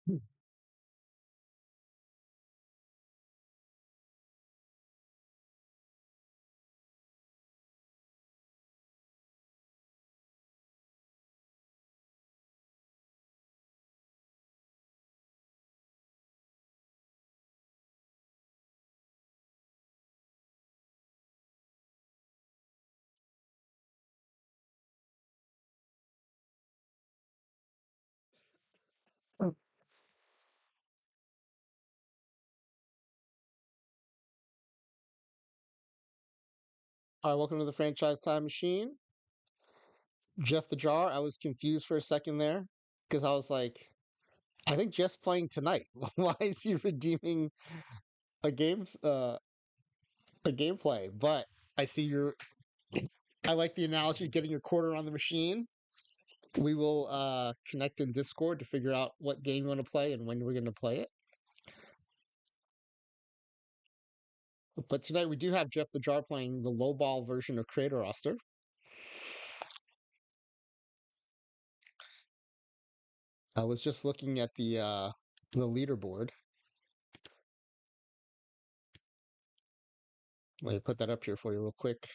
Hmm. All right, welcome to the Franchise Time Machine. Jeff the Jar. I was confused for a second there because I was like, I think Jeff's playing tonight. Why is he redeeming a gameplay? But I see your. I like the analogy of getting your quarter on the machine. We will connect in Discord to figure out what game you want to play and when we're going to play it. But tonight we do have Jeff the Jar playing the lowball version of Create-A-Roste. I was just looking at the leaderboard. Let me put that up here for you real quick.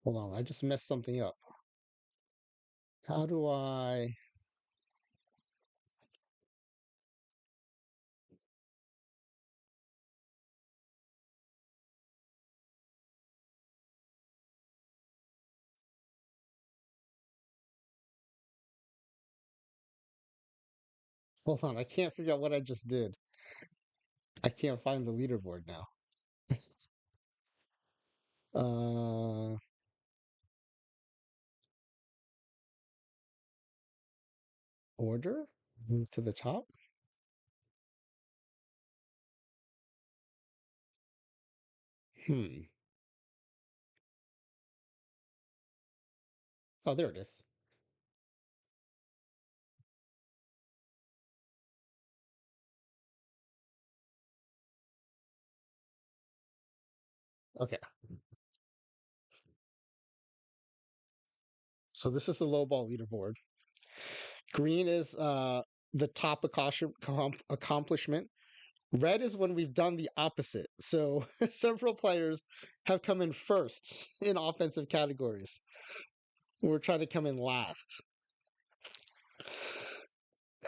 Hold on, I just messed something up. How do I? Hold on, I can't figure out what I just did. I can't find the leaderboard now. Uh, order? Move to the top? Hmm. Oh, there it is. Okay. So this is the low ball leaderboard. Green is the top accomplishment. Red is when we've done the opposite. So several players have come in first in offensive categories. We're trying to come in last.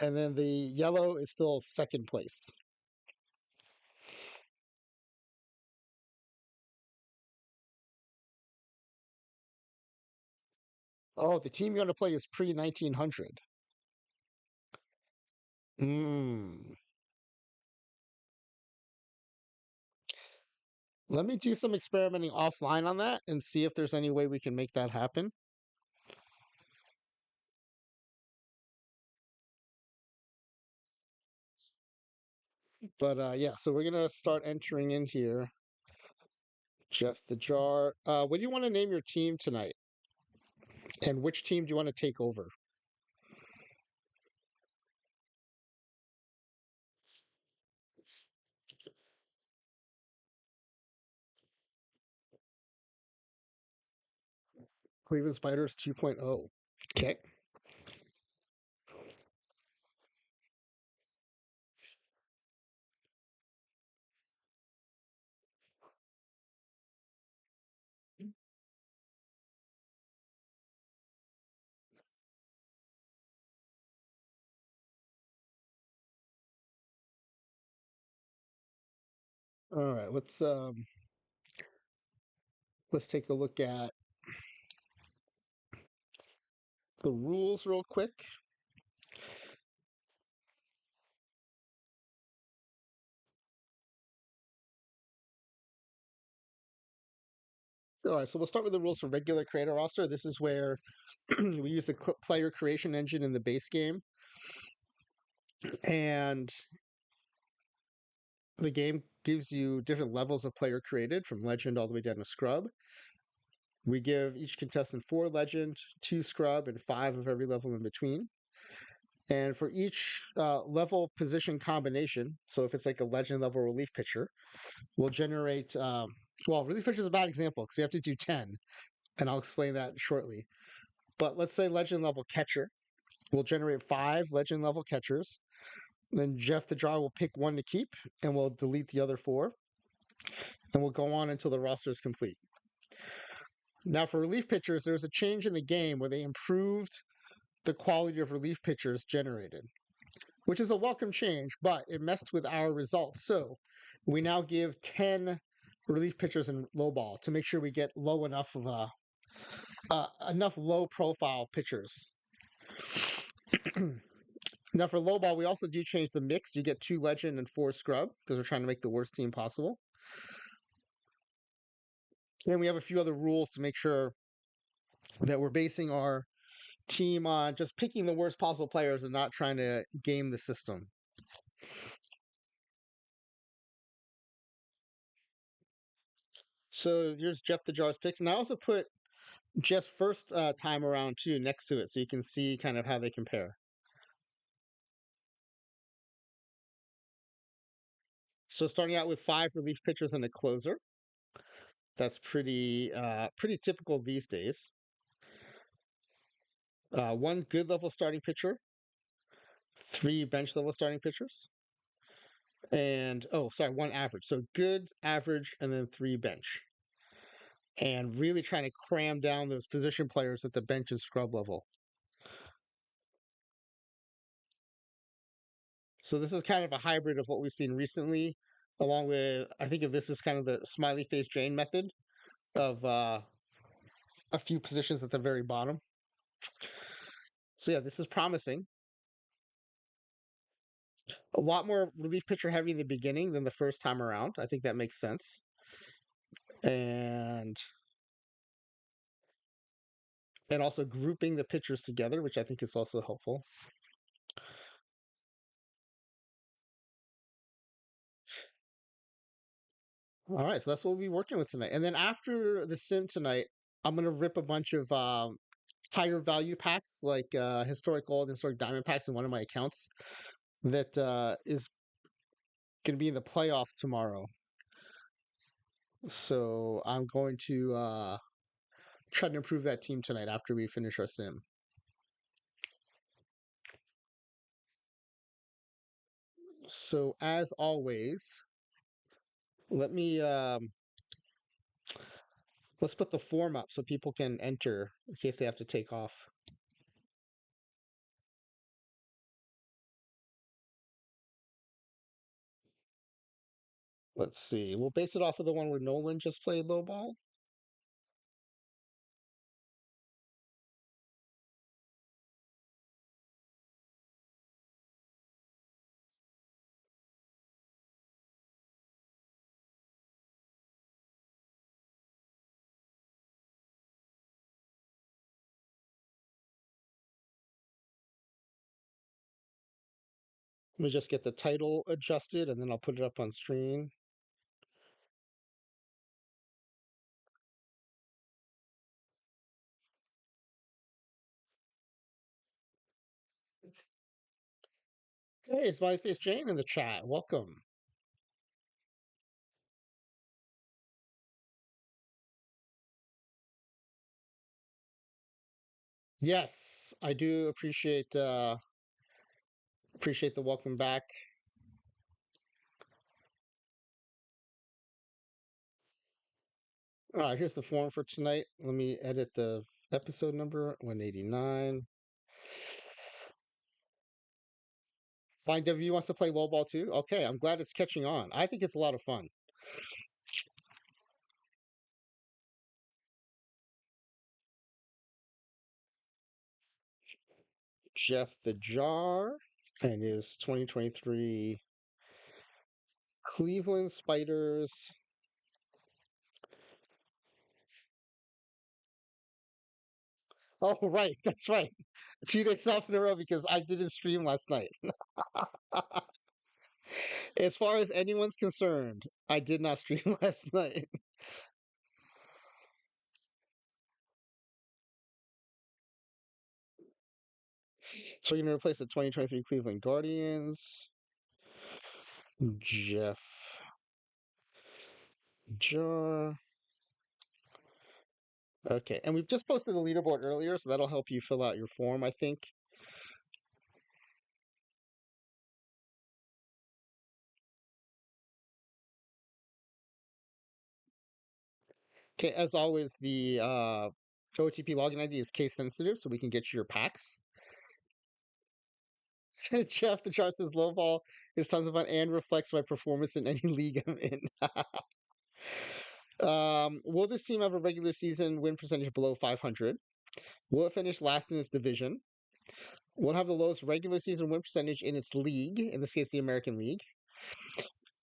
And then the yellow is still second place. Oh, the team you want to play is pre 1900. Hmm. Let me do some experimenting offline on that and see if there's any way we can make that happen. But yeah, so we're gonna start entering in here. Jeff the Jar. What do you want to name your team tonight? And which team do you want to take over? Cleveland Spiders 2.0. Okay. All right. Let's take a look at the rules real quick. All right, so we'll start with the rules for regular Create-A-Roste. This is where we use the player creation engine in the base game, and the game gives you different levels of player created from legend all the way down to scrub. We give each contestant 4 legend, 2 scrub, and 5 of every level in between. And for each level position combination, so if it's like a legend level relief pitcher, we'll generate. Well, relief pitcher is a bad example because we have to do 10, and I'll explain that shortly. But let's say legend level catcher, we'll generate 5 legend level catchers. Then JeffTheJar will pick one to keep, and we'll delete the other 4, and we'll go on until the roster is complete. Now, for relief pitchers, there's a change in the game where they improved the quality of relief pitchers generated, which is a welcome change, but it messed with our results. So we now give 10 relief pitchers in low ball to make sure we get low enough of enough low profile pitchers. Now for low ball, we also do change the mix. You get 2 legend and 4 scrub because we're trying to make the worst team possible. And we have a few other rules to make sure that we're basing our team on just picking the worst possible players and not trying to game the system. So here's JeffTheJar's picks, and I also put Jeff's first time around too next to it, so you can see kind of how they compare. So starting out with 5 relief pitchers and a closer, that's pretty typical these days. 1 good level starting pitcher, 3 bench level starting pitchers, and 1 average. So good, average, and then 3 bench. And really trying to cram down those position players at the bench and scrub level. So this is kind of a hybrid of what we've seen recently, along with I think of this as kind of the smiley face Jane method of a few positions at the very bottom. So yeah, this is promising. A lot more relief pitcher heavy in the beginning than the first time around. I think that makes sense. And also grouping the pitchers together, which I think is also helpful. All right, so that's what we'll be working with tonight. And then after the sim tonight, I'm gonna rip a bunch of higher value packs, like historic gold and historic diamond packs in one of my accounts that is gonna be in the playoffs tomorrow. So I'm going to try to improve that team tonight after we finish our sim. So as always, let me let's put the form up so people can enter in case they have to take off. Let's see. We'll base it off of the one where Nolan just played low ball. Let me just get the title adjusted and then I'll put it up on screen. Hey, it's my face Jane in the chat. Welcome. Yes, I do appreciate the welcome back. All right, here's the form for tonight. Let me edit the episode number 189. Fine W wants to play lowball too. Okay, I'm glad it's catching on. I think it's a lot of fun. Jeff the Jar and his 2023 Cleveland Spiders. Oh, right, that's right. 2 days off in a row because I didn't stream last night. As far as anyone's concerned, I did not stream last night. So you're gonna replace the 2023 Cleveland Guardians. Jeff Jar. Okay, and we've just posted the leaderboard earlier, so that'll help you fill out your form, I think. Okay, as always, the OTP login ID is case sensitive, so we can get you your packs. Jeff the Jar says lowball is tons of fun and reflects my performance in any league I'm in. Will this team have a regular season win percentage below 500? Will it finish last in its division? Will it have the lowest regular season win percentage in its league, in this case, the American League?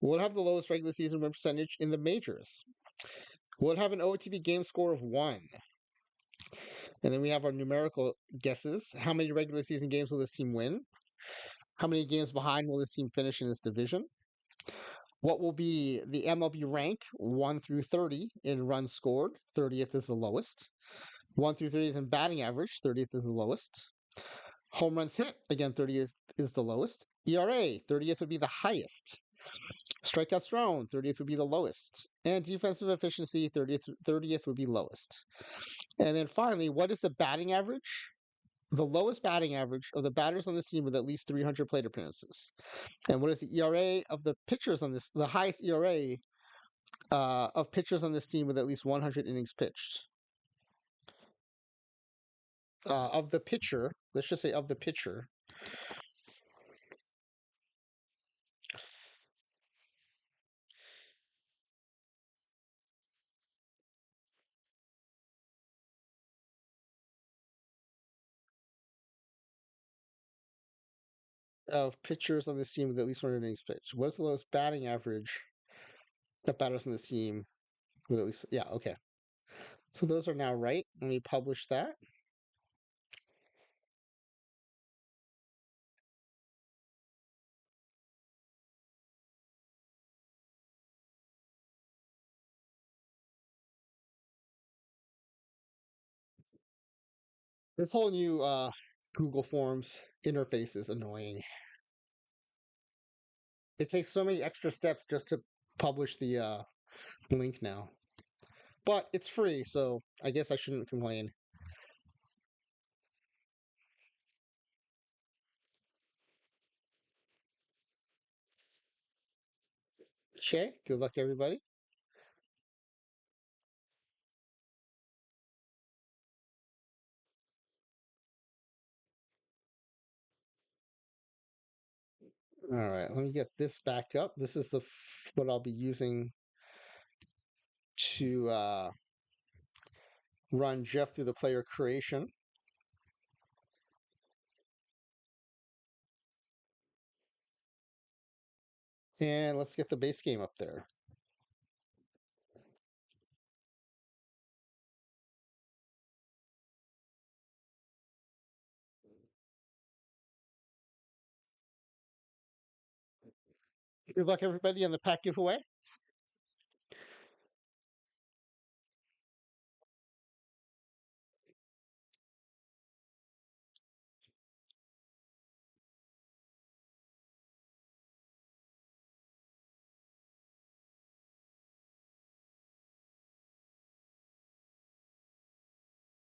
Will it have the lowest regular season win percentage in the majors? Will it have an OOTP game score of 1? And then we have our numerical guesses. How many regular season games will this team win? How many games behind will this team finish in this division? What will be the MLB rank 1 through 30 in runs scored? 30th is the lowest. 1 through 30th in batting average, 30th is the lowest. Home runs hit, again, 30th is the lowest. ERA, 30th would be the highest. Strikeouts thrown, 30th would be the lowest. And defensive efficiency, 30th would be lowest. And then finally, what is the batting average? The lowest batting average of the batters on this team with at least 300 plate appearances. And what is the ERA of the pitchers on this, the highest ERA of pitchers on this team with at least 100 innings pitched? Of the pitcher, let's just say of the pitcher, of pitchers on this team with at least 100 innings pitched. What's the lowest batting average of batters on this team with at least, yeah, okay. So those are now right. Let me publish that. This whole new Google Forms interface is annoying. It takes so many extra steps just to publish the link now. But it's free, so I guess I shouldn't complain. Okay, good luck, everybody. All right, let me get this back up. This is the what I'll be using to run Jeff through the player creation. And let's get the base game up there. Good luck, everybody, on the pack giveaway.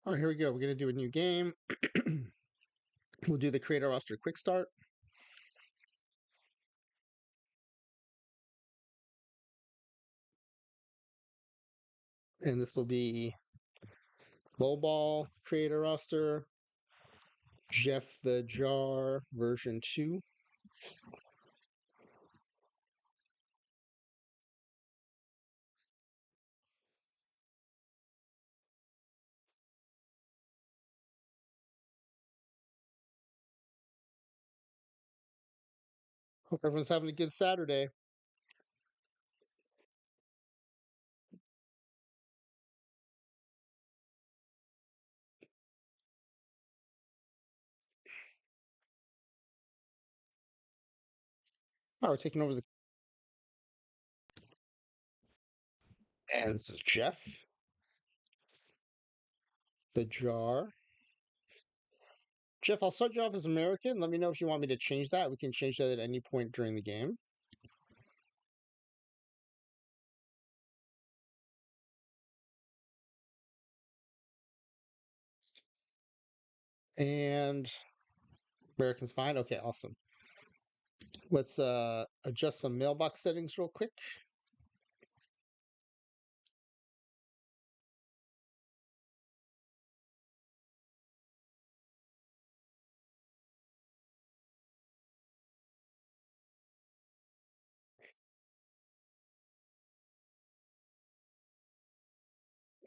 All right, here we go. We're going to do a new game. We'll do the Create-A-Roste quick start. And this will be LOWBALL Create-A-Roste, JeffTheJar version 2. Hope everyone's having a good Saturday. Oh, we're taking over and this is Jeff, the jar. Jeff, I'll start you off as American. Let me know if you want me to change that. We can change that at any point during the game. And American's fine. Okay, awesome. Let's adjust some mailbox settings real quick.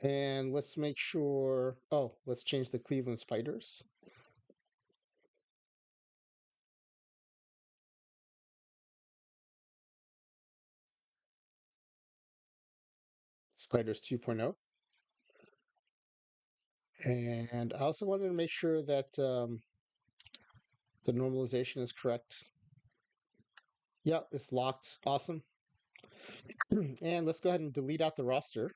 And let's make sure. Oh, let's change the Cleveland Spiders. Spiders 2.0. And I also wanted to make sure that the normalization is correct. Yep, it's locked. Awesome. And let's go ahead and delete out the roster.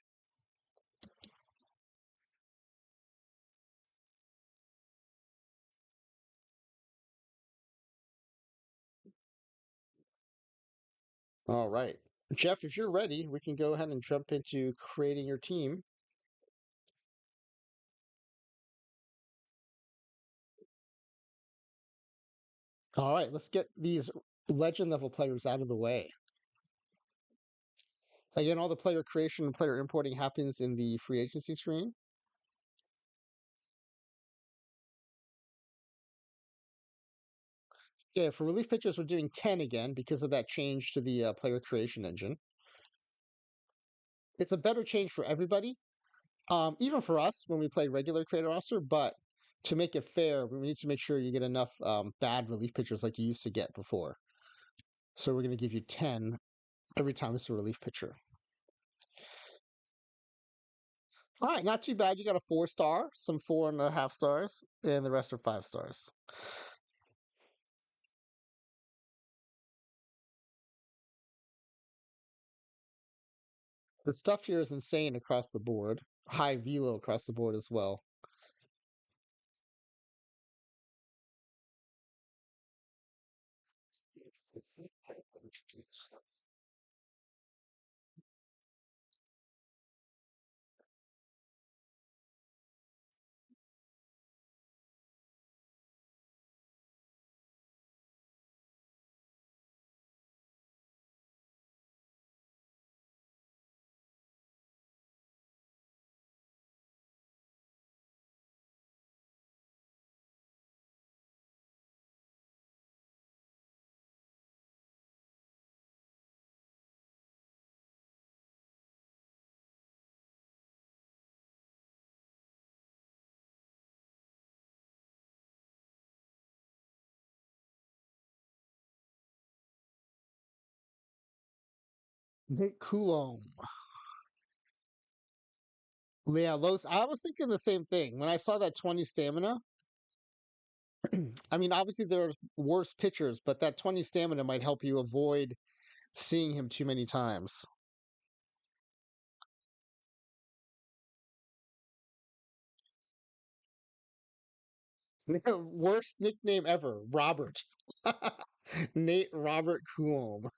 All right. Jeff, if you're ready, we can go ahead and jump into creating your team. All right, let's get these legend level players out of the way. Again, all the player creation and player importing happens in the free agency screen. Yeah, for relief pitchers, we're doing 10 again because of that change to the player creation engine. It's a better change for everybody, even for us when we play regular Create-A-Roste, but to make it fair, we need to make sure you get enough bad relief pitchers like you used to get before. So we're going to give you 10 every time it's a relief pitcher. All right, not too bad. You got a 4-star, some 4.5 stars, and the rest are 5 stars. The stuff here is insane across the board. High velo across the board as well. Nick Coulomb. Yeah, Los. I was thinking the same thing when I saw that 20 stamina. I mean, obviously there are worse pitchers, but that 20 stamina might help you avoid seeing him too many times. Worst nickname ever, Robert. Nate Robert Coulomb.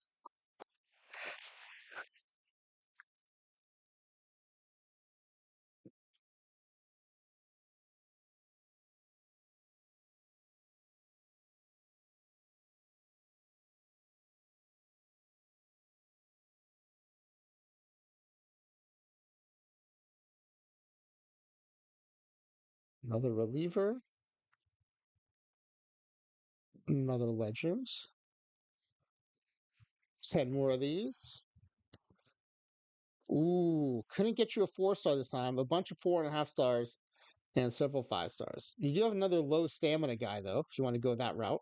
Another reliever. Another legend. 10 more of these. Ooh, couldn't get you a 4-star this time. A bunch of 4.5 stars and several 5 stars. You do have another low stamina guy, though, if you want to go that route.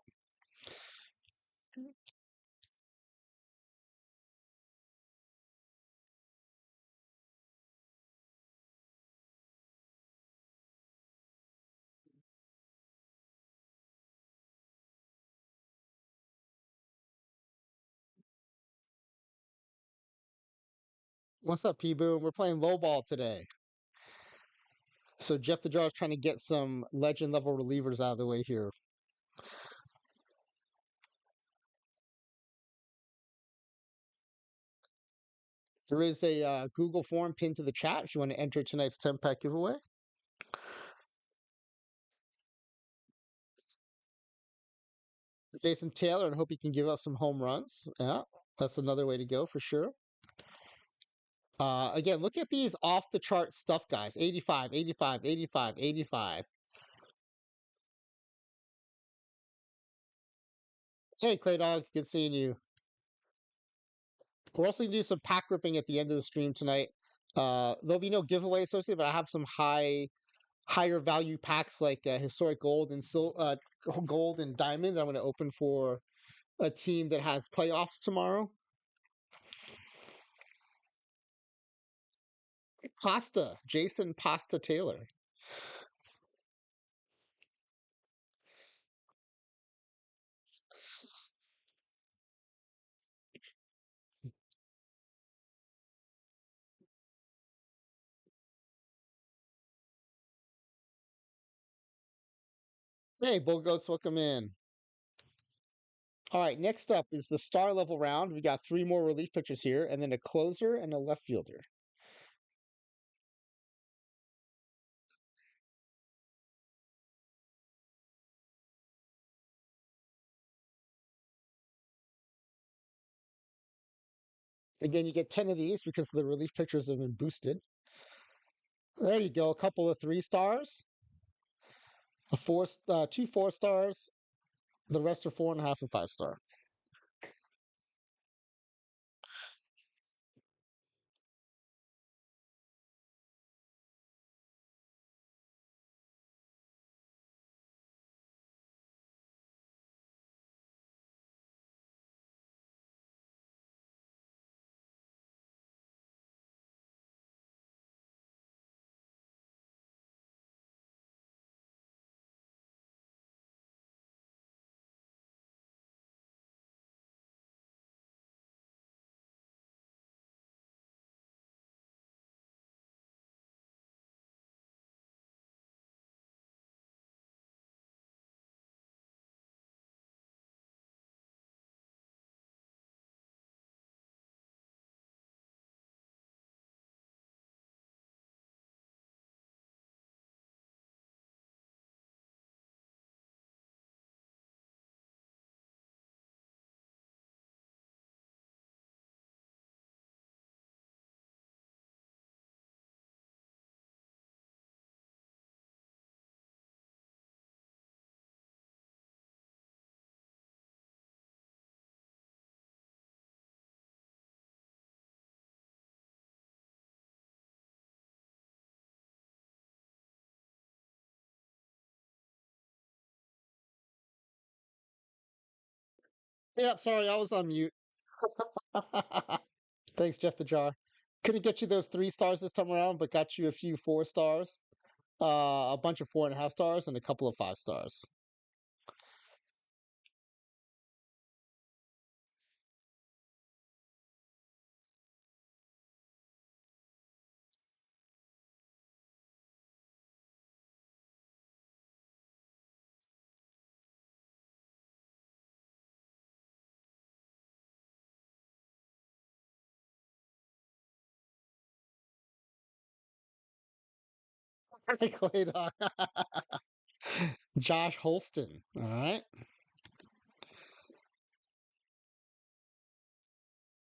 What's up, P Boom? We're playing lowball today. So Jeff the Jar is trying to get some legend level relievers out of the way here. There is a Google form pinned to the chat if you want to enter tonight's 10-pack giveaway. Jason Taylor, and hope he can give us some home runs. Yeah, that's another way to go for sure. Again, look at these off the chart stuff, guys. 85, 85, 85, 85. Hey, Clay Dog, good seeing you. We're also going to do some pack ripping at the end of the stream tonight. There'll be no giveaway associated, but I have some higher value packs like historic gold and gold and diamond that I'm going to open for a team that has playoffs tomorrow. Pasta, Jason Pasta Taylor. Hey, Bull Goats, welcome in. All right, next up is the star level round. We got three more relief pitchers here, and then a closer and a left fielder. Again, you get 10 of these because the relief pitchers have been boosted. There you go, a couple of 3 stars, two 4 stars. The rest are 4.5 and 5 star. Yep, sorry, I was on mute. Thanks, Jeff the Jar. Couldn't get you those 3 stars this time around, but got you a few 4 stars, a bunch of 4.5 stars, and a couple of 5 stars. Clay Dog. Josh Holston. All right.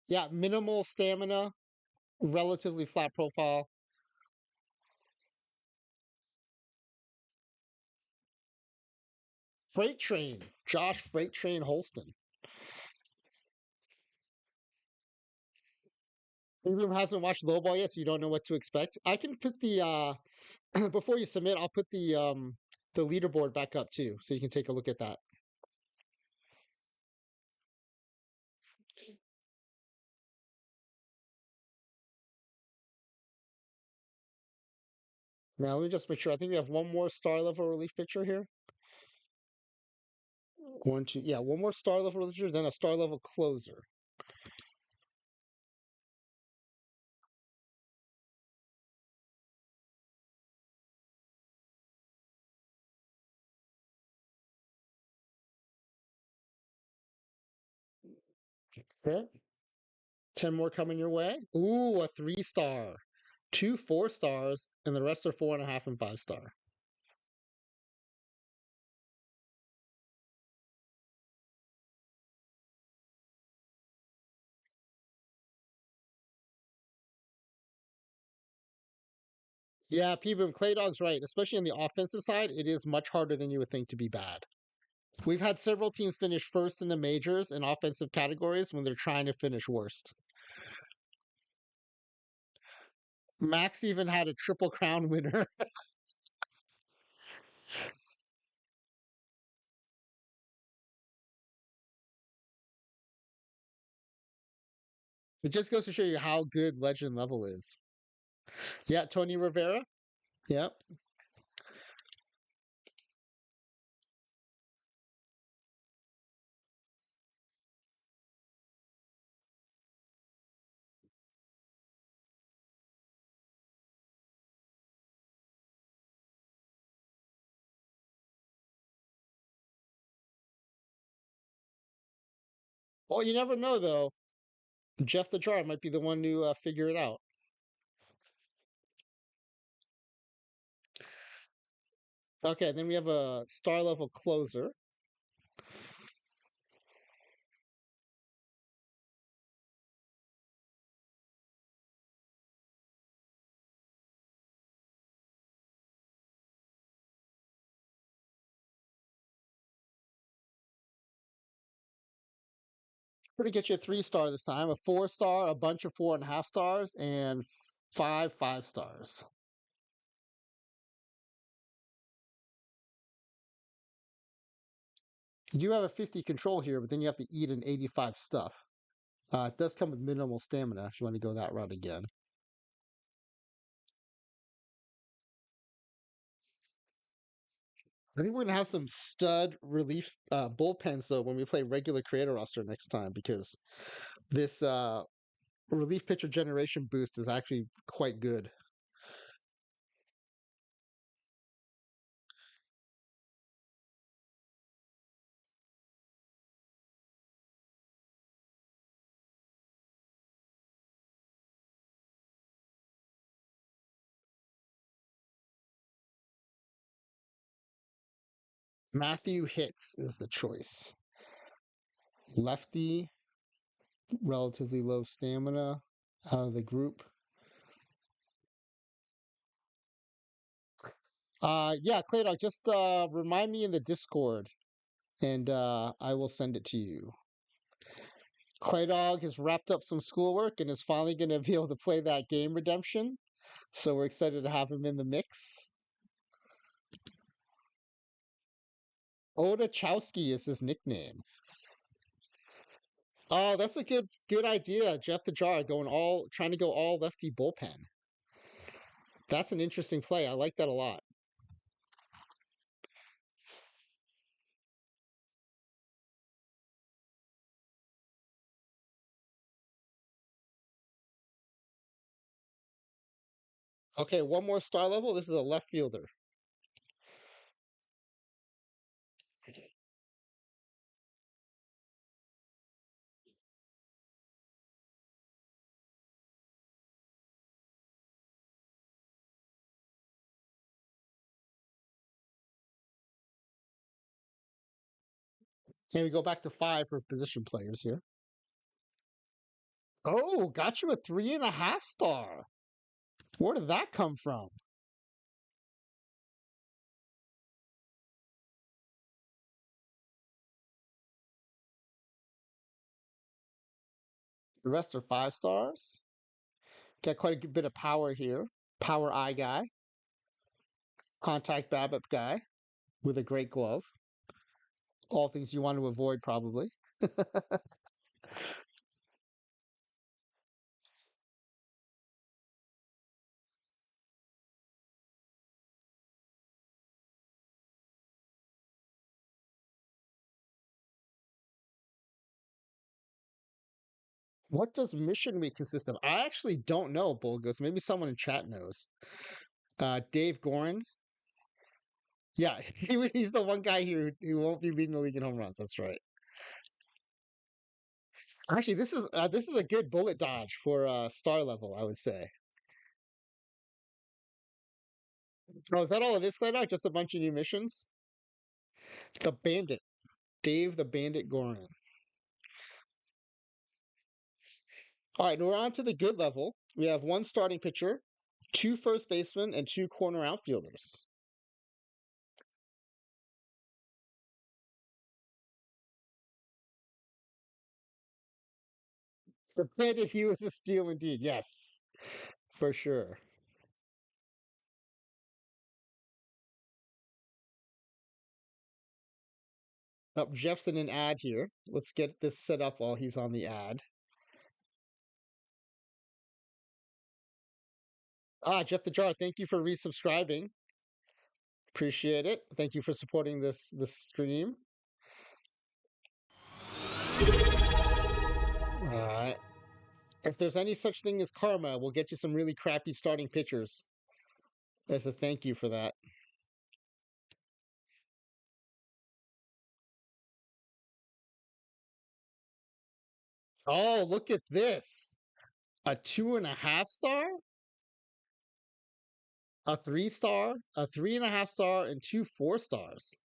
Yeah, minimal stamina, relatively flat profile. Freight Train. Josh Freight Train Holston. Even hasn't watched Lowball yet, so you don't know what to expect. I can put the before you submit, I'll put the leaderboard back up too, so you can take a look at that. Now let me just make sure. I think we have one more star level relief picture here. One, two, yeah, one more star level relief picture, then a star level closer. Okay. 10 more coming your way. Ooh, a 3 star. Two 4 stars, and the rest are 4.5 and 5 star. Yeah, people, Clay Dog's right. Especially on the offensive side, it is much harder than you would think to be bad. We've had several teams finish first in the majors in offensive categories when they're trying to finish worst. Max even had a triple crown winner. It just goes to show you how good legend level is. Yeah, Tony Rivera. Yep. Well, you never know though. Jeff the Jar might be the one to figure it out. Okay, then we have a star level closer. We're gonna get you a 3 star this time, a 4 star, a bunch of 4.5 stars, and five 5 stars. You do have a 50 control here, but then you have to eat an 85 stuff. It does come with minimal stamina if you want to go that route again. I think we're gonna have some stud relief bullpens though when we play regular Create-A-Roste next time because this relief pitcher generation boost is actually quite good. Matthew Hicks is the choice. Lefty, relatively low stamina out of the group. Yeah, Claydog, just remind me in the Discord and I will send it to you. Claydog has wrapped up some schoolwork and is finally going to be able to play that game Redemption. So we're excited to have him in the mix. Odachowski is his nickname. Oh, that's a good idea. Jeff the Jar going all trying to go all lefty bullpen. That's an interesting play. I like that a lot. Okay, one more star level. This is a left fielder. And we go back to 5 for position players here. Oh, got you a 3.5 star. Where did that come from? The rest are 5 stars. Got quite a good bit of power here. Power eye guy. Contact BABIP guy with a great glove. All things you want to avoid, probably. What does mission week consist of? I actually don't know, Bulgos. Maybe someone in chat knows. Dave Gorin. Yeah, he's the one guy here who won't be leading the league in home runs. That's right. Actually, this is a good bullet dodge for star level, I would say. Oh, is that all it is, Claydock? Just a bunch of new missions? The Bandit. Dave the Bandit Gorin. All right, we're on to the good level. We have one starting pitcher, two first basemen, and two corner outfielders. The Bandit, he was a steal indeed. Yes, for sure. Up, Jeff's in an ad here. Let's get this set up while he's on the ad. Jeff the Jar, thank you for resubscribing. Appreciate it. Thank you for supporting this stream. All right. If there's any such thing as karma, we'll get you some really crappy starting pitchers as a thank you for that. Oh, look at this. A 2.5 star, a 3 star, a 3.5 star, and two 4 stars.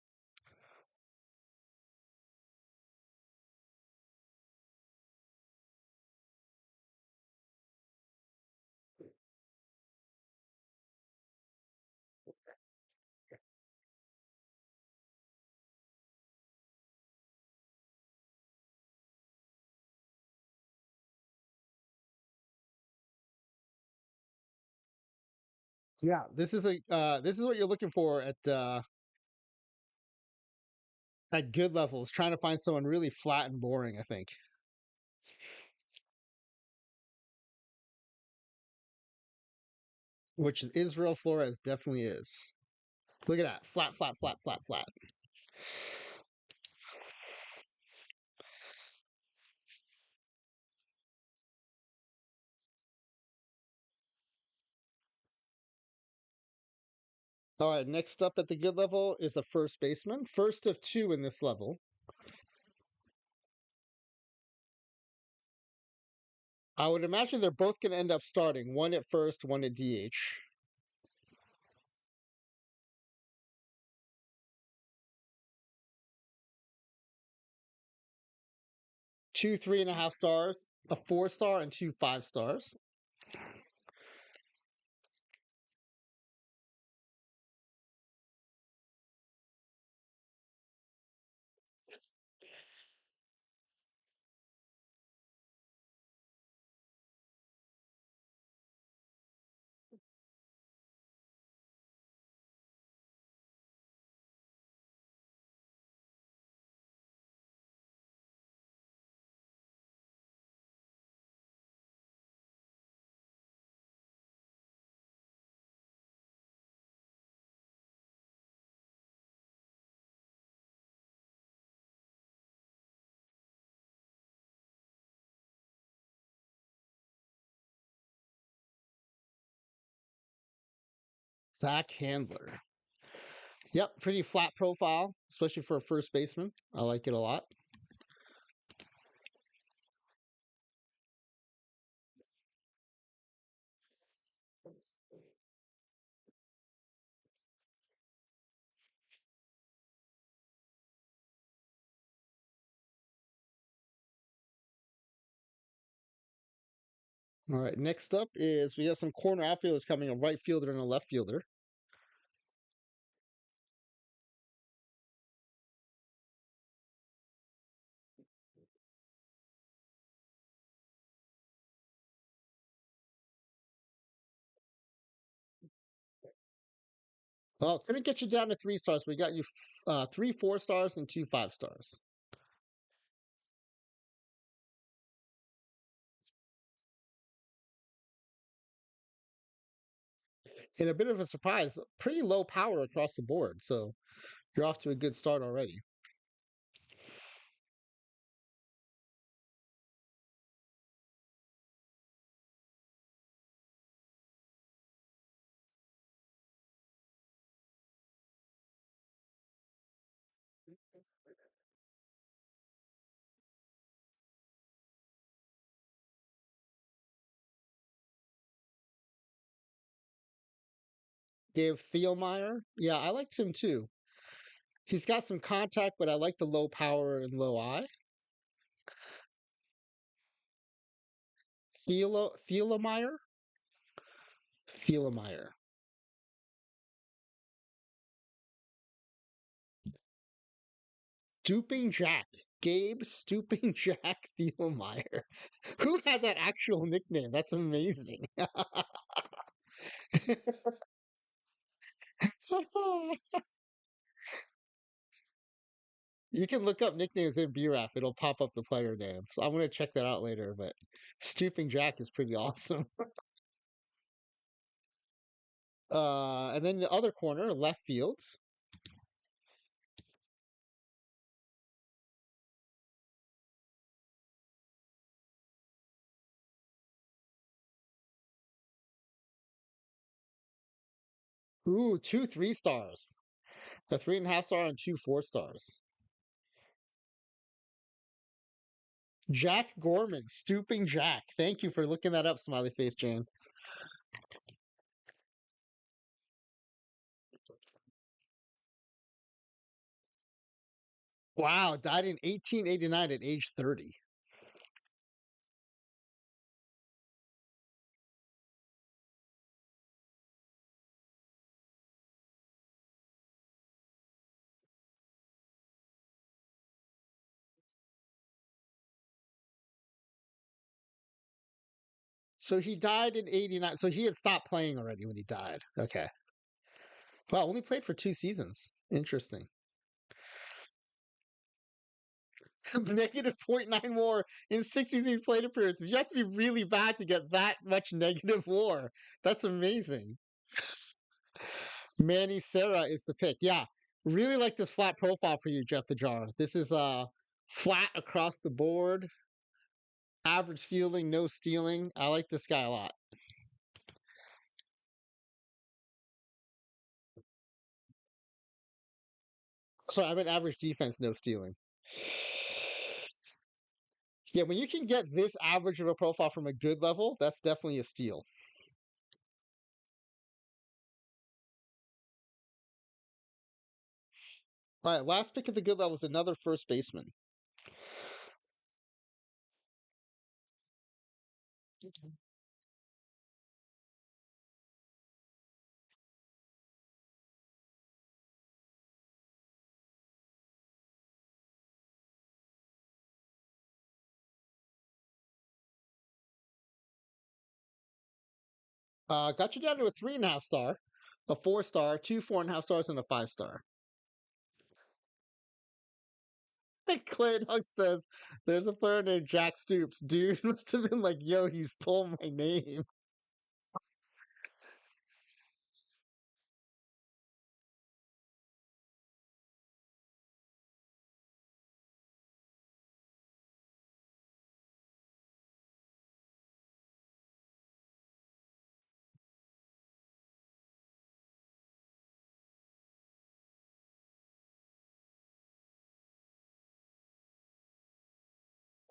Yeah, this is what you're looking for at good levels, trying to find someone really flat and boring, I think. Which Israel Flores definitely is. Look at that. Flat, flat, flat, flat, flat. All right, next up at the good level is a first baseman. First of two in this level. I would imagine they're both going to end up starting, one at first, one at DH. Two 3.5 stars, a 4 star, and two 5 stars. Zach Handler. Yep, pretty flat profile, especially for a first baseman. I like it a lot. All right, next up is we have some corner outfielders coming, a right fielder and a left fielder. Well, couldn't get you down to 3 stars. We got you three 4 stars and two 5 stars. And a bit of a surprise, pretty low power across the board. So you're off to a good start already. Gave Theomeyer. Yeah, I liked him too. He's got some contact, but I like the low power and low eye. Theomeyer? Theomeyer. Stooping Jack. Gabe Stooping Jack Thielmeyer. Who had that actual nickname? That's amazing. You can look up nicknames in BRAF. It'll pop up the player name. So I'm going to check that out later, but Stooping Jack is pretty awesome. And then the other corner, left field. Ooh, two 3 stars. A 3.5 star and two 4 stars. Jack Gorman, Stooping Jack. Thank you for looking that up, smiley face Jane. Wow, died in 1889 at age 30. So he died in 89. So he had stopped playing already when he died. Okay. Well, only played for 2 seasons. Interesting. Negative .9 war in 63 plate appearances. You have to be really bad to get that much negative war. That's amazing. Manny Serra is the pick. Yeah. Really like this flat profile for you, Jeff the Jar. This is flat across the board. Average fielding, no stealing. I like this guy a lot. So I meant average defense, no stealing. Yeah, when you can get this average of a profile from a good level, that's definitely a steal. All right, last pick at the good level is another first baseman. Got you down to a 3.5 star, a 4 star, two 4.5 stars, and a 5 star. Clay Dog says there's a player named Jack Stoops. Dude must have been like, yo, you stole my name.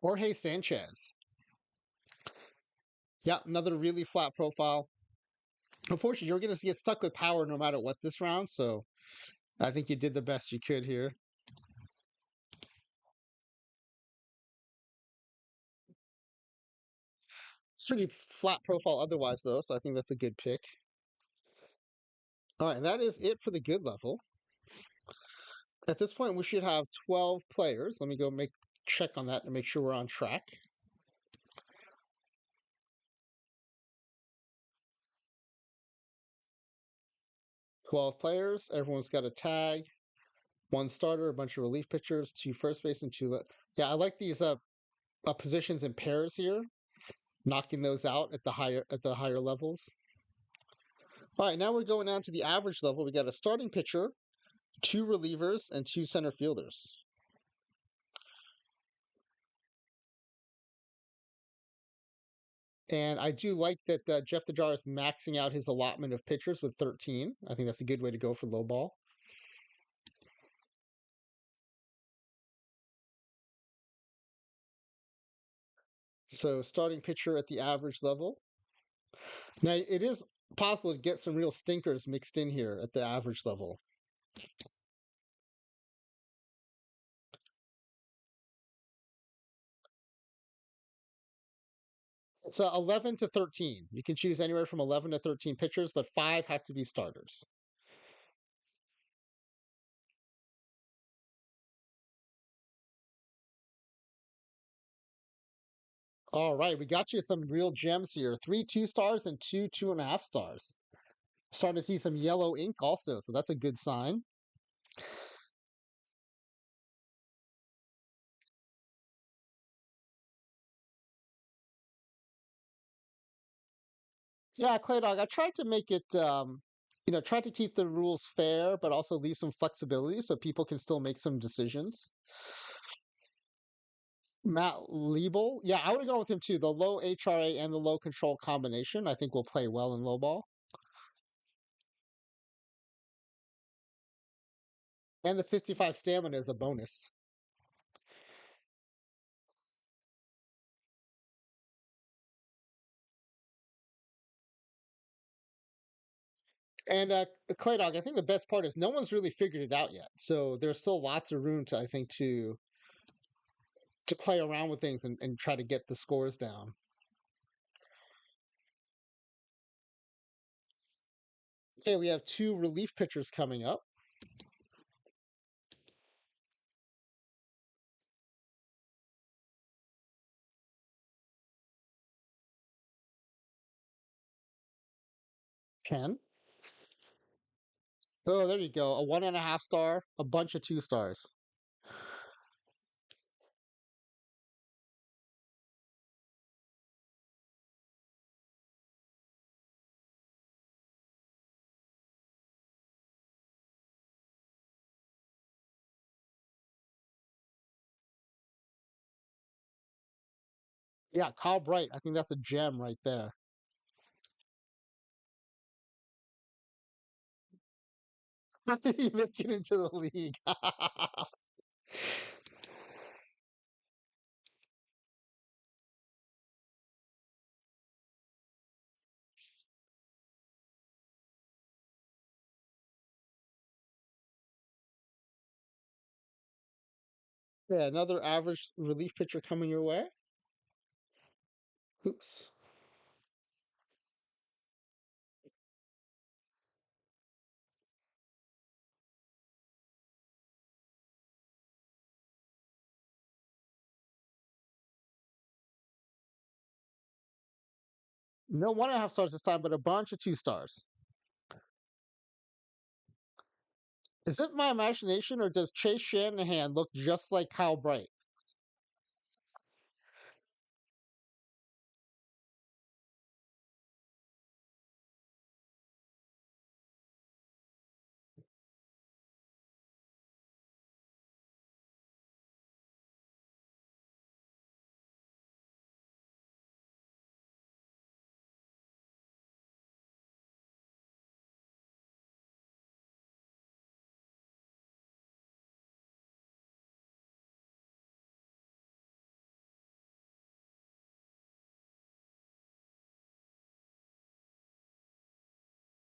Jorge Sanchez. Yeah, another really flat profile. Unfortunately, you're going to get stuck with power no matter what this round, so I think you did the best you could here. It's pretty flat profile otherwise, though, so I think that's a good pick. All right, and that is it for the good level. At this point, we should have 12 players. Let me go check on that and make sure we're on track. 12 players. Everyone's got a tag. One starter, a bunch of relief pitchers, two first base, and two. Yeah, I like these positions in pairs here, knocking those out at the higher levels. All right, now we're going down to the average level. We got a starting pitcher, two relievers, and two center fielders. And I do like that Jeff the Jar is maxing out his allotment of pitchers with 13. I think that's a good way to go for low ball. So starting pitcher at the average level. Now it is possible to get some real stinkers mixed in here at the average level. It's 11 to 13. You can choose anywhere from 11 to 13 pitchers, but 5 have to be starters. All right, we got you some real gems here. 3 2 stars and 2 2.5 stars. Starting to see some yellow ink also, so that's a good sign. Yeah, Clay Dog, I tried to make it, try to keep the rules fair, but also leave some flexibility so people can still make some decisions. Matt Liebel, yeah, I would have gone with him too. The low HRA and the low control combination, I think will play well in low ball. And the 55 stamina is a bonus. And Clay Dog, I think the best part is no one's really figured it out yet. So there's still lots of room to, I think, to play around with things and try to get the scores down. Okay, we have 2 relief pitchers coming up. Ken. Oh, there you go. A 1.5 star, a bunch of 2 stars. Yeah, Kyle Bright. I think that's a gem right there. How did he make it into the league? Yeah, another average relief pitcher coming your way. Oops. No 1.5 stars this time, but a bunch of 2 stars. Is it my imagination, or does Chase Shanahan look just like Kyle Bright?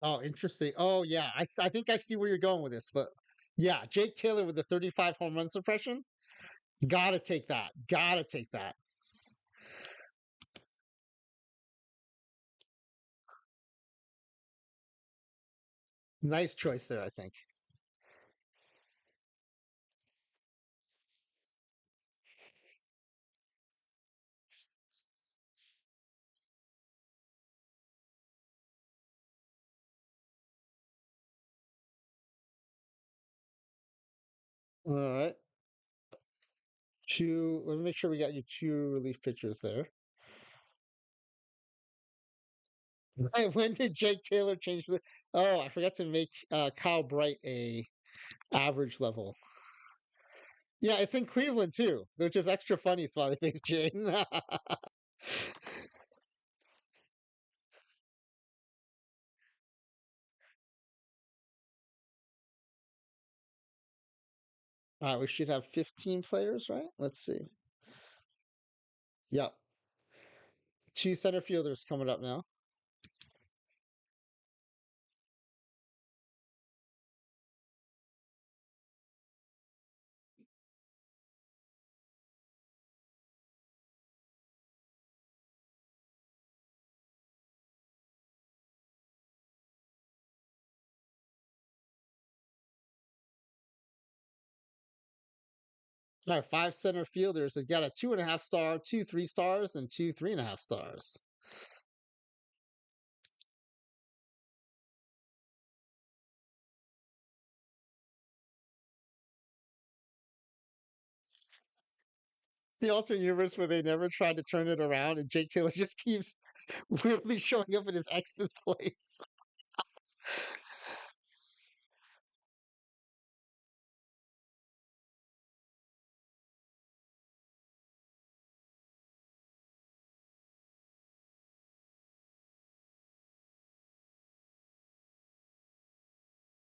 Oh, interesting. Oh, yeah. I think I see where you're going with this, but yeah, Jake Taylor with the 35 home run suppression. Gotta take that. Gotta take that. Nice choice there, I think. All right. Let me make sure we got you 2 relief pitchers there. When did Jake Taylor change the? Oh, I forgot to make Kyle Bright a average level. Yeah, it's in Cleveland too, which is extra funny. Smiley face Jane. All right, we should have 15 players, right? Let's see. Yep, 2 center fielders coming up now. All right, five center fielders. They got a 2.5 star, two 3 stars, and two 3.5 stars. The alternate universe where they never tried to turn it around, and Jake Taylor just keeps weirdly showing up in his ex's place.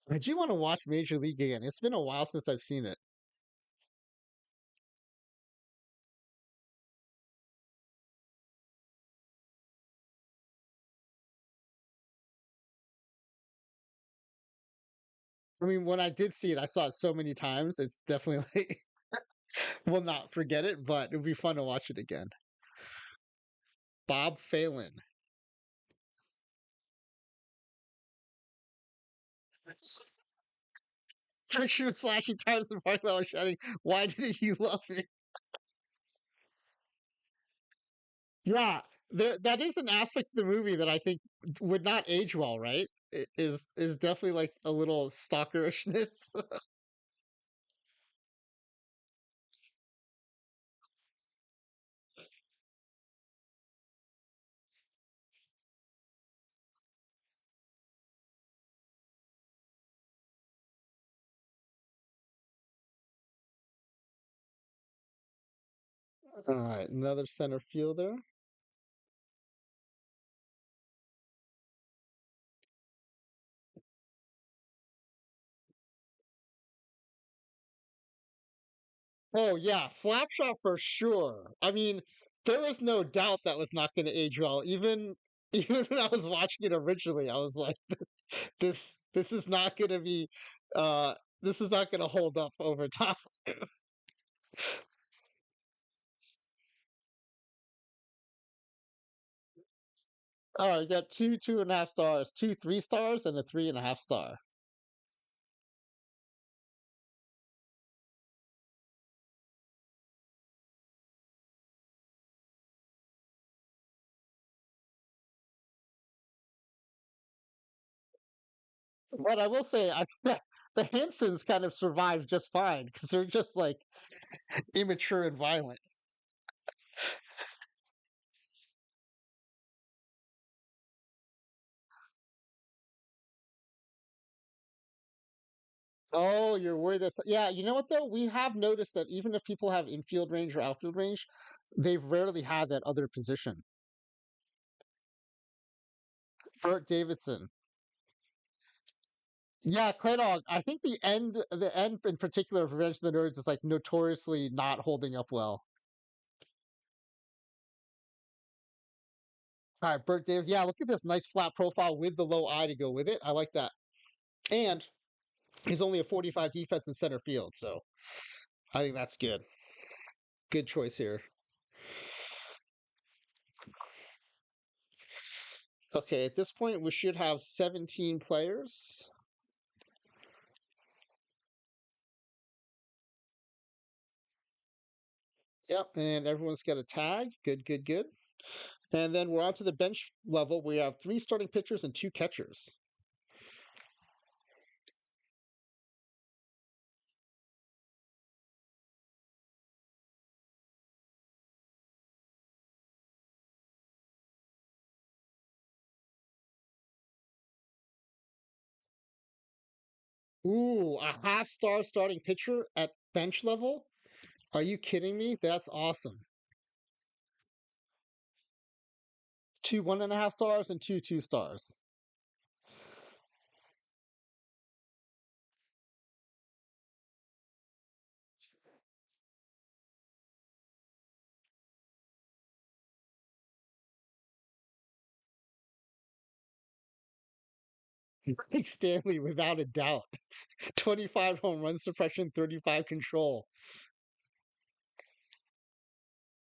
I do want to watch Major League again. It's been a while since I've seen it. I mean, when I did see it, I saw it so many times. It's definitely like, will not forget it, but it would be fun to watch it again. Bob Phelan. Picture of slashing tires in the parking lot shouting, "Why didn't you love me?" Yeah, that is an aspect of the movie that I think would not age well, right? Is definitely like a little stalkerishness. All right, another center fielder. Oh yeah, Slapshot for sure. I mean, there was no doubt that was not going to age well. Even even when I was watching it originally, I was like, this is not going to be uh this is not going to hold up over time. All right, you got two 2.5 stars, two 3 stars, and a 3.5 star. But I will say, I think the Hansons kind of survived just fine because they're just like immature and violent. Oh, you're worried that yeah, you know what though? We have noticed that even if people have infield range or outfield range, they've rarely had that other position. Bert Davidson. Yeah, Clay Dog. I think the end in particular of Revenge of the Nerds is like notoriously not holding up well. All right, Bert Davis. Yeah, look at this nice flat profile with the low eye to go with it. I like that. And he's only a 45 defense in center field, so I think that's good. Good choice here. Okay, at this point, we should have 17 players. Yep, and everyone's got a tag. Good, good, good. And then we're on to the bench level. We have three starting pitchers and two catchers. Ooh, a half-star starting pitcher at bench level? Are you kidding me? That's awesome. Two 1.5 stars and two 2 stars. Mike Stanley, without a doubt. 25 home run suppression, 35 control.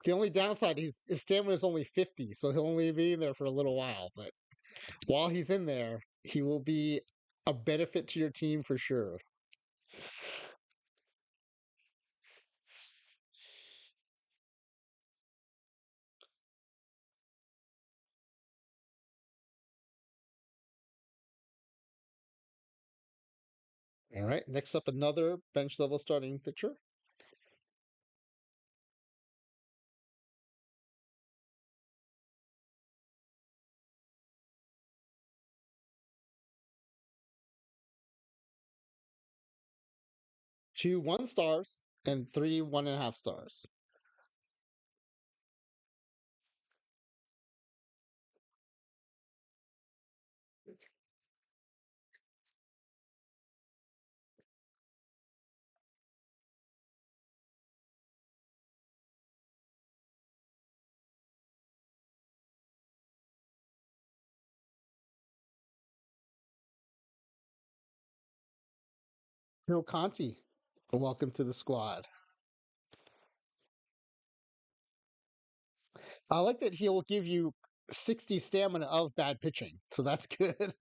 The only downside is his stamina is only 50, so he'll only be in there for a little while. But while he's in there, he will be a benefit to your team for sure. All right. Next up, another bench level starting pitcher. Two 1 stars and three 1.5 stars. Hiro Conti, welcome to the squad. I like that he'll give you 60 stamina of bad pitching, so that's good.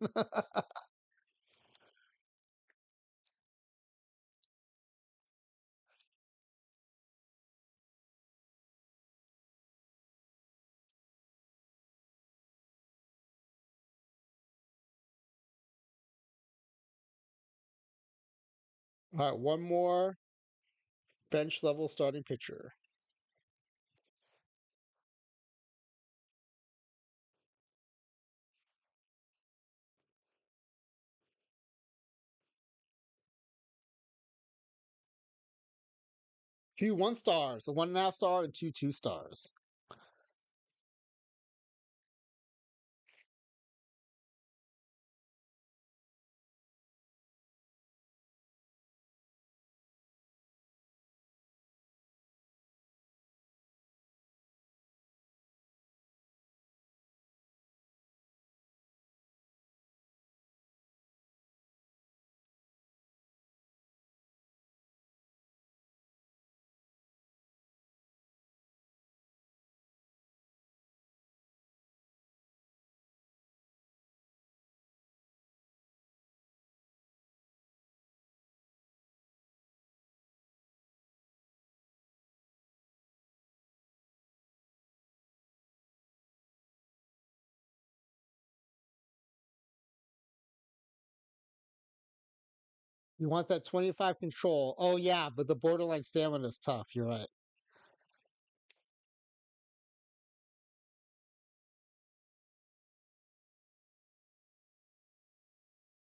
All right, one more bench level starting pitcher. Two 1 stars, a 1.5 star, and two 2 stars. You want that 25 control. Oh, yeah, but the borderline stamina is tough. You're right.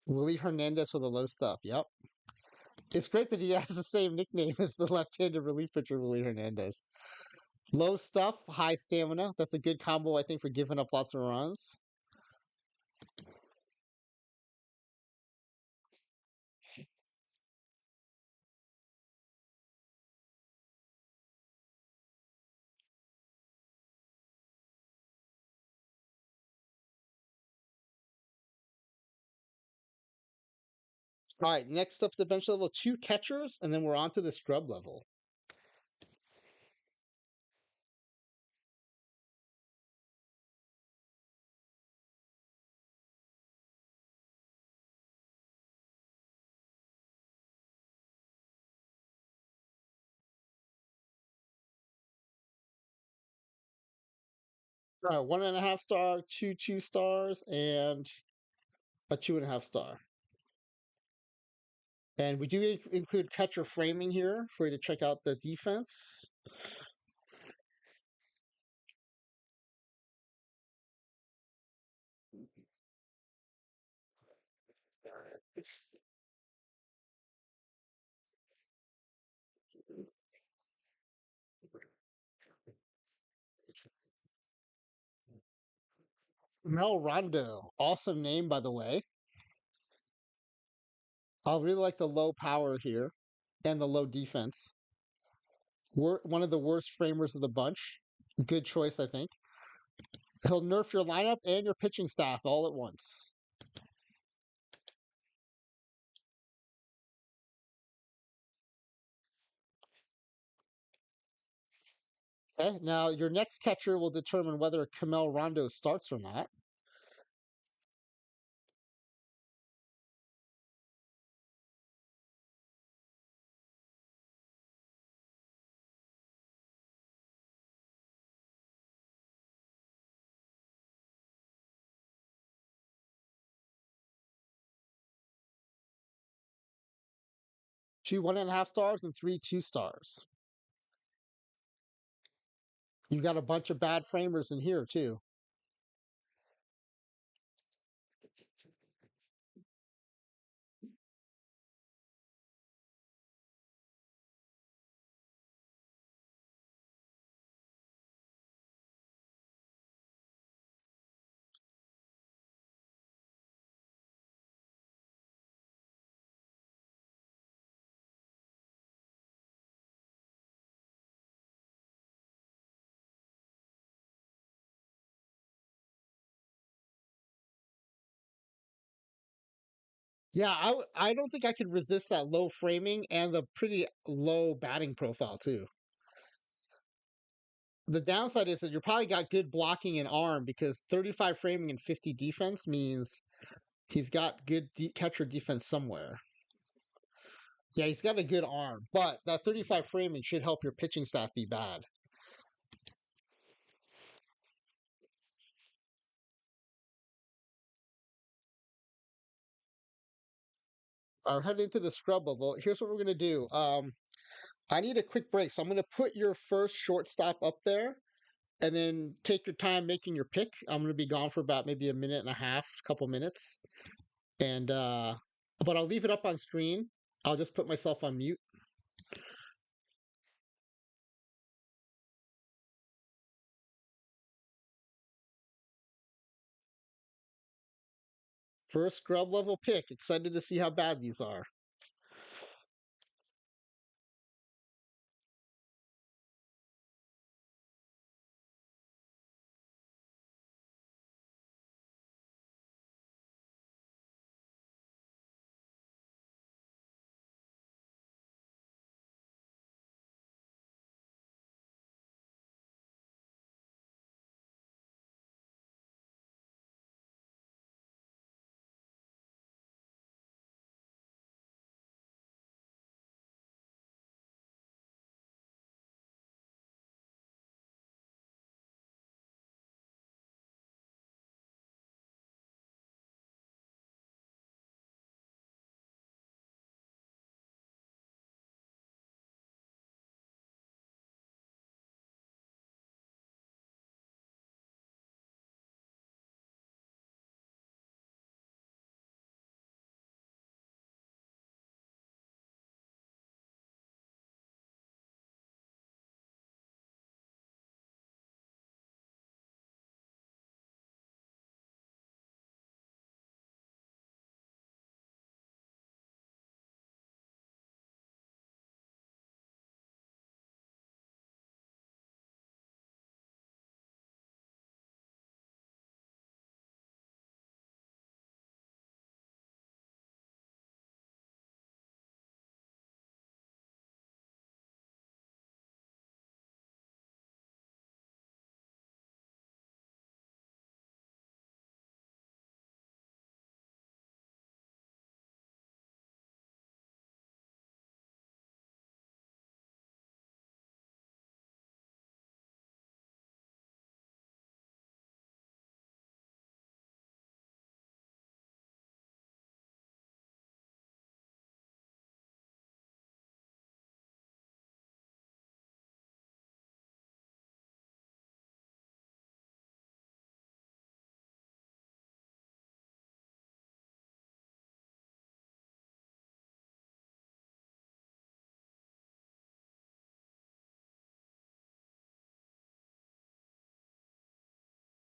Willie Hernandez with the low stuff. Yep. It's great that he has the same nickname as the left-handed relief pitcher, Willie Hernandez. Low stuff, high stamina. That's a good combo, I think, for giving up lots of runs. All right, next up the bench level, two catchers, and then we're on to the scrub level. All right, 1.5 star, two 2 stars, and a 2.5 star. And we do include catcher framing here for you to check out the defense. Mel Rondo, awesome name, by the way. I really like the low power here and the low defense. We're one of the worst framers of the bunch. Good choice, I think. He'll nerf your lineup and your pitching staff all at once. Okay, now your next catcher will determine whether Camel Rondo starts or not. 2 1.5 stars, and 3 2 stars. You've got a bunch of bad framers in here too. Yeah, I don't think I could resist that low framing and the pretty low batting profile too. The downside is that you probably got good blocking and arm because 35 framing and 50 defense means he's got good catcher defense somewhere. Yeah, he's got a good arm, but that 35 framing should help your pitching staff be bad. I'll head into the scrub level. Here's what we're gonna do. I need a quick break, so I'm gonna put your first shortstop up there, and then take your time making your pick. I'm gonna be gone for about maybe a minute and a half, couple minutes, and but I'll leave it up on screen. I'll just put myself on mute. First scrub level pick. Excited to see how bad these are.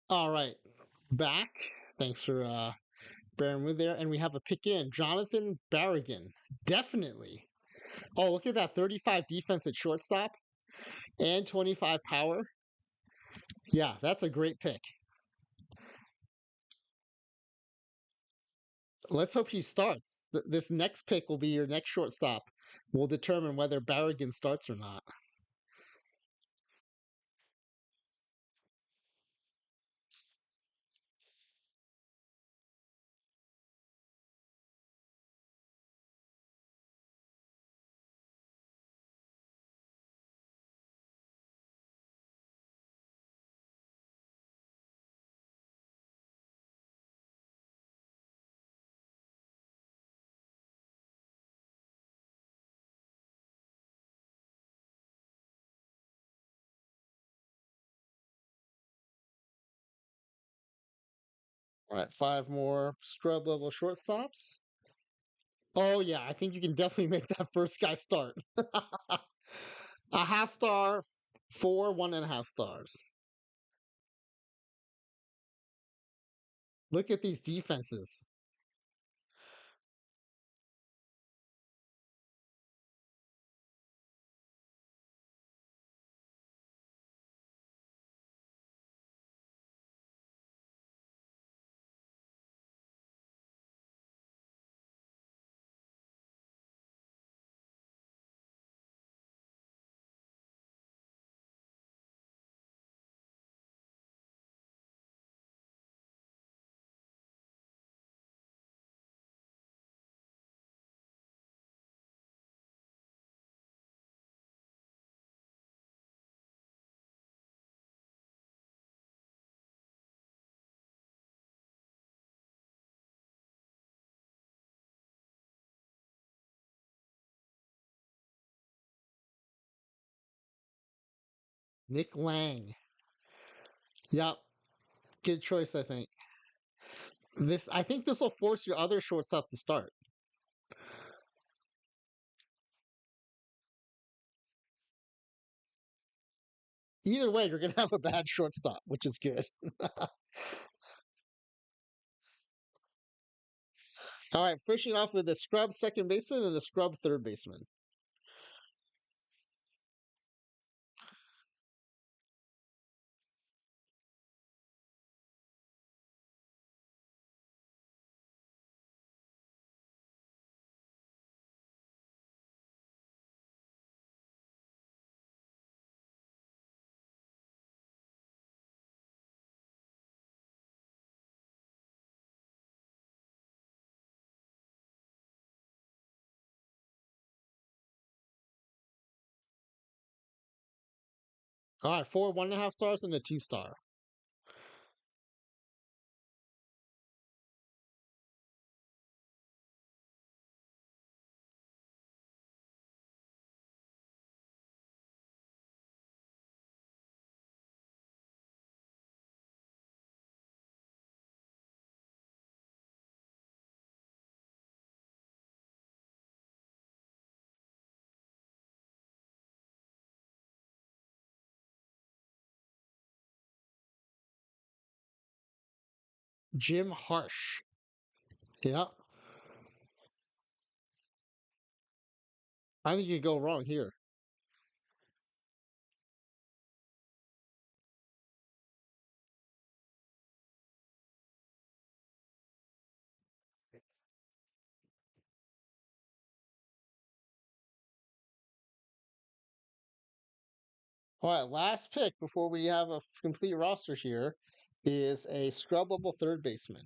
All right, back. Thanks for bearing with there. And we have a pick in Jonathan Barrigan. Definitely. Oh, look at that 35 defense at shortstop and 25 power. Yeah, that's a great pick. Let's hope he starts. This next pick will be your next shortstop. Will determine whether Barrigan starts or not. All right, 5 more scrub level shortstops. Oh yeah, I think you can definitely make that first guy start. A half star, 4 1.5 stars. Look at these defenses. Nick Lang. Yep, good choice. I think this will force your other shortstop to start. Either way, you're gonna have a bad shortstop, which is good. All right, finishing off with a scrub second baseman and a scrub third baseman. All right, 4 1.5 stars and a 2 star. Jim Harsh. Yep. I think you go wrong here. All right, last pick before we have a complete roster here is a scrubbable third baseman.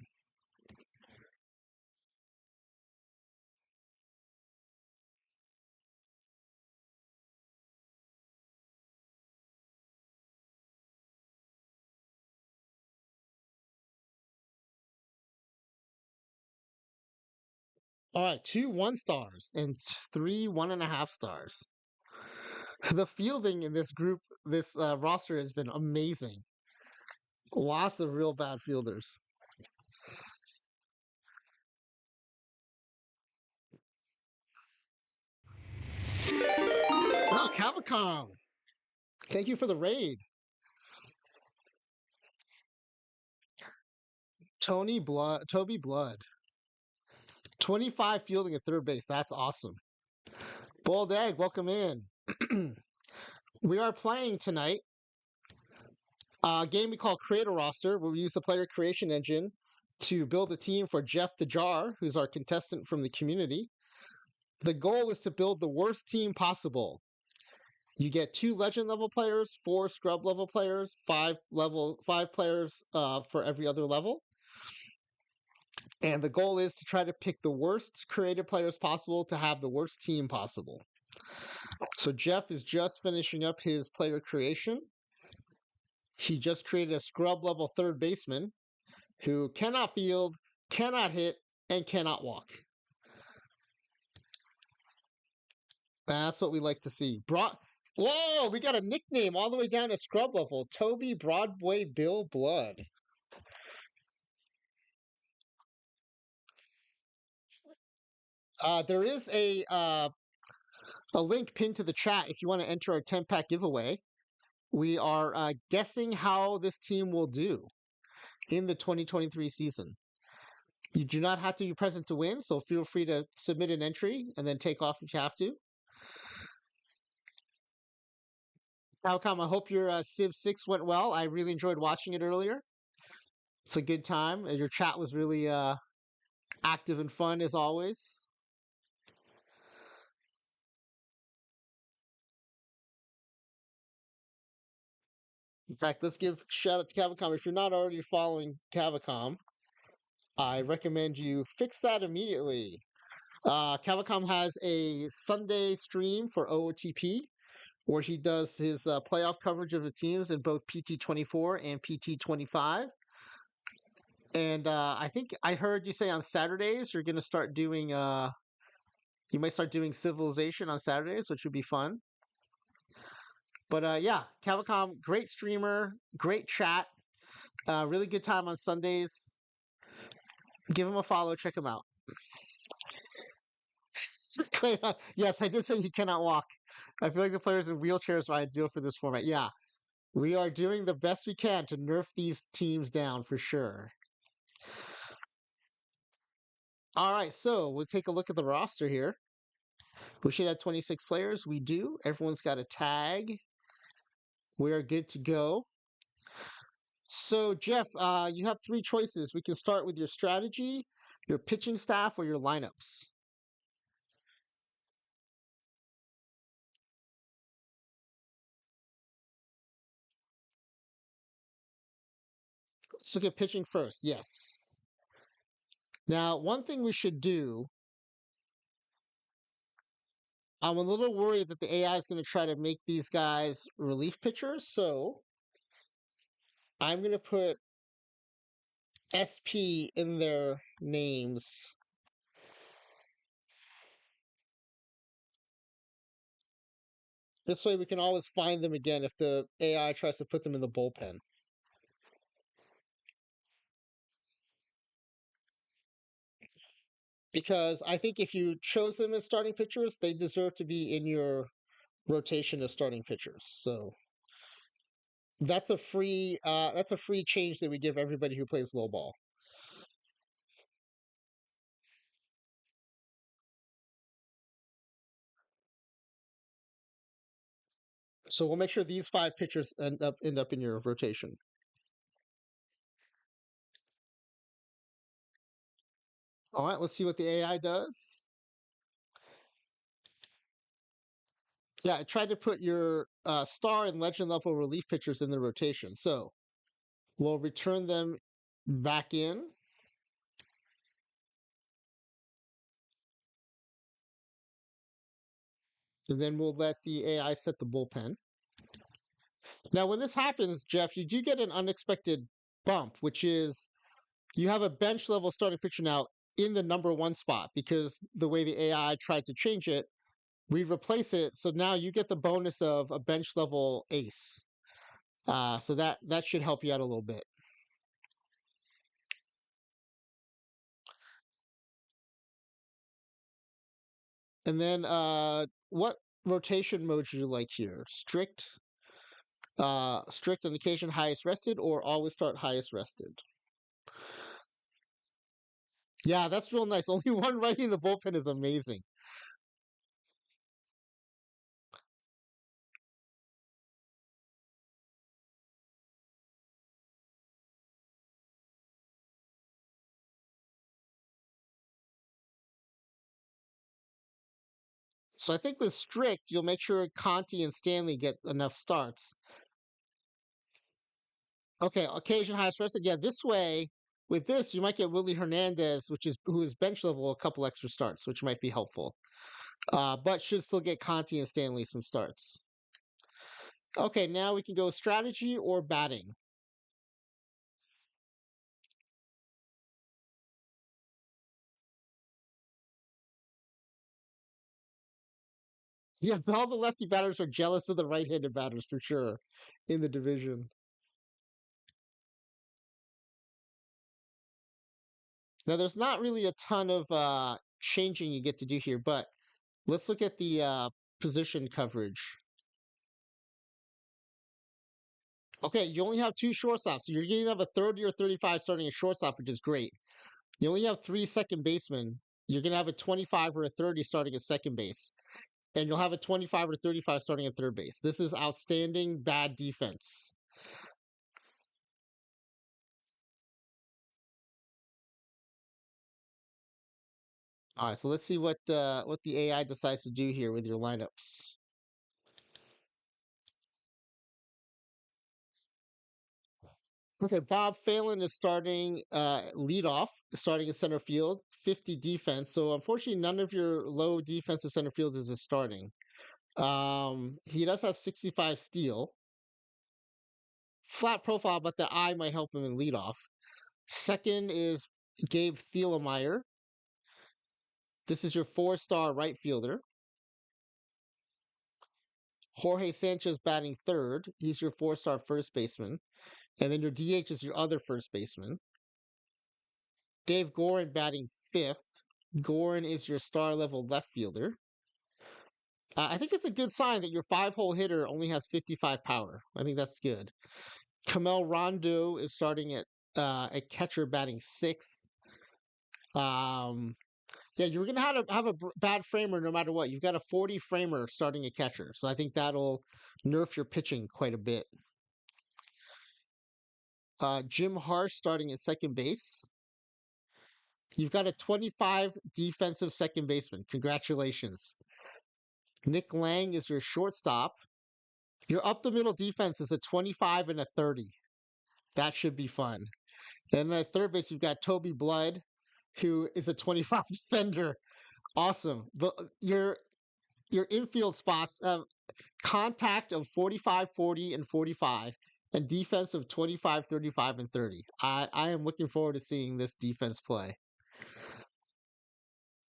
All right, 2 1 stars and 3 1.5 stars. The fielding in this group, this roster has been amazing. Lots of real bad fielders. Oh, Capcom. Thank you for the raid. Toby Blood. 25 fielding at third base. That's awesome. Bold Egg, welcome in. We are playing tonight a game we call Create-A-Roste, where we use the player creation engine to build a team for JeffTheJar, who's our contestant from the community. The goal is to build the worst team possible. You get 2 legend level players, 4 scrub level players, 5 players for every other level. And the goal is to try to pick the worst creative players possible to have the worst team possible. So Jeff is just finishing up his player creation. He just created a scrub level third baseman who cannot field, cannot hit, and cannot walk. That's what we like to see. Whoa, we got a nickname all the way down to scrub level. Toby Broadway Bill Blood. There is a link pinned to the chat if you want to enter our 10-pack giveaway. We are guessing how this team will do in the 2023 season. You do not have to be present to win, so feel free to submit an entry and then take off if you have to. Falcom, I hope your Civ 6 went well. I really enjoyed watching it earlier. It's a good time. And your chat was really active and fun as always. In fact, let's give shout out to Cavacom. If you're not already following Cavacom, I recommend you fix that immediately. Cavacom has a Sunday stream for OOTP where he does his playoff coverage of the teams in both PT24 and PT25. And I think I heard you say on Saturdays you're going to start doing, you might start doing Civilization on Saturdays, which would be fun. But yeah, Cavacom, great streamer, great chat, really good time on Sundays. Give him a follow, check him out. Yes, I did say he cannot walk. I feel like the players in wheelchairs are ideal for this format. Yeah, we are doing the best we can to nerf these teams down for sure. All right, so we'll take a look at the roster here. We should have 26 players. We do. Everyone's got a tag. We're good to go. So, Jeff, you have three choices. We can start with your strategy, your pitching staff, or your lineups. Let's look at pitching first. Yes. Now, one thing we should do, I'm a little worried that the AI is going to try to make these guys relief pitchers. So I'm going to put SP in their names. This way we can always find them again if the AI tries to put them in the bullpen. Because I think if you chose them as starting pitchers, they deserve to be in your rotation of starting pitchers. So that's a free change that we give everybody who plays low ball. So we'll make sure these five pitchers end up in your rotation. All right, let's see what the AI does. Yeah, I tried to put your star and legend level relief pitchers in the rotation. So we'll return them back in. And then we'll let the AI set the bullpen. Now, when this happens, Jeff, you do get an unexpected bump, which is you have a bench level starting pitcher now in the number one spot because the way the AI tried to change it, we replace it. So now you get the bonus of a bench level ace. So that should help you out a little bit. And then what rotation mode do you like here? Strict on occasion highest rested, or always start highest rested? Yeah, that's real nice. Only one righty in the bullpen is amazing. So I think with strict, you'll make sure Conti and Stanley get enough starts. Okay, occasion highest rested. Yeah, this way, with this, you might get Willie Hernandez, who is bench level, a couple extra starts, which might be helpful. But should still get Conti and Stanley some starts. Okay, now we can go strategy or batting. Yeah, all the lefty batters are jealous of the right-handed batters for sure in the division. Now, there's not really a ton of changing you get to do here, but let's look at the position coverage. Okay, you only have two shortstops, so you're going to have a 30 or 35 starting at shortstop, which is great. You only have three second basemen. You're going to have a 25 or a 30 starting at second base, and you'll have a 25 or 35 starting at third base. This is outstanding bad defense. All right, so let's see what the AI decides to do here with your lineups. Okay, Bob Phelan is starting leadoff, starting in center field, 50 defense. So unfortunately, none of your low defensive center fielders is starting. He does have 65 steal, flat profile, but the eye might help him in leadoff. Second is Gabe Thielemeyer. This is your 4-star right fielder. Jorge Sanchez batting third. He's your 4-star first baseman. And then your DH is your other first baseman. Dave Gorin batting fifth. Gorin is your star level left fielder. I think it's a good sign that your 5-hole hitter only has 55 power. I think that's good. Camel Rondo is starting at catcher batting sixth. Yeah, you're gonna have a bad framer no matter what. You've got a 40 framer starting a catcher, so I think that'll nerf your pitching quite a bit. Jim Harsh starting at second base. You've got a 25 defensive second baseman. Congratulations. Nick Lang is your shortstop. Your up the middle defense is a 25 and a 30. That should be fun. And at third base, you've got Toby Blood, who is a 25 defender. Awesome. Your infield spots have contact of 45, 40, and 45, and defense of 25, 35, and 30. I am looking forward to seeing this defense play.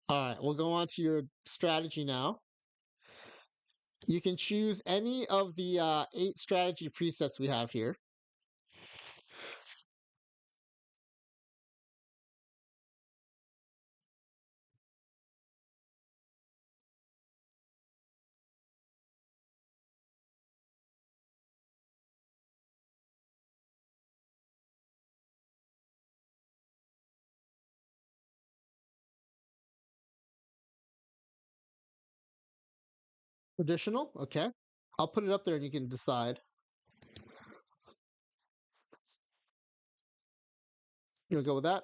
All right, we'll go on to your strategy now. You can choose any of the 8 strategy presets we have here. Traditional, okay. I'll put it up there and you can decide. You'll go with that?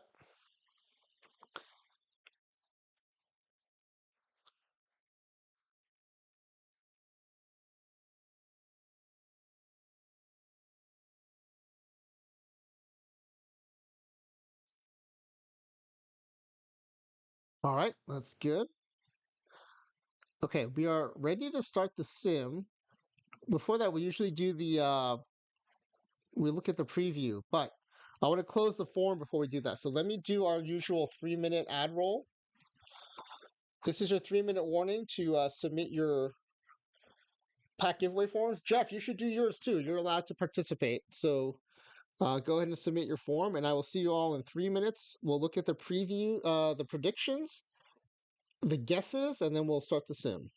All right, that's good. Okay, we are ready to start the sim. Before that, we usually do we look at the preview, but I want to close the form before we do that. So let me do our usual 3-minute ad roll. This is your 3-minute warning to submit your pack giveaway forms. Jeff, you should do yours too. You're allowed to participate. So go ahead and submit your form, and I will see you all in 3 minutes. We'll look at the preview, the predictions, the guesses, and then we'll start the sim.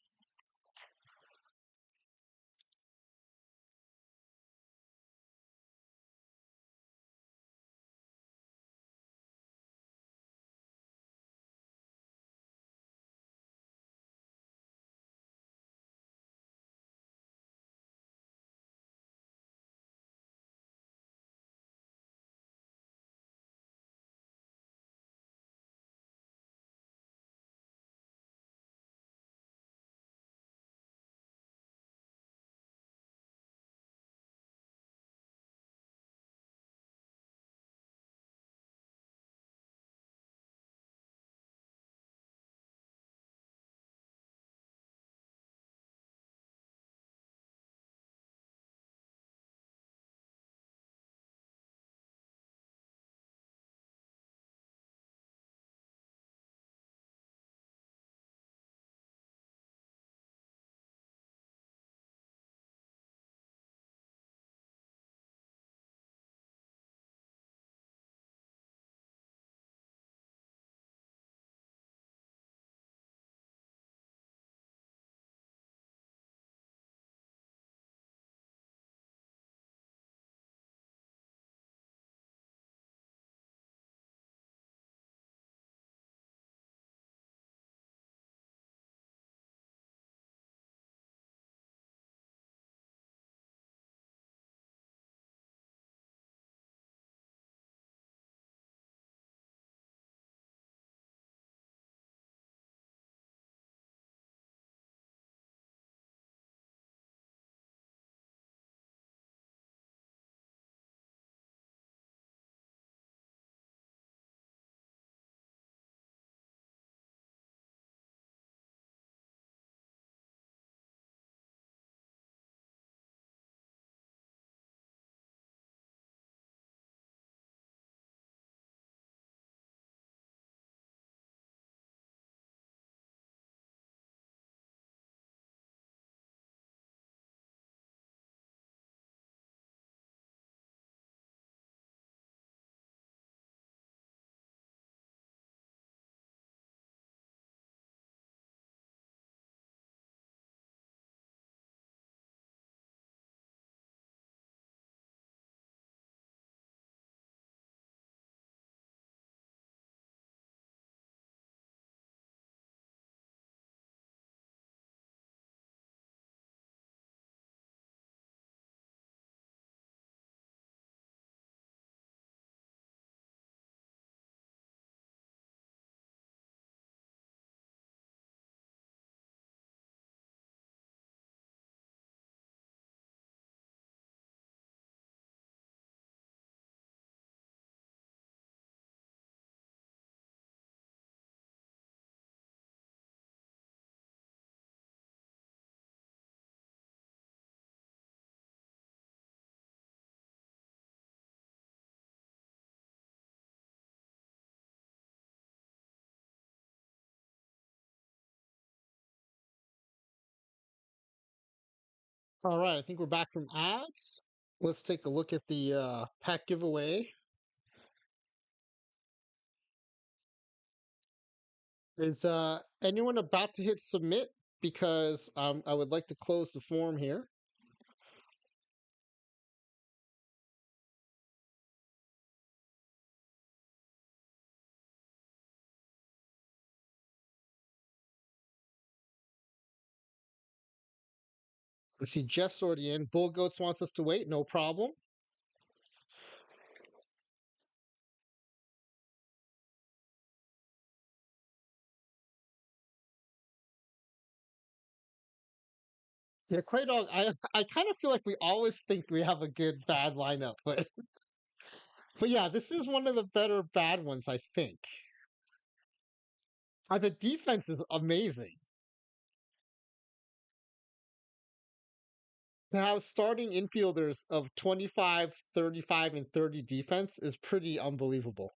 All right, I think we're back from ads. Let's take a look at the pack giveaway. Is anyone about to hit submit? Because I would like to close the form here. I see Jeff's already in. Bull Goats wants us to wait. No problem. Yeah, Clay Dog, I kind of feel like we always think we have a good bad lineup, but but yeah, this is one of the better bad ones, I think. The defense is amazing. To have starting infielders of 25, 35, and 30 defense is pretty unbelievable.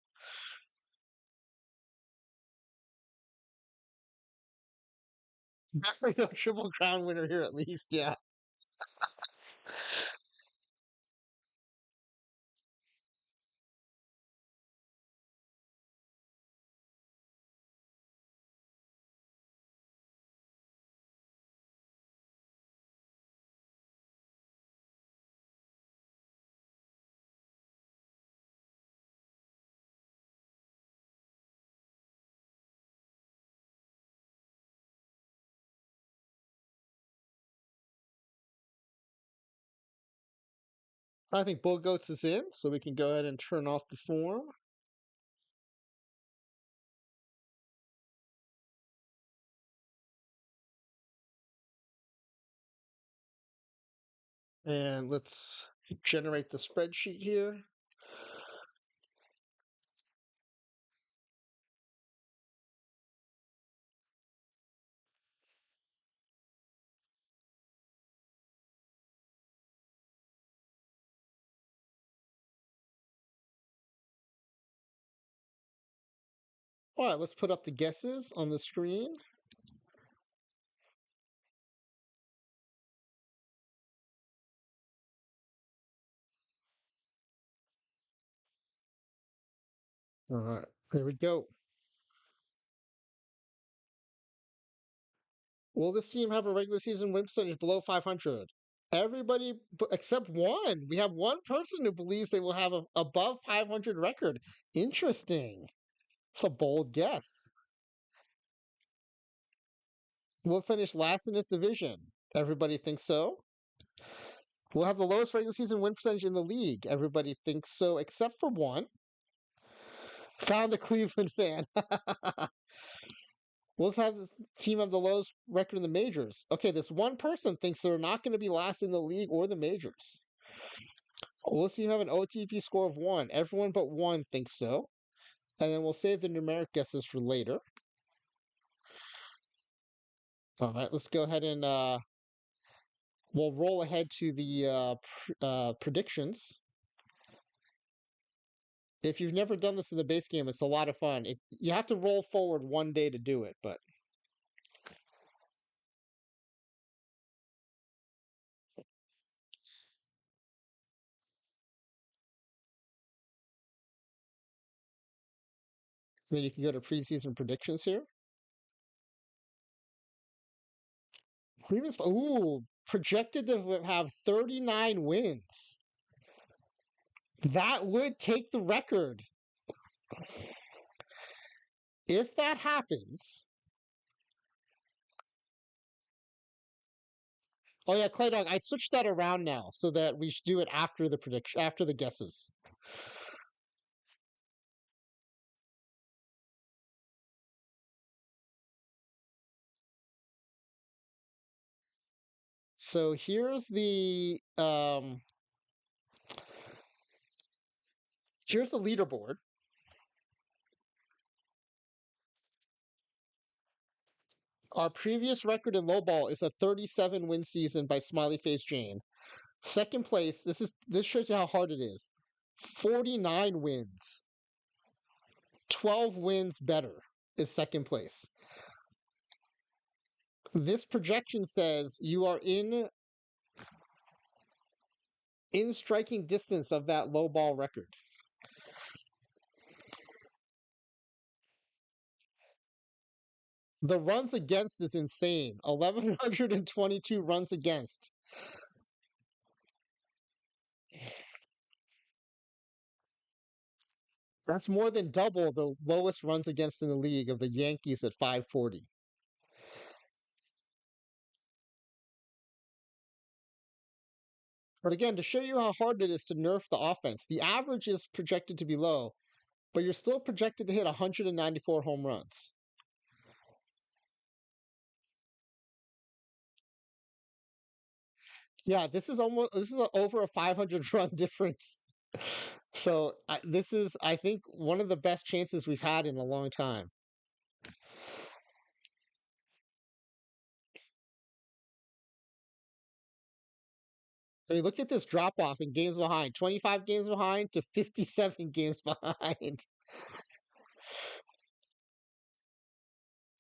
Definitely a triple crown winner here at least, yeah. I think Bull Goats is in, so we can go ahead and turn off the form. And let's generate the spreadsheet here. All right, let's put up the guesses on the screen. All right, there we go. Will this team have a regular season win percentage below 500? Everybody except one. We have one person who believes they will have a above 500 record. Interesting. It's a bold guess. We'll finish last in this division. Everybody thinks so. We'll have the lowest regular season win percentage in the league. Everybody thinks so, except for one. Found the Cleveland fan. We'll have the team have the lowest record in the majors. Okay, this one person thinks they're not going to be last in the league or the majors. We'll see you have an OTP score of one. Everyone but one thinks so. And then we'll save the numeric guesses for later. All right, let's go ahead and we'll roll ahead to the predictions. If you've never done this in the base game, it's a lot of fun. You have to roll forward one day to do it, but then you can go to preseason predictions here. Cleveland's projected to have 39 wins. That would take the record. If that happens, oh yeah, Clay Dog, I switched that around now so that we should do it after the prediction, after the guesses. So here's the leaderboard. Our previous record in lowball is a 37 win season by Smiley Face Jane. Second place, this shows you how hard it is. 49 wins. 12 wins better is second place. This projection says you are in in striking distance of that low ball record. The runs against is insane. 1,122 runs against. That's more than double the lowest runs against in the league of the Yankees at 540. But again, to show you how hard it is to nerf the offense, the average is projected to be low, but you're still projected to hit 194 home runs. Yeah, this is over a 500 run difference. So this is, I think, one of the best chances we've had in a long time. I mean, look at this drop off in games behind 25 games behind to 57 games behind.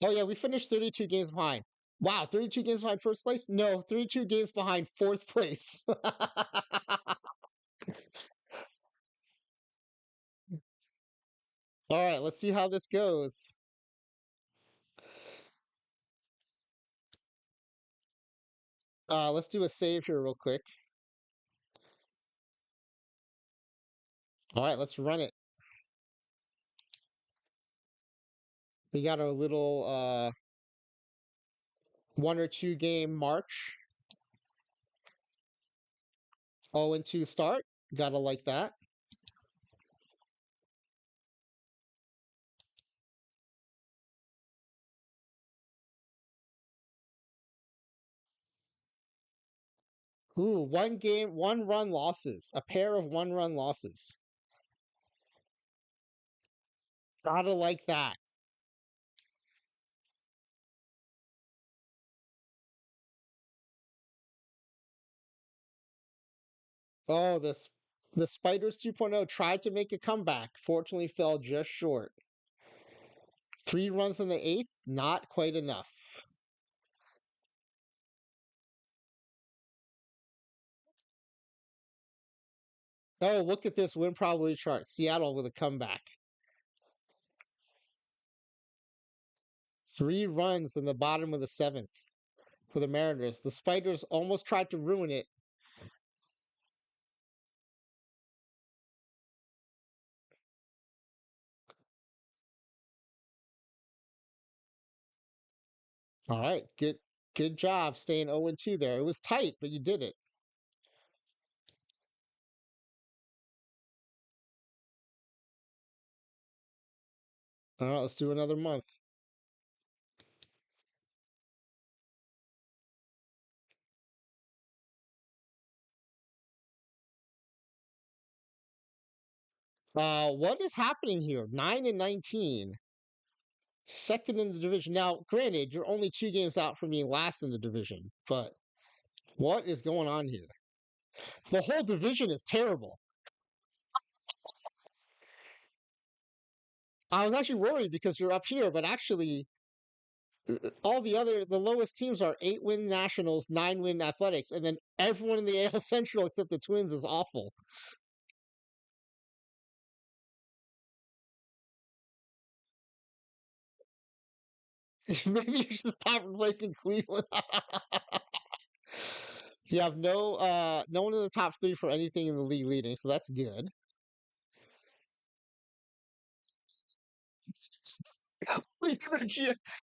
Oh, yeah, we finished 32 games behind. Wow, 32 games behind first place? No, 32 games behind fourth place. All right, let's see how this goes. Let's do a save here real quick. All right, let's run it. We got our little 1 or 2 game march. 0-2 start. Gotta like that. Ooh, 1 game, 1 run losses. A pair of 1 run losses. Gotta like that. Oh, the Spiders 2.0 tried to make a comeback. Fortunately, fell just short. 3 runs in the eighth, not quite enough. Oh, look at this win probability chart. Seattle with a comeback. 3 runs in the bottom of the seventh for the Mariners. The Spiders almost tried to ruin it. All right, good job staying 0-2 there. It was tight, but you did it. All right, let's do another month. What is happening here? 9-19, second in the division. Now, granted, you're only 2 games out from being last in the division, but what is going on here? The whole division is terrible. I was actually worried because you're up here, but actually, the lowest teams are 8-win Nationals, 9-win Athletics, and then everyone in the AL Central except the Twins is awful. Maybe you should stop replacing Cleveland. You have no one in the top 3 for anything in the league leading, so that's good.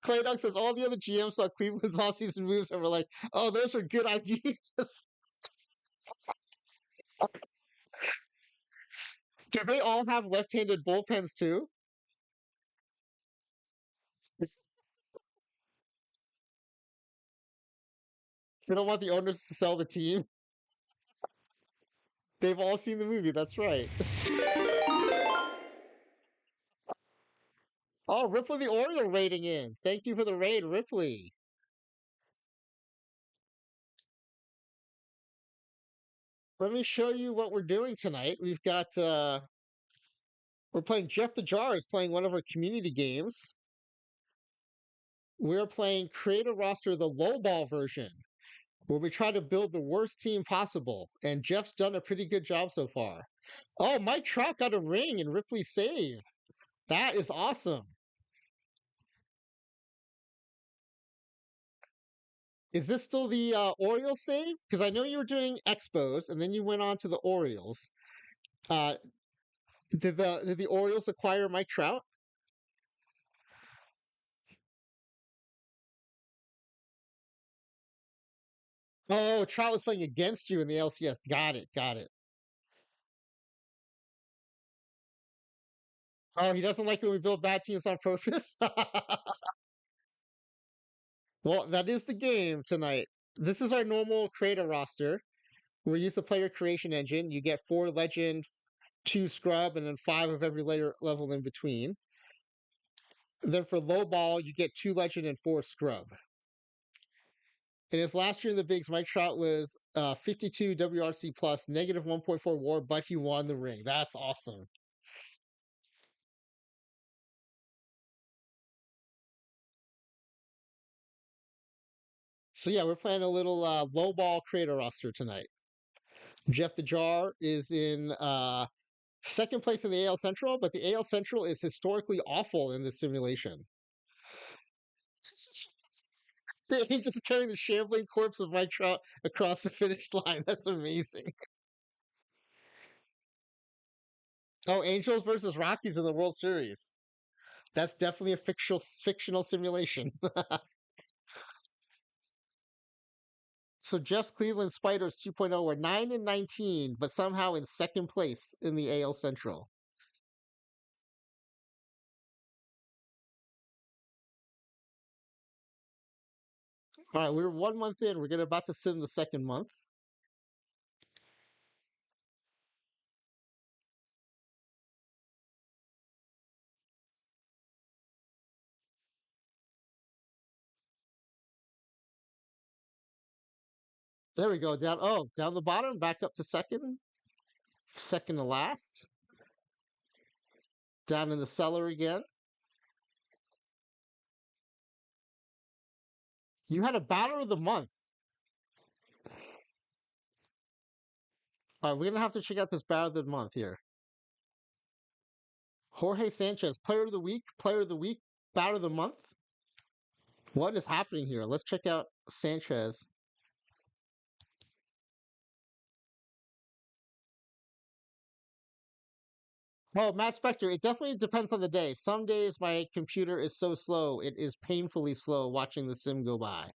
Clay Doug says all the other GMs saw Cleveland's offseason moves and were like, "Oh, those are good ideas." Do they all have left-handed bullpens too? They don't want the owners to sell the team. They've all seen the movie. That's right. Oh, Ripley the Oriole raiding in. Thank you for the raid, Ripley. Let me show you what we're doing tonight. We're playing JeffTheJar is playing one of our community games. We're playing Create-A-Roste, the lowball version. where we try to build the worst team possible. And Jeff's done a pretty good job so far. Oh, Mike Trout got a ring and Ripley save. That is awesome. Is this still the Orioles save? Because I know you were doing Expos and then you went on to the Orioles. Uh, did the Orioles acquire Mike Trout? Oh, Trout was playing against you in the LCS. Got it. Got it. Oh, he doesn't like when we build bad teams on purpose. Well, that is the game tonight. This is our normal creator roster. We use the player creation engine. You get 4 legend, 2 scrub, and then 5 of every layer level in between. And then for low ball, you get 2 legend and 4 scrub. And his last year in the bigs, Mike Trout was 52 WRC plus, negative 1.4 WAR, but he won the ring. That's awesome. So yeah, we're playing a little low ball creator roster tonight. Jeff the Jar is in second place in the AL Central, but the AL Central is historically awful in this simulation. The Angels carrying the shambling corpse of Mike Trout across the finish line. That's amazing. Oh, Angels versus Rockies in the World Series. That's definitely a fictional simulation. So Jeff's Cleveland Spiders 2.0 were 9 and 19, but somehow in second place in the AL Central. All right, we're 1 month in. We're gonna about to sim the second month. There we go. Down. Oh, down the bottom, back up to second. Second to last. Down in the cellar again. You had a batter of the month. All right, we're gonna have to check out this batter of the month here. Jorge Sanchez, player of the week, batter of the month. What is happening here? Let's check out Sanchez. Well, Matt Spector, it definitely depends on the day. Some days my computer is so slow, it is painfully slow watching the sim go by.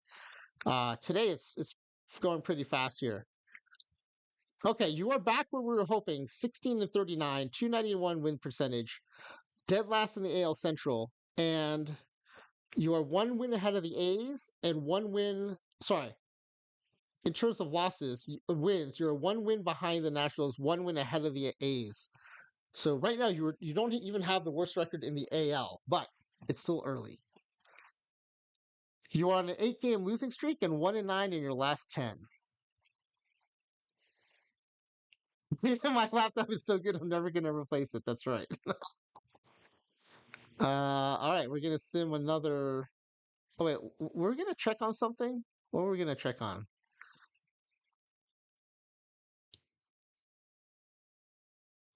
Today it's going pretty fast here. Okay, you are back where we were hoping. 16 and 39, 291 win percentage, dead last in the AL Central, and you are 1 win ahead of the A's and 1 win. Sorry, in terms of losses, wins, you're 1 win behind the Nationals, 1 win ahead of the A's. So right now you don't even have the worst record in the AL, but it's still early. You are on an 8 game losing streak and 1 and 9 in your last 10. My laptop is so good, I'm never gonna replace it. That's right. All right, we're gonna sim another. Oh wait, we're gonna check on something. What were we gonna check on?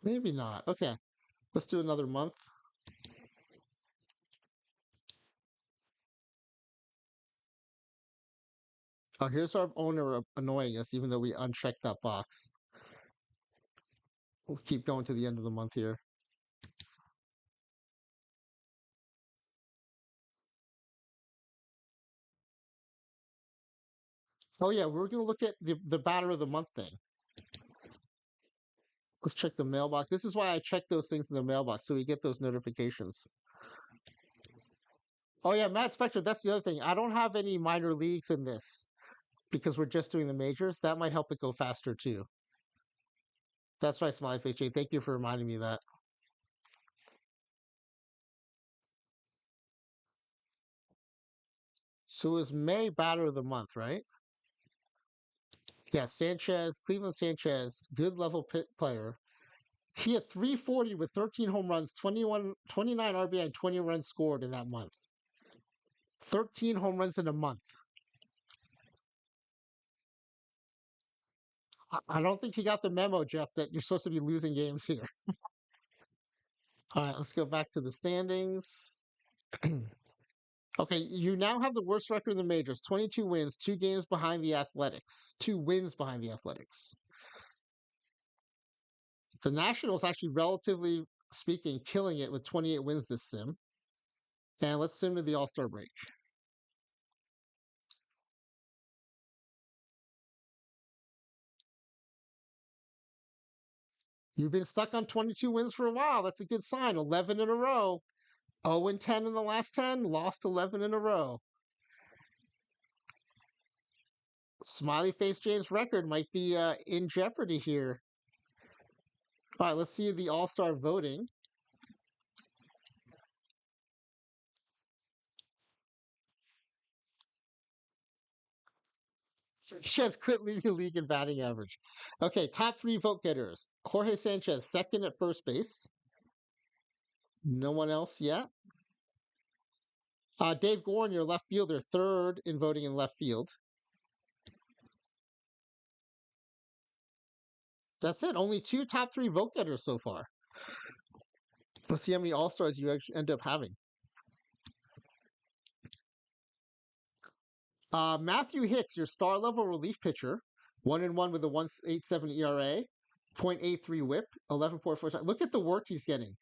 Maybe not. Okay, let's do another month. Oh, here's our owner annoying us, even though we unchecked that box. We'll keep going to the end of the month here. Oh yeah, we're gonna look at the batter of the month thing. Let's check the mailbox. This is why I check those things in the mailbox so we get those notifications. Oh yeah, Matt Spector, that's the other thing. I don't have any minor leagues in this because we're just doing the majors. That might help it go faster too. That's right, Smiley Face J. Thank you for reminding me of that. So it was May batter of the month, right? Yeah, Sanchez, Cleveland Sanchez, good level pit player. He had 340 with 13 home runs, 29 RBI, and 20 runs scored in that month. 13 home runs in a month. I don't think he got the memo, Jeff, that you're supposed to be losing games here. All right, let's go back to the standings. Okay, you now have the worst record in the majors 22 wins, 2 games behind the Athletics, 2 wins behind the Athletics. The Nationals actually, relatively speaking, killing it with 28 wins this sim. And let's sim to the All Star break. You've been stuck on 22 wins for a while. That's a good sign. 11 in a row. 0 and 10 in the last 10, lost 11 in a row. Smiley Face James' record might be in jeopardy here. All right, let's see the All Star voting. Sanchez quit leading the league in batting average. Okay, top 3 vote getters. Jorge Sanchez, second at first base. No one else yet. Dave Gorn, your left fielder, third in voting in left field. That's it. Only 2 top 3 vote getters so far. Let's see how many All Stars you actually end up having. Matthew Hicks, your star level relief pitcher, 1-1 with a 1.87 ERA, 0.83 WHIP, 11.4. Look at the work he's getting.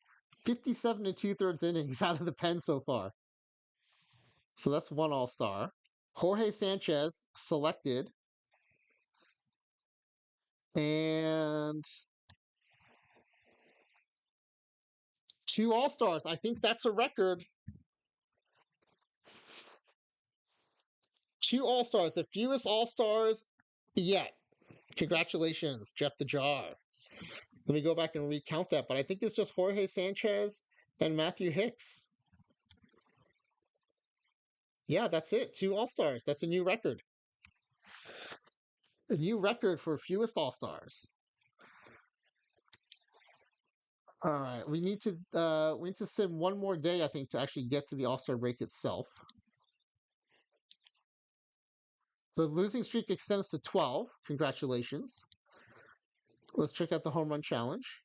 57 and 2/3 innings out of the pen so far. So that's 1 All Star. Jorge Sanchez selected, and 2 All Stars. I think that's a record. 2 All Stars, the fewest All Stars yet. Congratulations, JeffTheJar. Let me go back and recount that, but I think it's just Jorge Sanchez and Matthew Hicks. Yeah, that's it. 2 All Stars. That's a new record. A new record for fewest All Stars. All right, we need to sim one more day, I think, to actually get to the All Star break itself. The losing streak extends to 12. Congratulations. Let's check out the home run challenge.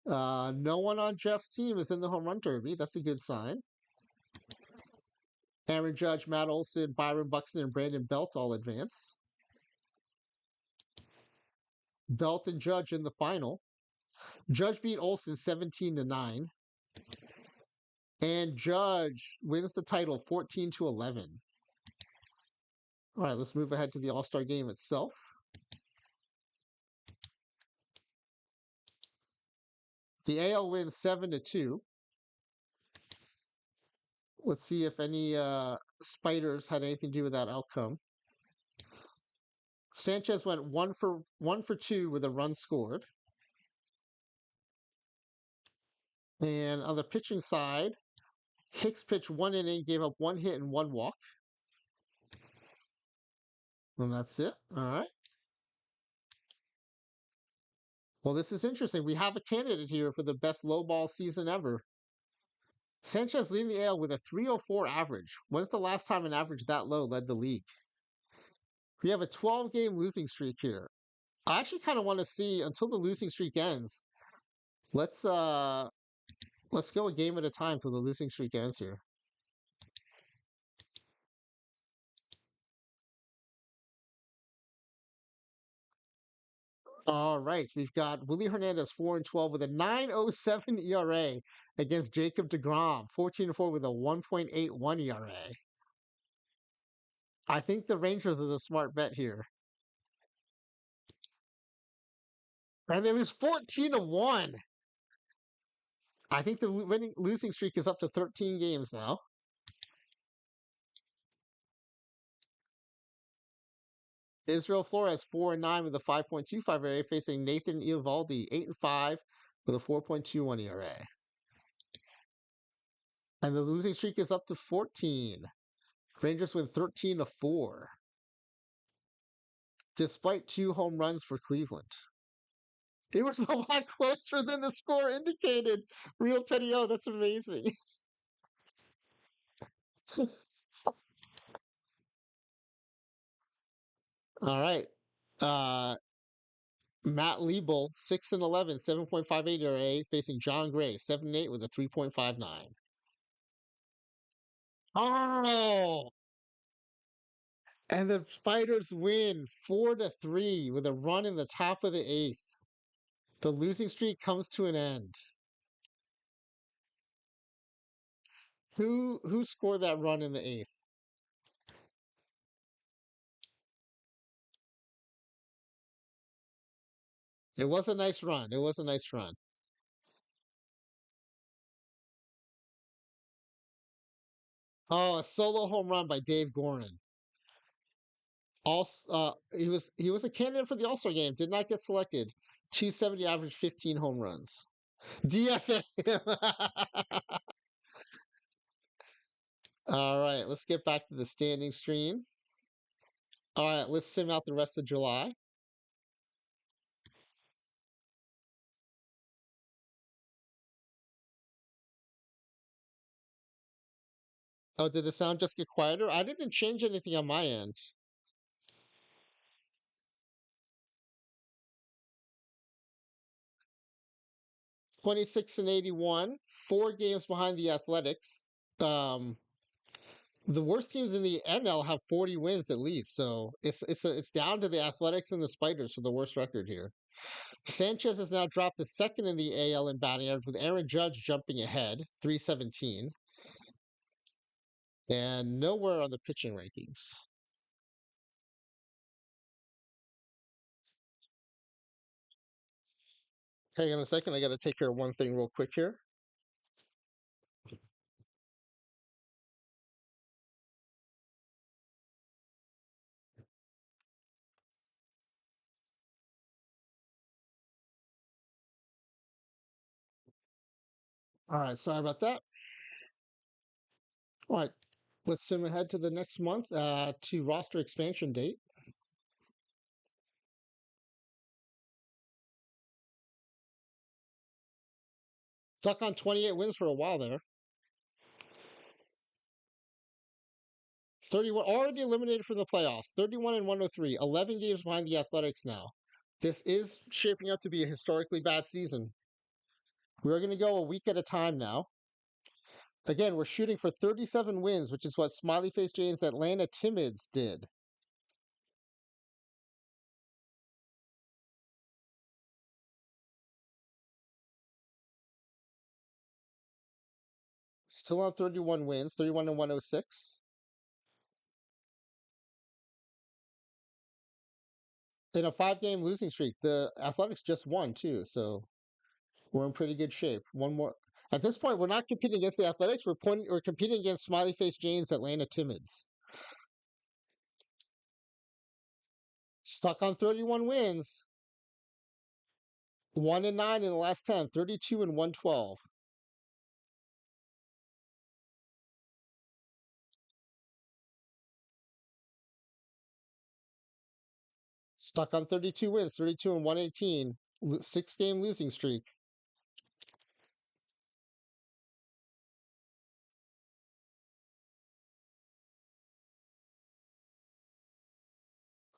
No one on Jeff's team is in the home run derby. That's a good sign. Aaron Judge, Matt Olson, Byron Buxton, and Brandon Belt all advance. Belt and Judge in the final. Judge beat Olson 17-9. And Judge wins the title 14-11. All right, let's move ahead to the All-Star game itself. The AL wins 7-2. Let's see if any spiders had anything to do with that outcome. Sanchez went 1 for 2 with a run scored. And on the pitching side, Hicks pitched 1 inning, gave up 1 hit and 1 walk. And that's it. All right. Well, this is interesting. We have a candidate here for the best low ball season ever. Sanchez leading the AL with a 304 average. When's the last time an average that low led the league? We have a 12-game losing streak here. I actually kind of want to see until the losing streak ends. Let's go a game at a time till the losing streak ends here. All right, we've got Willie Hernandez 4-12 with a 9.07 ERA against Jacob deGrom 14-4 with a 1.81 ERA. I think the Rangers are the smart bet here. And they lose 14-1. I think the losing streak is up to 13 games now. Israel Flores 4-9 with a 5.25 ERA facing Nathan Eovaldi 8-5 with a 4.21 ERA. And the losing streak is up to 14. Rangers win 13-4. Despite 2 home runs for Cleveland. It was a lot closer than the score indicated. Real Teddy O, that's amazing. All right. Uh, Matt Liebel, 6 and 11, 7.58 ERA, facing John Gray, 7 and 8 with a 3.59. Oh, and the Spiders win 4-3 with a run in the top of the eighth. The losing streak comes to an end. Who scored that run in the eighth? It was a nice run. It was a nice run. Oh, a solo home run by Dave Gorin. He was a candidate for the All Star game. Did not get selected. 270 average, 15 home runs. DFA. All right, let's get back to the standing stream. All right, let's sim out the rest of July. Oh, did the sound just get quieter? I didn't change anything on my end. 26 and 81, 4 games behind the Athletics. Um, the worst teams in the NL have 40 wins at least, so it's down to the Athletics and the Spiders for the worst record here. Sanchez has now dropped to second in the AL in batting average, with Aaron Judge jumping ahead, 317, and nowhere on the pitching rankings. Hang on a second, I got to take care of one thing real quick here. All right, sorry about that. All right, let's sim ahead to the next month to roster expansion date. Stuck on 28 wins for a while there. 31 already eliminated from the playoffs. 31 and 103. 11 games behind the Athletics now. This is shaping up to be a historically bad season. We're going to go a week at a time now. Again, we're shooting for 37 wins, which is what Smiley Face Jane's Atlanta Timids did. Still on 31 wins, 31 and 106. In a 5-game losing streak, the Athletics just won too, so we're in pretty good shape. One more. At this point, we're not competing against the Athletics. We're competing against Smiley Face Jane's Atlanta Timids. Stuck on 31 wins. 1 and 9 in the last 10, 32 and 112. Stuck on 32 wins, 32 and 118. 6-game losing streak.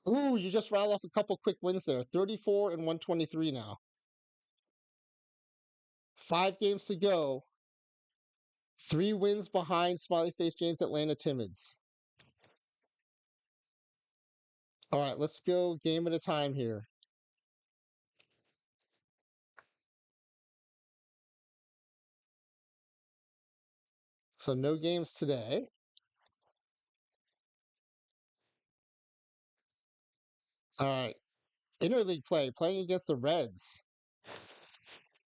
Ooh, you just rattled off a couple quick wins there. 34 and 123 now. 5 games to go. 3 wins behind Smiley Face Jane's Atlanta Timids. All right, let's go game at a time here. So no games today. All right. Interleague play, playing against the Reds.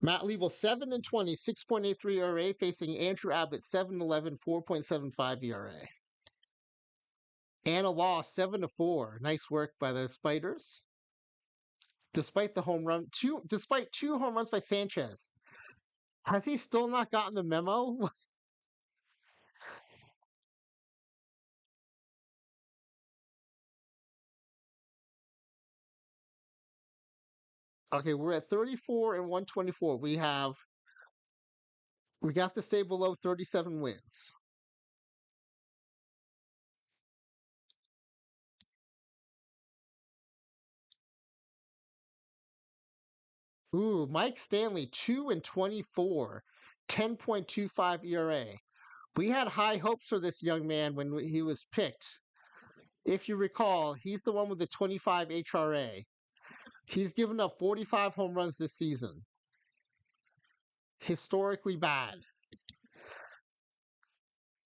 Matt Liebel, 7 and 20, 6.83 ERA, facing Andrew Abbott, 7-11, 4.75 ERA. Anna lost 7-4. Nice work by the Spiders. Despite the home run, despite 2 home runs by Sanchez. Has he still not gotten the memo? Okay, we're at 34 and 124. We have to stay below 37 wins. Ooh, Mike Stanley, 2-24, 10.25 ERA. We had high hopes for this young man when he was picked. If you recall, he's the one with the 25 HRA. He's given up 45 home runs this season. Historically bad.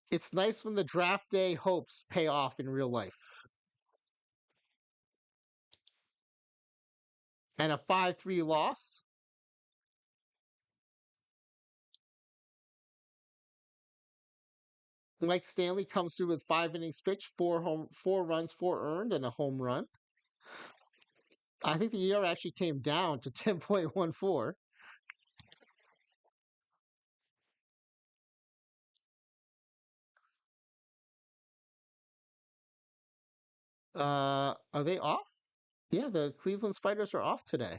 It's nice when the draft day hopes pay off in real life. And a 5-3 loss. Mike Stanley comes through with 5 innings pitched, 4 runs, 4 earned, and a home run. I think the ERA actually came down to 10.14. Are they off? Yeah, the Cleveland Spiders are off today.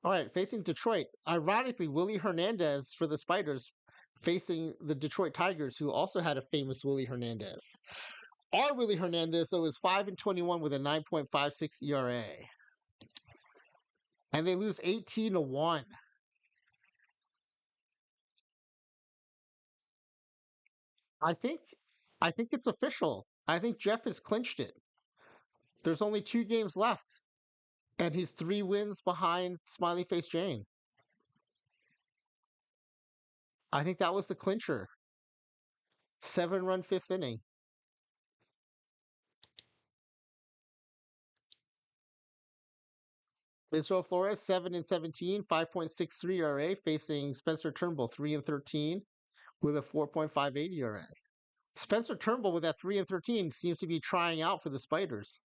All right, facing Detroit. Ironically, Willie Hernandez for the Spiders facing the Detroit Tigers, who also had a famous Willie Hernandez. Our Willie Hernandez, though, is 5-21 with a 9.56 ERA. And they lose 18-1. I think I think it's official. I think Jeff has clinched it. There's only 2 games left. And he's 3 wins behind Smiley Face Jane. I think that was the clincher. 7-run 5th inning. Israel Flores, 7-17, 5.63 ERA, facing Spencer Turnbull, 3-13, with a 4.58 ERA. Spencer Turnbull with that 3-13 seems to be trying out for the Spiders.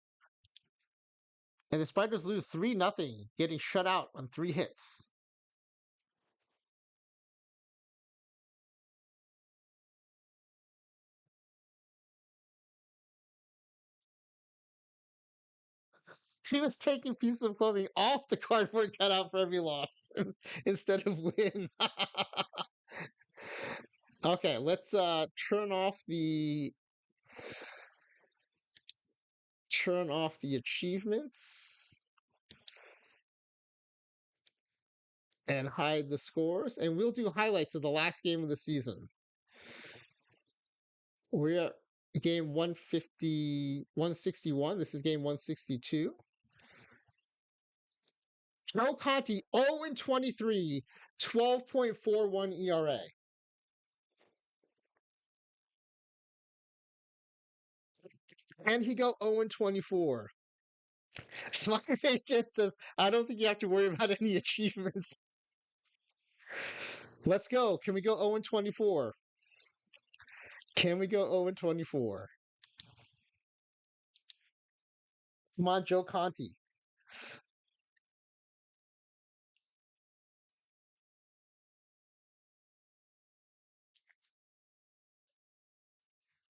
And the Spiders lose 3-0, getting shut out on 3 hits. He was taking pieces of clothing off the cardboard cutout for every loss instead of win. Okay, let's turn off the achievements and hide the scores, and we'll do highlights of the last game of the season. We're at game 150, 161. This is game 162. Joe Conti, 0-23, 12.41 ERA. And he go 0-24. Smiley Face Jen says, I don't think you have to worry about any achievements. Let's go. Can we go 0-24? Can we go 0-24? Come on, Joe Conti.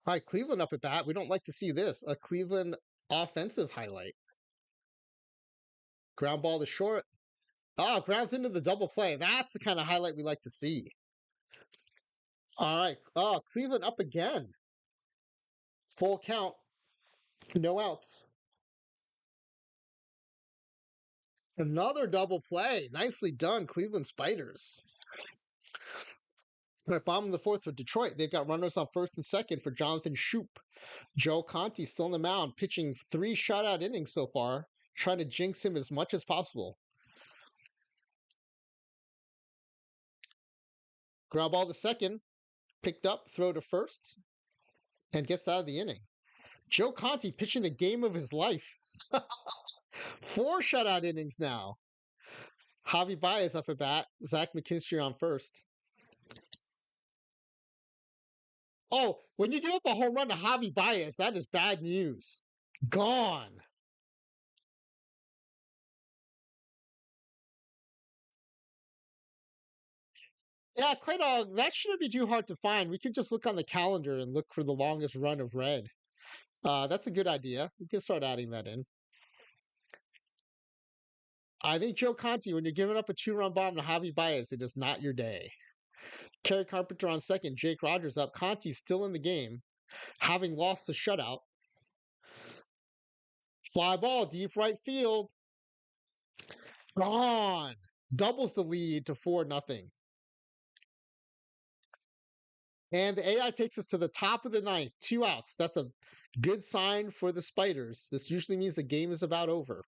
All right, Cleveland up at bat. We don't like to see this. A Cleveland offensive highlight. Ground ball to short. Oh, grounds into the double play. That's the kind of highlight we like to see. All right. Oh, Cleveland up again. Full count. No outs. Another double play. Nicely done, Cleveland Spiders. All right, bottom of the 4th for Detroit. They've got runners on 1st and 2nd for Jonathan Shoup. Joe Conti still on the mound, pitching 3 shutout innings so far, trying to jinx him as much as possible. Ground ball to second, picked up, throw to first, and gets out of the inning. Joe Conti pitching the game of his life. 4 shutout innings now. Javi Baez up at bat. Zach McKinstry on first. Oh, when you give up a home run to Javi Baez, that is bad news. Gone. Yeah, Clay Dog, that shouldn't be too hard to find. We could just look on the calendar and look for the longest run of red. That's a good idea. We can start adding that in. I think Joe Conti, when you're giving up a 2-run bomb to Javi Baez, it is not your day. Kerry Carpenter on second, Jake Rogers up. Conti's still in the game, having lost the shutout. Fly ball, deep right field. Gone. Doubles the lead to 4-0. And the AI takes us to the top of the ninth, 2 outs. That's a good sign for the Spiders. This usually means the game is about over.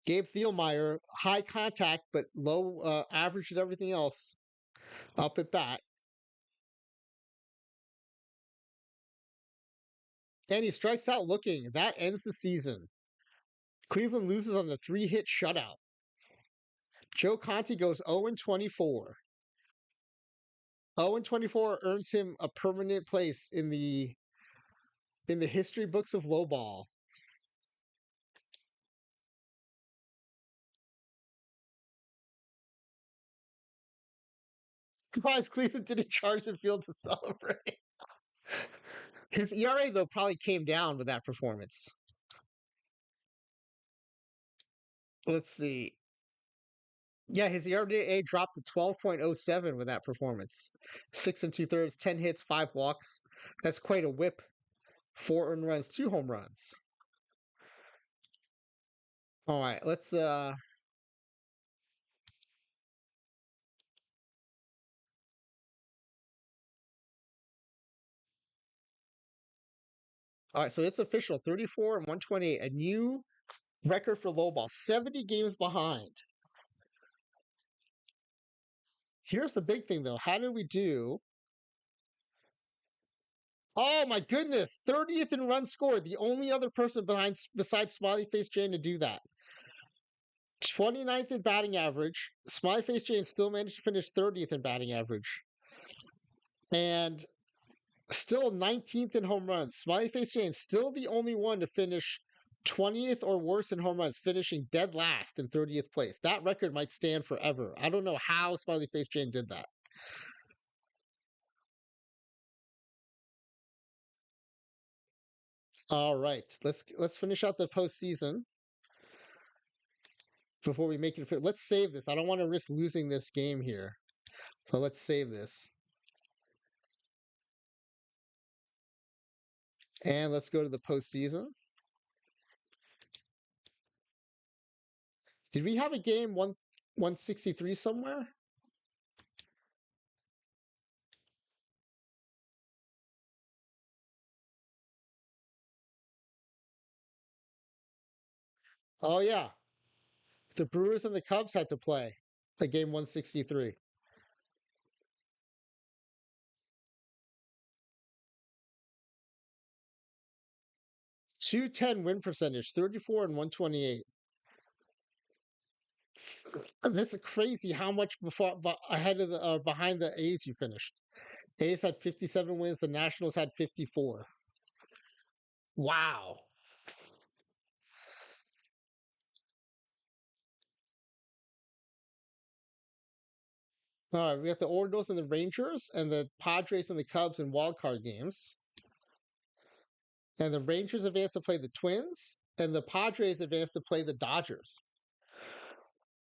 Gabe Thielmeyer, high contact, but low average and everything else. Up at bat. And he strikes out looking. That ends the season. Cleveland loses on the 3-hit shutout. Joe Conti goes 0-24. 0-24 earns him a permanent place in the history books of lowball. Surprised Cleveland didn't charge the field to celebrate. His ERA, though, probably came down with that performance. Let's see. Yeah, his ERA dropped to 12.07 with that performance. 6 2/3, 10 hits, 5 walks. That's quite a whip. 4 earned runs, 2 home runs. All right, let's all right, so it's official. 34-128, a new record for lowball. 70 games behind. Here's the big thing though. How did we do? Oh my goodness, 30th in runs scored. The only other person behind besides Smiley Face Jane to do that. 29th in batting average. Smiley Face Jane still managed to finish 30th in batting average. And still 19th in home runs. Smiley Face Jane still the only one to finish 20th or worse in home runs, finishing dead last in 30th place. That record might stand forever. I don't know how Smiley Face Jane did that. All right, let's finish out the postseason before we make it. Let's save this. I don't want to risk losing this game here, so let's save this. And let's go to the postseason. Did we have a game 163 somewhere? Oh yeah, the Brewers and the Cubs had to play a game 163. 210 win percentage, 34-128. And this is crazy how much before ahead of the behind the A's you finished. A's had 57 wins, the Nationals had 54. Wow. All right, we got the Orioles and the Rangers, and the Padres and the Cubs in wild card games. And the Rangers advance to play the Twins, and the Padres advance to play the Dodgers.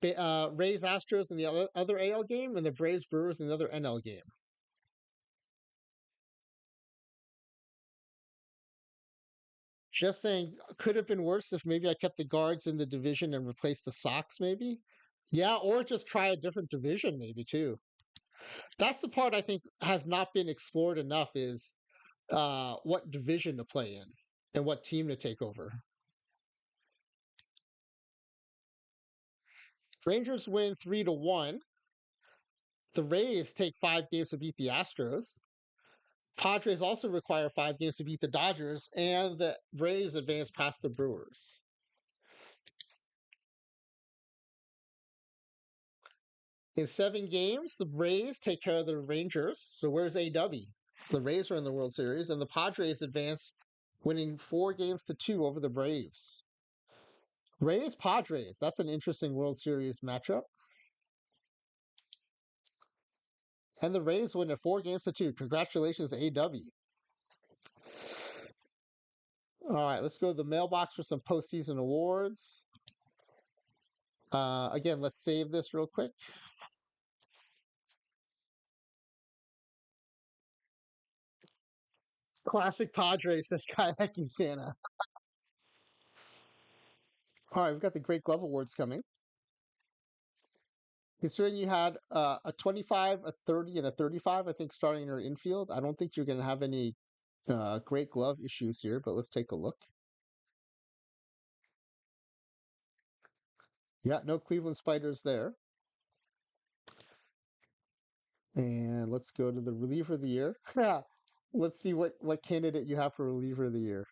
Rays Astros in the other AL game, and the Braves Brewers in the other NL game. Jeff saying could have been worse if maybe I kept the guards in the division and replaced the Sox, maybe. Yeah, or just try a different division, maybe too. That's the part I think has not been explored enough is what division to play in and what team to take over. Rangers win 3-1. The Rays take 5 games to beat the Astros. Padres also require 5 games to beat the Dodgers, and the Rays advance past the Brewers. In 7 games, the Rays take care of the Rangers. So where's AW? The Rays are in the World Series, and the Padres advance, winning 4-2 over the Braves. Rays Padres. That's an interesting World Series matchup. And the Rays win at 4-2. Congratulations, AW. All right, let's go to the mailbox for some postseason awards. Again, let's save this real quick. Classic Padres, says Kayaking Santa. All right, we've got the Great Glove Awards coming. Considering you had a 25, a 30, and a 35, I think starting in your infield, I don't think you're going to have any Great Glove issues here. But let's take a look. Yeah, no Cleveland Spiders there. And let's go to the reliever of the year. Let's see what candidate you have for reliever of the year.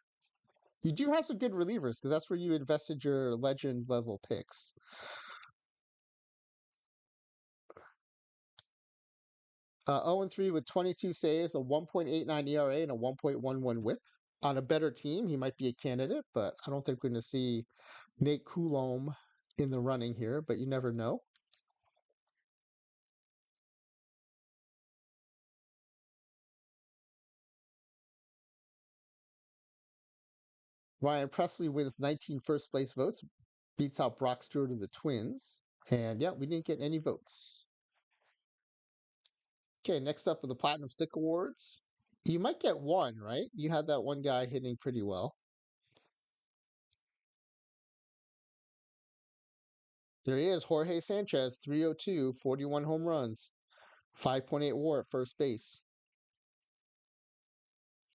You do have some good relievers because that's where you invested your legend level picks. 0-3 with 22 saves, a 1.89 ERA, and a 1.11 WHIP. On a better team, he might be a candidate, but I don't think we're going to see Nate Coulomb in the running here. But you never know. Ryan Presley wins 19 first place votes, beats out Brock Stewart of the Twins. And yeah, we didn't get any votes. Okay, next up are the Platinum Stick Awards. You might get one, right? You had that one guy hitting pretty well. There he is, Jorge Sanchez, 302, 41 home runs, 5.8 WAR at first base.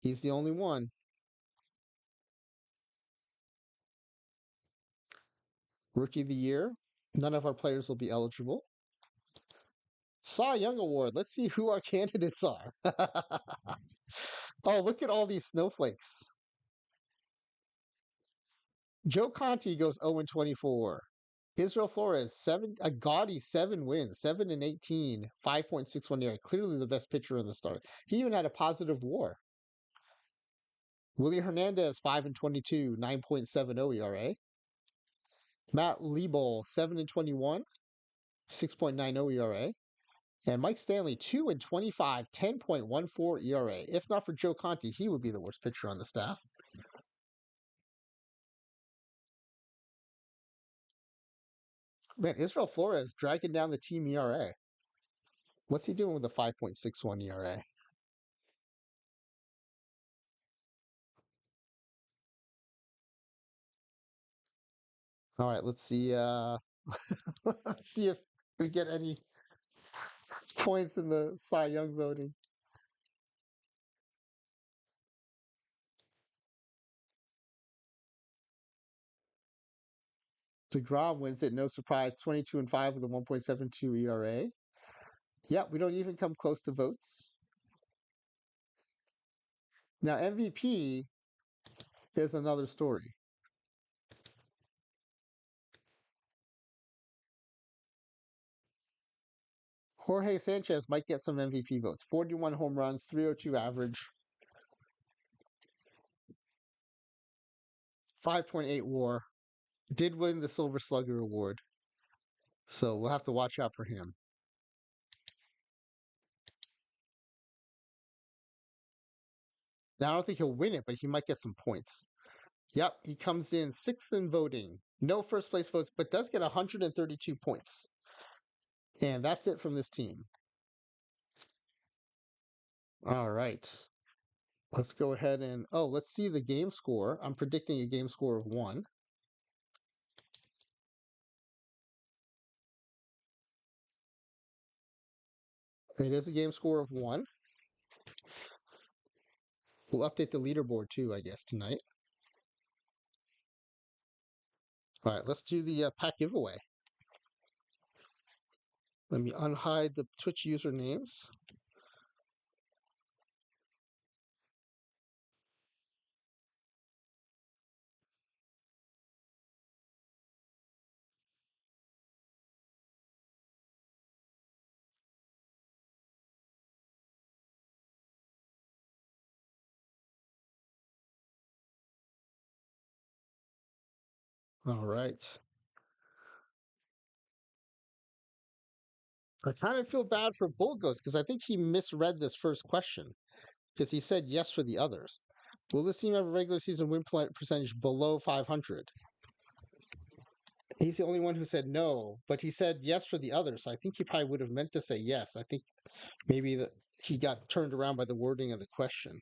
He's the only one. Rookie of the Year. None of our players will be eligible. Cy Young Award. Let's see who our candidates are. Oh, look at all these snowflakes. Joe Conti goes 0-24. Israel Flores, a gaudy 7 wins, 7-18, 5.61 ERA. Clearly the best pitcher in the start. He even had a positive WAR. Willie Hernandez, 5-22, 9.70 ERA. Matt LOWBALL, 7-21, 6.90 ERA. And Mike Stanley, 2-25, 10.14 ERA. If not for Joe Conti, he would be the worst pitcher on the staff. Man, Israel Flores dragging down the team ERA. What's he doing with a 5.61 ERA? All right, let's see. Let's see if we get any points in the Cy Young voting. DeGrom wins it, no surprise, 22-5 with a 1.72 ERA. Yeah, we don't even come close to votes. Now, MVP is another story. Jorge Sanchez might get some MVP votes. 41 home runs, 302 average, 5.8 WAR. Did win the Silver Slugger Award. So we'll have to watch out for him. Now, I don't think he'll win it, but he might get some points. Yep, he comes in sixth in voting. No first place votes, but does get 132 points. And that's it from this team. All right. Let's go ahead and, let's see the game score. I'm predicting a game score of 1. It is a game score of 1. We'll update the leaderboard too, I guess, tonight. All right, let's do the pack giveaway. Let me unhide the Twitch usernames. All right. I kind of feel bad for Bulgos because I think he misread this first question because he said yes for the others. Will this team have a regular season win percentage below 500? He's the only one who said no, but he said yes for the others. So I think he probably would have meant to say yes. I think maybe that he got turned around by the wording of the question.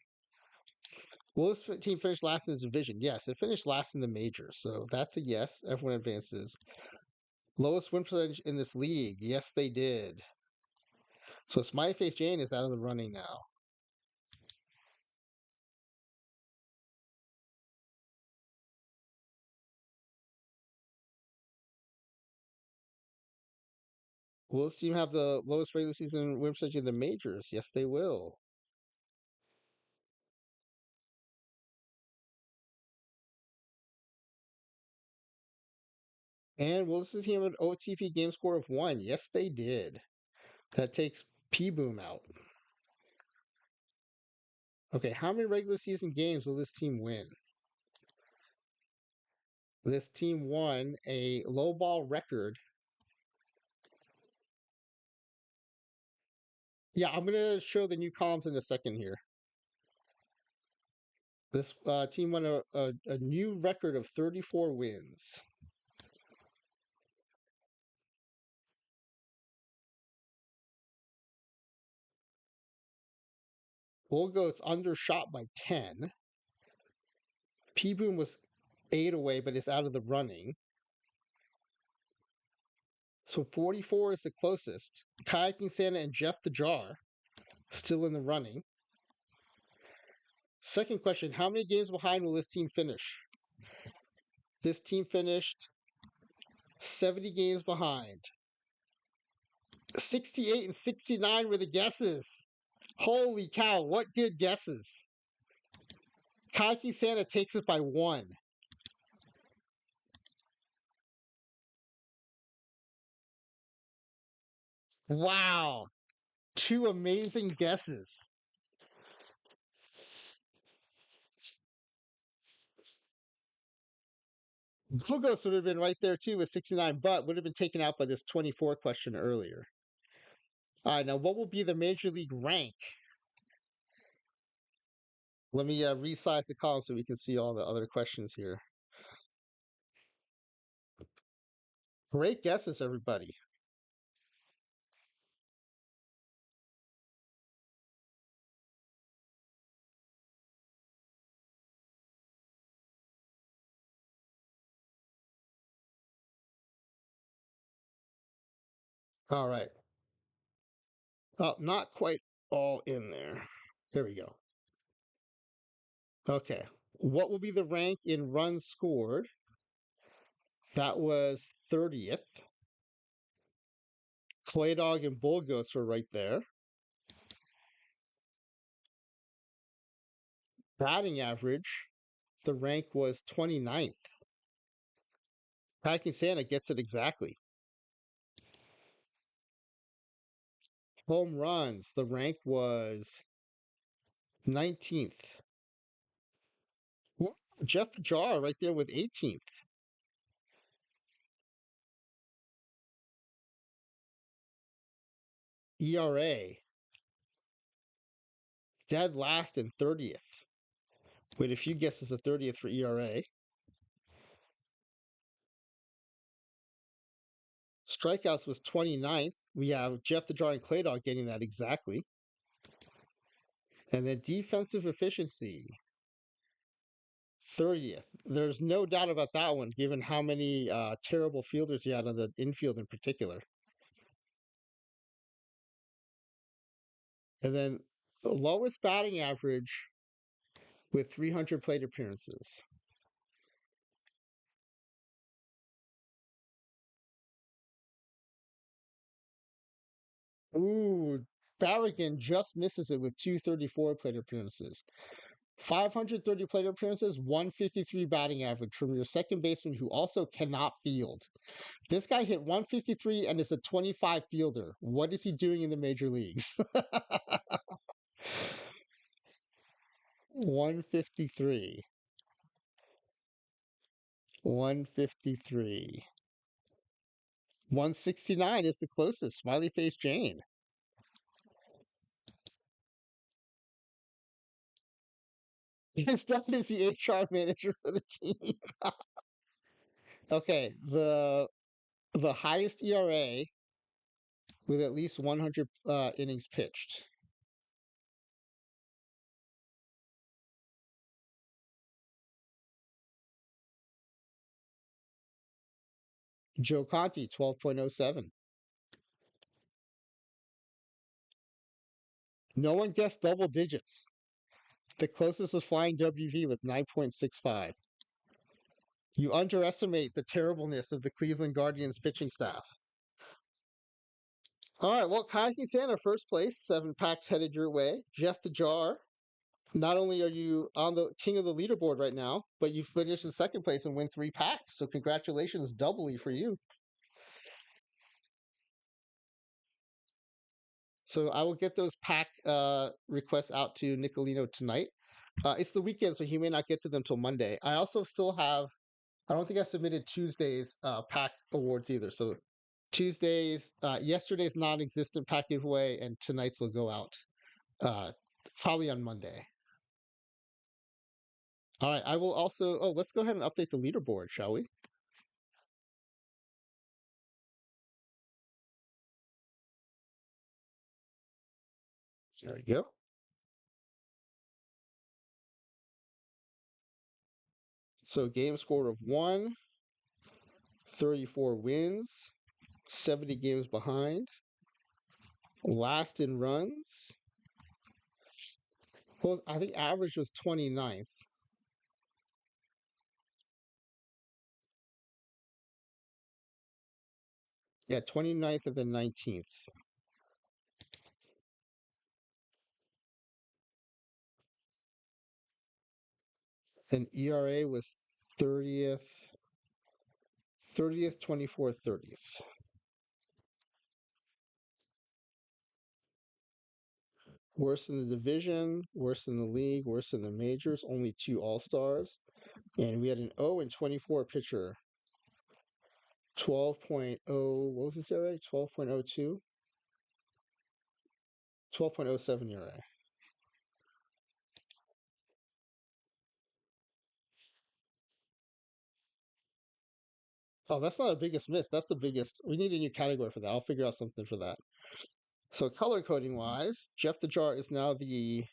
Will this team finish last in its division? Yes, it finished last in the major, so that's a yes. Everyone advances. Lowest win percentage in this league? Yes, they did. So Smiley Face Jane is out of the running now. Will this team have the lowest regular season win percentage in the majors? Yes, they will. And will this team have an OTP game score of 1? Yes, they did. That takes P Boom out. Okay, how many regular season games will this team win? This team won a low ball record. Yeah, I'm going to show the new columns in a second here. This team won a new record of 34 wins. Bullgoats undershot by 10. P Boom was 8 away, but is out of the running. So 44 is the closest. Kayaking Santa and JeffTheJar still in the running. Second question, how many games behind will this team finish? This team finished 70 games behind. 68 and 69 were the guesses. Holy cow, what good guesses. Kayaking Santa takes it by 1. Wow. 2 amazing guesses. Flugos would have been right there too with 69, but would have been taken out by this 24 question earlier. All right, now what will be the major league rank? Let me resize the column so we can see all the other questions here. Great guesses, everybody. All right. Oh, not quite all in there. There we go. Okay. What will be the rank in runs scored? That was 30th. Clay Dog and Bull Ghost were right there. Batting average, the rank was 29th. Packing Santa gets it exactly. Home runs, the rank was 19th. Jeff the Jar right there with 18th. ERA, dead last in 30th. With a few guesses of 30th for ERA. Strikeouts was 29th. We have Jeff the Jar and Clay Dog getting that exactly. And then defensive efficiency, 30th. There's no doubt about that one, given how many terrible fielders he had on the infield in particular. And then the lowest batting average with 300 plate appearances. Ooh, Barrigan just misses it with 234 plate appearances. 530 plate appearances, 153 batting average from your second baseman who also cannot field. This guy hit 153 and is a 25 fielder. What is he doing in the major leagues? 153. 153. 169 is the closest. Smiley Face Jane. His dad is the HR manager for the team. Okay, the highest ERA with at least 100 innings pitched. Joe Conti, 12.07. No one guessed double digits. The closest was Flying WV with 9.65. You underestimate the terribleness of the Cleveland Guardians pitching staff. All right, well, Kayaking Santa, first place, 7 packs headed your way. JeffTheJar, not only are you on the king of the leaderboard right now, but you finished in second place and win 3 packs. So congratulations, doubly for you. So I will get those pack requests out to Nicolino tonight. It's the weekend, so he may not get to them till Monday. I also still have. I don't think I submitted Tuesday's pack awards either. So Tuesday's, yesterday's non-existent pack giveaway, and tonight's will go out uh, probably on Monday. All right. I will also. Oh, let's go ahead and update the leaderboard, shall we? There we go. So game score of 34 wins, 70 games behind. Last in runs. Well, I think average was 29th. Yeah, 29th and then 19th. And ERA was 30th, 24th, 30th. Worse in the division, worse in the league, worse in the majors, only 2 All-Stars. And we had an 0 and 24 pitcher. 12.0, what was his ERA? 12.02? 12.07 ERA. Oh, that's not a biggest miss. That's the biggest. We need a new category for that. I'll figure out something for that. So color coding wise, JeffTheJar is now the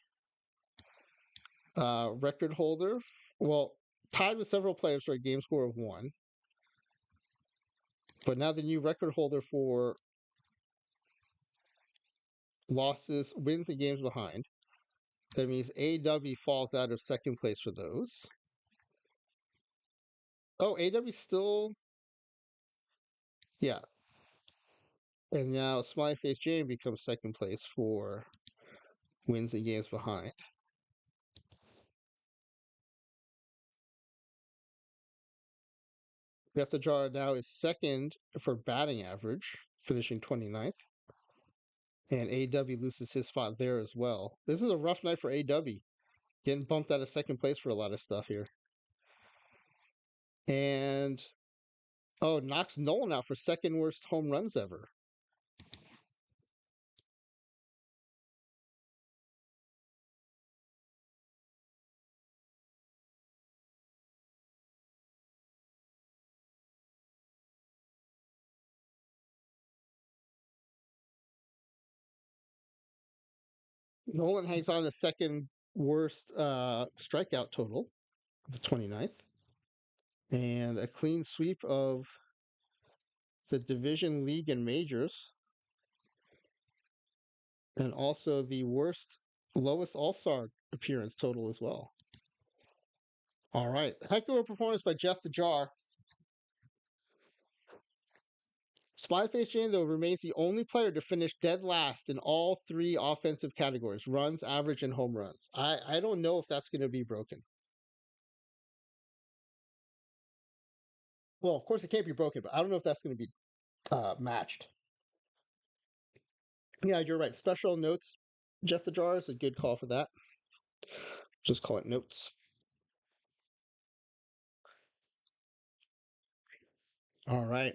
record holder. Well, tied with several players for a game score of 1. But now the new record holder for losses, wins, and games behind. That means AW falls out of second place for those. Oh, AW still. Yeah. And now Smiley Face Jane becomes second place for wins and games behind. JeffTheJar now is second for batting average, finishing 29th. And AW loses his spot there as well. This is a rough night for AW. Getting bumped out of second place for a lot of stuff here. And knocks Nolan out for second worst home runs ever. Nolan hangs on to second worst strikeout total, the 29th. And a clean sweep of the division, league, and majors. And also the lowest All-Star appearance total as well. All right. Heck of a performance by JeffTheJar. Spyface Jane, though, remains the only player to finish dead last in all 3 offensive categories: runs, average, and home runs. I don't know if that's going to be broken. Well, of course it can't be broken, but I don't know if that's going to be matched. Yeah, you're right. Special notes. JeffTheJar is a good call for that. Just call it notes. All right.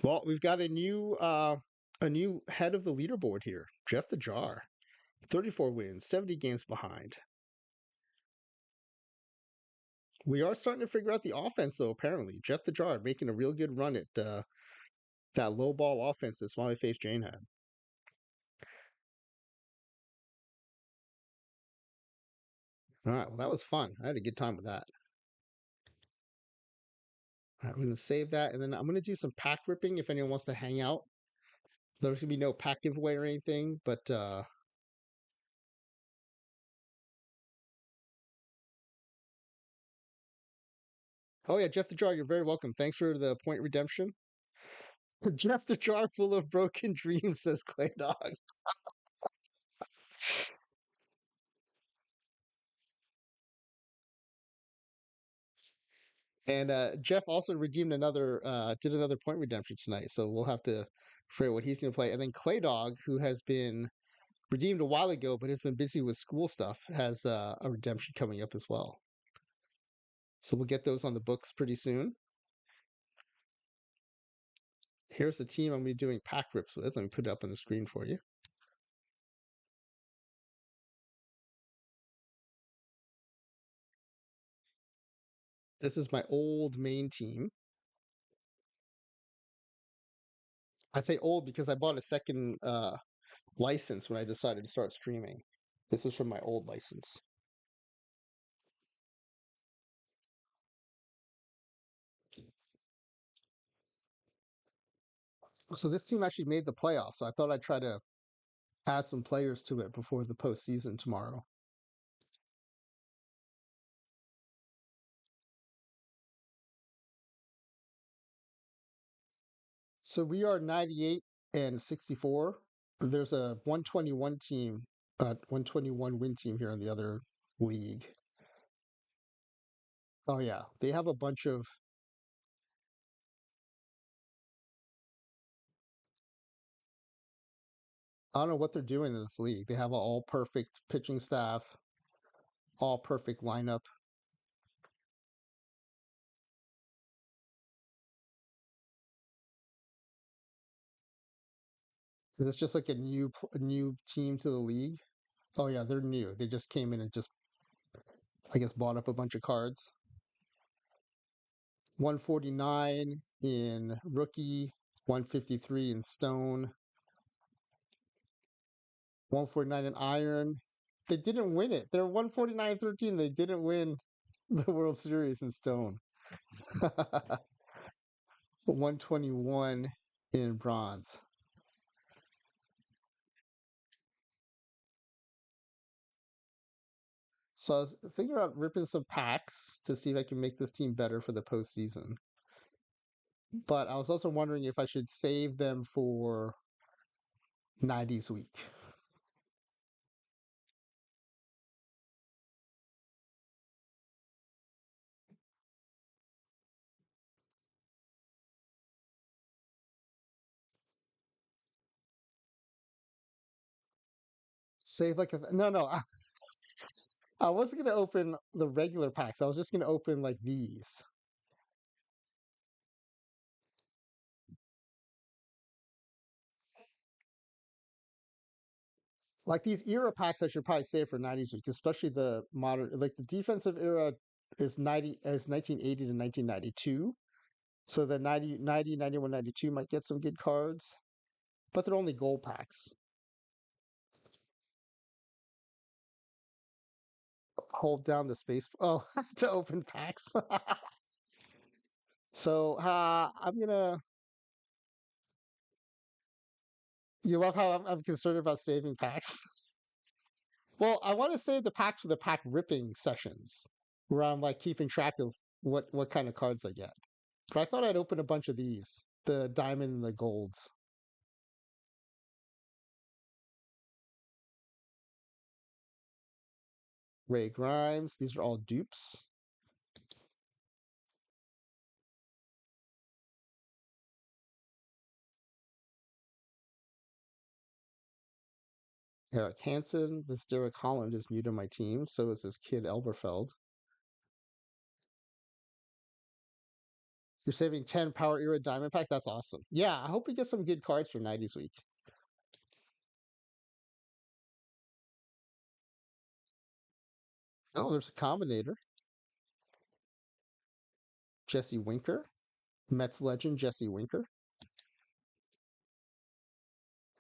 Well, we've got a new head of the leaderboard here, JeffTheJar. 34 wins, 70 games behind. We are starting to figure out the offense, though, apparently. JeffTheJar making a real good run at that low ball offense that Smiley Face Jane had. All right, well, that was fun. I had a good time with that. All right, I'm going to save that, and then I'm going to do some pack ripping if anyone wants to hang out. There's going to be no pack giveaway or anything, but oh yeah, Jeff the Jar, you're very welcome. Thanks for the point redemption. Jeff the Jar full of broken dreams, says Clay Dog. And Jeff also redeemed another, did another point redemption tonight. So we'll have to figure out what he's going to play. And then Clay Dog, who has been redeemed a while ago, but has been busy with school stuff, has a redemption coming up as well. So we'll get those on the books pretty soon. Here's the team I'm going to be doing pack rips with. Let me put it up on the screen for you. This is my old main team. I say old because I bought a second license when I decided to start streaming. This is from my old license. So this team actually made the playoffs. So I thought I'd try to add some players to it before the postseason tomorrow. So we are 98 and 64. There's a 121 team, 121 win team here in the other league. Oh yeah, they have a bunch of. I don't know what they're doing in this league. They have an all perfect pitching staff, all perfect lineup. So it's just like a new team to the league. Oh yeah, they're new. They just came in and just, I guess, bought up a bunch of cards. 149 in rookie, 153 in stone, 149 in iron. They didn't win it. They're 149-13. They didn't win the World Series in stone. 121 in bronze. So I was thinking about ripping some packs to see if I can make this team better for the postseason. But I was also wondering if I should save them for 90s week. Save like a no. I wasn't gonna open the regular packs. I was just gonna open like these. Like these era packs I should probably save for 90s week, especially the modern, like the defensive era is 1980 to 1992. So the 90, 91, 92 might get some good cards, but they're only gold packs. Hold down the space. Oh, to open packs. So I'm gonna. You love how I'm concerned about saving packs. Well, I want to save the packs for the pack ripping sessions, where I'm like keeping track of what kind of cards I get. But I thought I'd open a bunch of these, the diamond and the golds. Ray Grimes. These are all dupes. Eric Hansen. This Derek Holland is new to my team. So is this kid Elberfeld. You're saving 10 Power Era Diamond Pack. That's awesome. Yeah, I hope we get some good cards for 90s week. Oh, there's a Combinator. Jesse Winker. Mets legend Jesse Winker.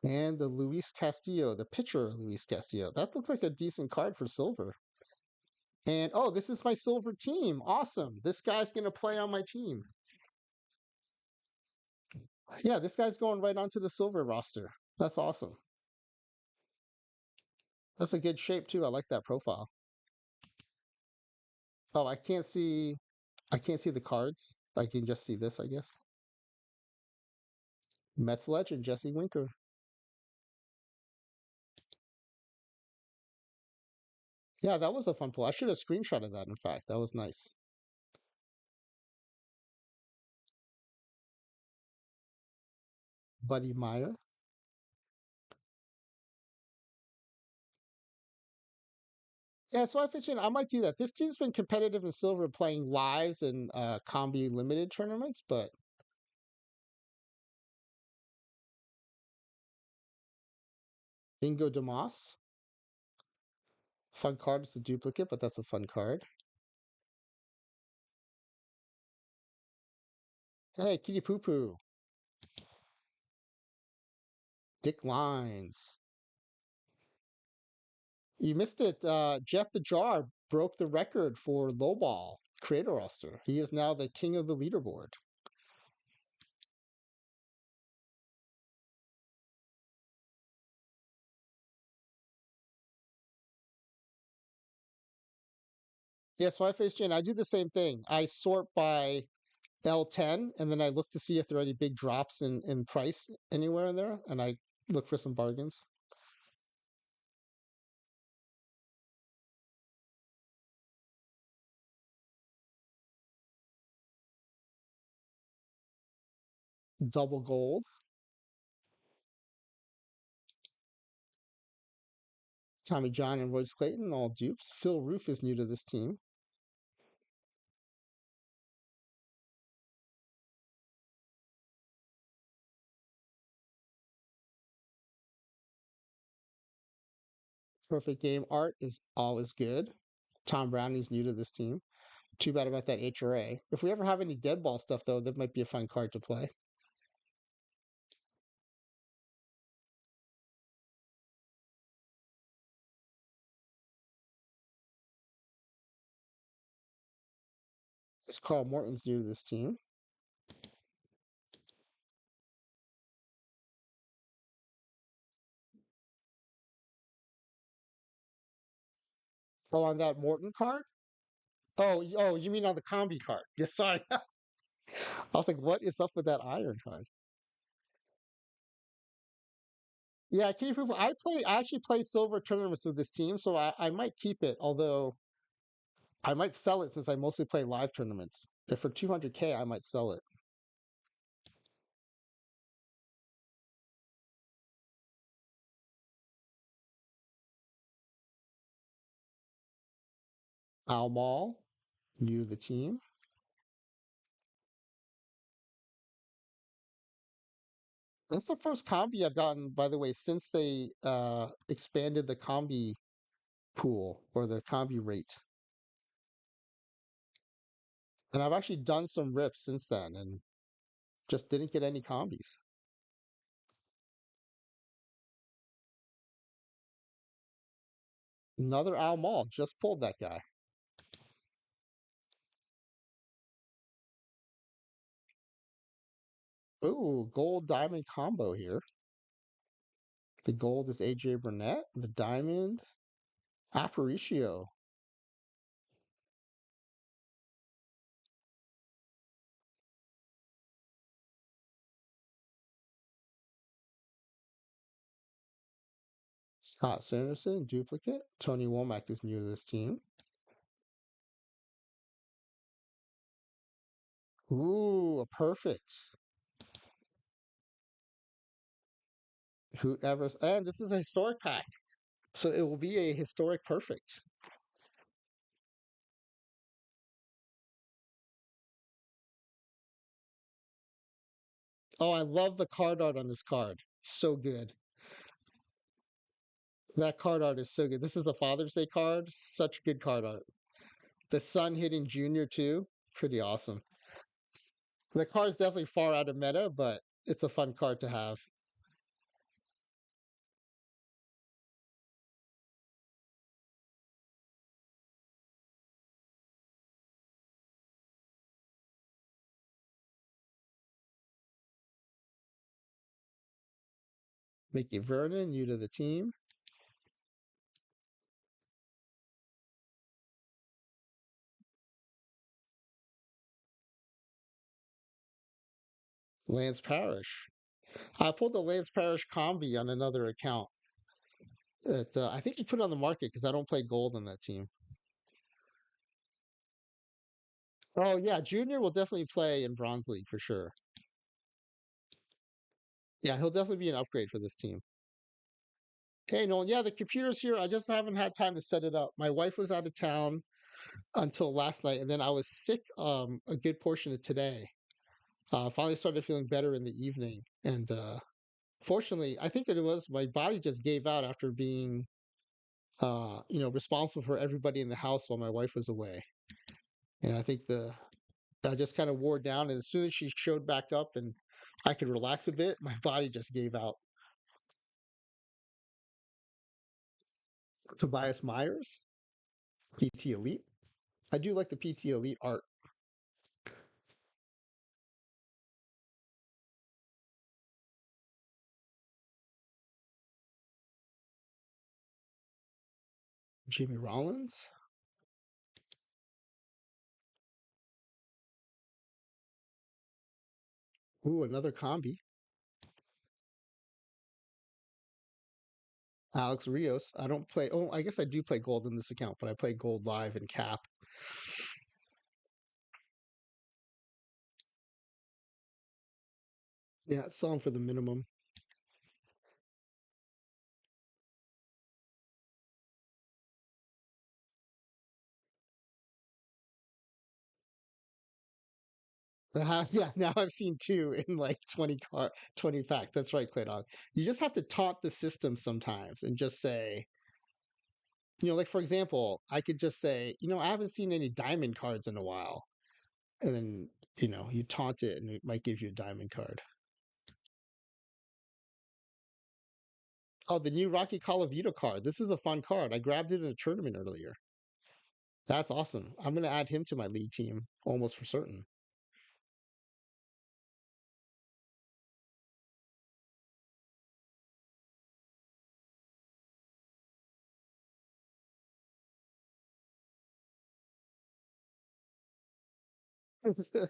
And the Luis Castillo, the pitcher Luis Castillo. That looks like a decent card for silver. And oh, this is my silver team. Awesome. This guy's going to play on my team. Yeah, this guy's going right onto the silver roster. That's awesome. That's a good shape too. I like that profile. Oh, I can't see the cards. I can just see this, I guess. Mets legend Jesse Winker. Yeah, that was a fun pull. I should have screenshotted that, in fact. That was nice. Buddy Meyer. Yeah, so I figured I might do that. This team's been competitive in silver playing lives and combi limited tournaments, but Bingo DeMoss. Fun card. It's a duplicate, but that's a fun card. Hey, Kitty Poo Poo. Dick Lines. You missed it. Jeff the Jar broke the record for lowball Create-A-Roste. He is now the king of the leaderboard. Yeah, so I faced Jane. I do the same thing. I sort by L10 and then I look to see if there are any big drops in price anywhere in there, and I look for some bargains. Double gold. Tommy John and Royce Clayton, all dupes. Phil Roof is new to this team. Perfect game art is always good. Tom Browning's new to this team. Too bad about that HRA. If we ever have any dead ball stuff, though, that might be a fun card to play. This Carl Morton's new to this team. Oh, on that Morton card? Oh, you mean on the combi card? Yes, sorry. I was like, what is up with that iron card? Yeah, can you prove I actually play silver tournaments with this team, so I might keep it, although I might sell it since I mostly play live tournaments. If for 200K, I might sell it. Al Mall, new to the team. That's the first combi I've gotten, by the way, since they expanded the combi pool or the combi rate. And I've actually done some rips since then and just didn't get any combis. Another Al Mall just pulled that guy. Ooh, gold diamond combo here. The gold is AJ Burnett. The diamond, Aparicio. Scott Sanderson, duplicate. Tony Womack is new to this team. Ooh, a perfect. Hoot Evers. And this is a historic pack. So it will be a historic perfect. Oh, I love the card art on this card. So good. That card art is so good. This is a Father's Day card. Such good card art. The sun hitting Junior too. Pretty awesome. The card is definitely far out of meta, but it's a fun card to have. Mickey Vernon, new to the team. Lance Parrish. I pulled the Lance Parrish combi on another account. I think he put it on the market because I don't play gold on that team. Oh yeah, Junior will definitely play in Bronze League for sure. Yeah, he'll definitely be an upgrade for this team. Hey Nolan, yeah, the computer's here. I just haven't had time to set it up. My wife was out of town until last night, and then I was sick a good portion of today. Finally started feeling better in the evening, and fortunately, I think that it was my body just gave out after being responsible for everybody in the house while my wife was away. And I think the I just kind of wore down, and as soon as she showed back up and I could relax a bit, my body just gave out. Tobias Myers, PT Elite. I do like the PT Elite art. Jimmy Rollins. Ooh, another combi. Alex Rios. I don't play. Oh, I guess I do play gold in this account, but I play gold live and cap. Yeah, sell them for the minimum. Yeah, now I've seen two in like 20 packs. That's right, Clay Dog. You just have to taunt the system sometimes and just say, like for example, I could just say, I haven't seen any diamond cards in a while. And then, you taunt it and it might give you a diamond card. Oh, the new Rocky Colavito card. This is a fun card. I grabbed it in a tournament earlier. That's awesome. I'm going to add him to my league team almost for certain.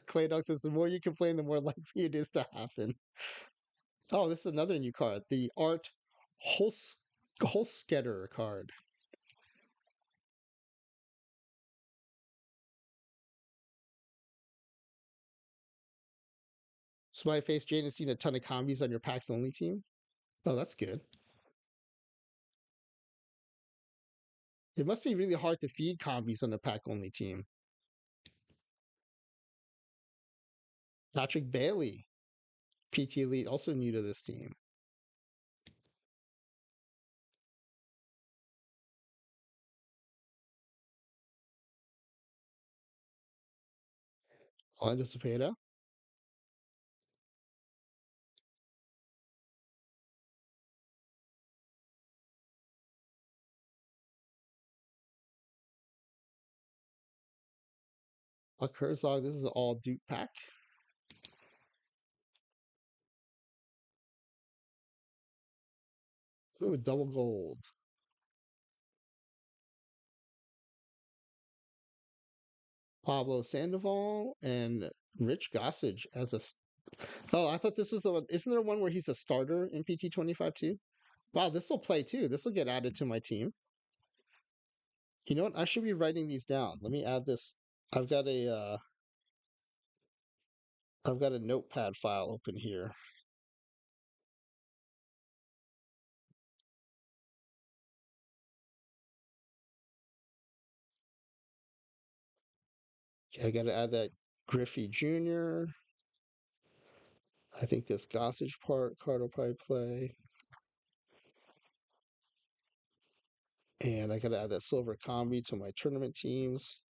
Clay Dog says the more you complain, the more likely it is to happen. Oh, this is another new card. The Art Holsketter card. Smiley Face Jane has seen a ton of combis on your packs only team. Oh, that's good. It must be really hard to feed combis on a pack only team. Patrick Bailey, PT Elite, also new to this team. Orlando Cepeda. Buck Herzog. This is an all Duke pack. Ooh, double gold. Pablo Sandoval and Rich Gossage as a. Oh, I thought this was the one. Isn't there one where he's a starter in PT 25 too? Wow, this will play too. This will get added to my team. You know what? I should be writing these down. Let me add this. I've got a I've got a notepad file open here. I got to add that Griffey Jr. I think this Gossage card will probably play. And I got to add that Silver Combi to my tournament teams.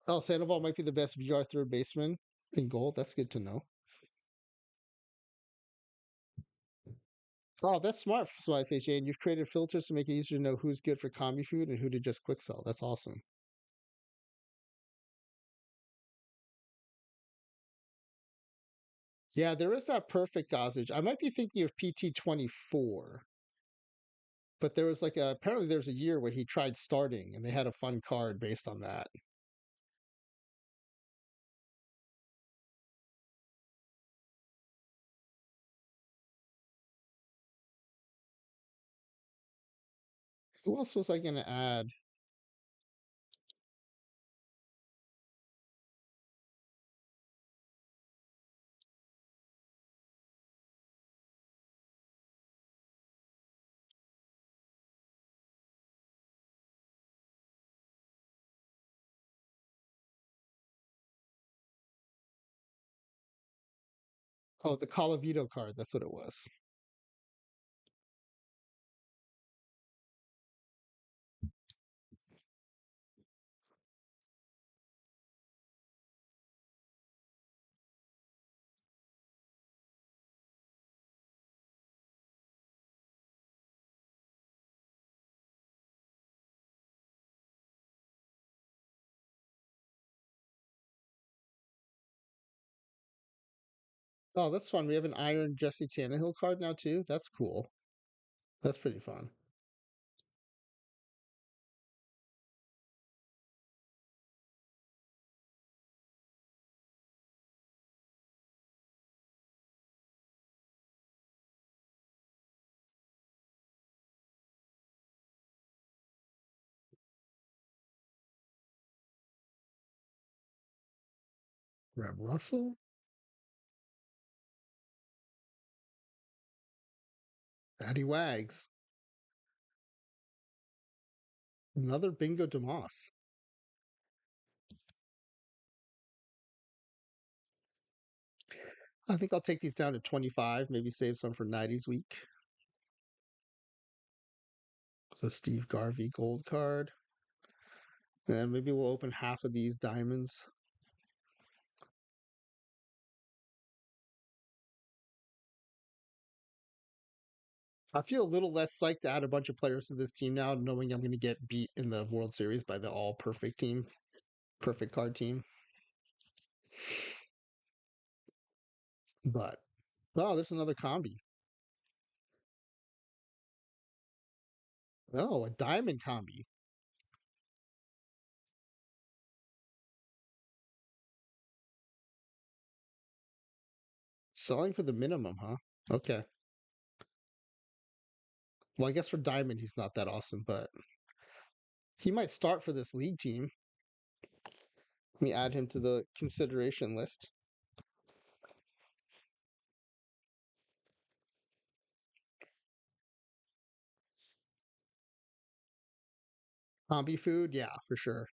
Oh, Sandoval might be the best VR third baseman in gold. That's good to know. Oh, that's smart, Smiley Face Jane. You've created filters to make it easier to know who's good for combi food and who to just quick sell. That's awesome. Yeah, there is that perfect dosage. I might be thinking of PT-24, but there was like apparently there's a year where he tried starting and they had a fun card based on that. Who else was I going to add? Oh, the Calavito card. That's what it was. Oh, that's fun. We have an Iron Jesse Tannehill card now too. That's cool. That's pretty fun. Reb Russell, Daddy Wags, another Bingo DeMoss. I think I'll take these down to 25. Maybe save some for 90s week. The Steve Garvey gold card. And maybe we'll open half of these diamonds. I feel a little less psyched to add a bunch of players to this team now, knowing I'm going to get beat in the World Series by the all perfect team, perfect card team. But, oh, there's another combi. Oh, a diamond combi. Selling for the minimum, huh? Okay. Well, I guess for diamond, he's not that awesome, but he might start for this league team. Let me add him to the consideration list. Combi food, yeah, for sure.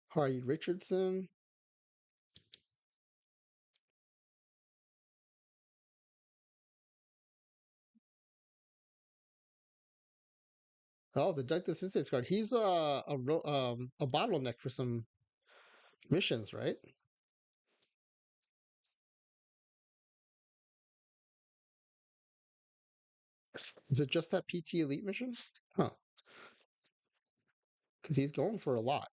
Hardy Richardson. Oh, the Douglas Insights card. He's a bottleneck for some missions, right? Is it just that PT Elite mission? Huh. Because he's going for a lot.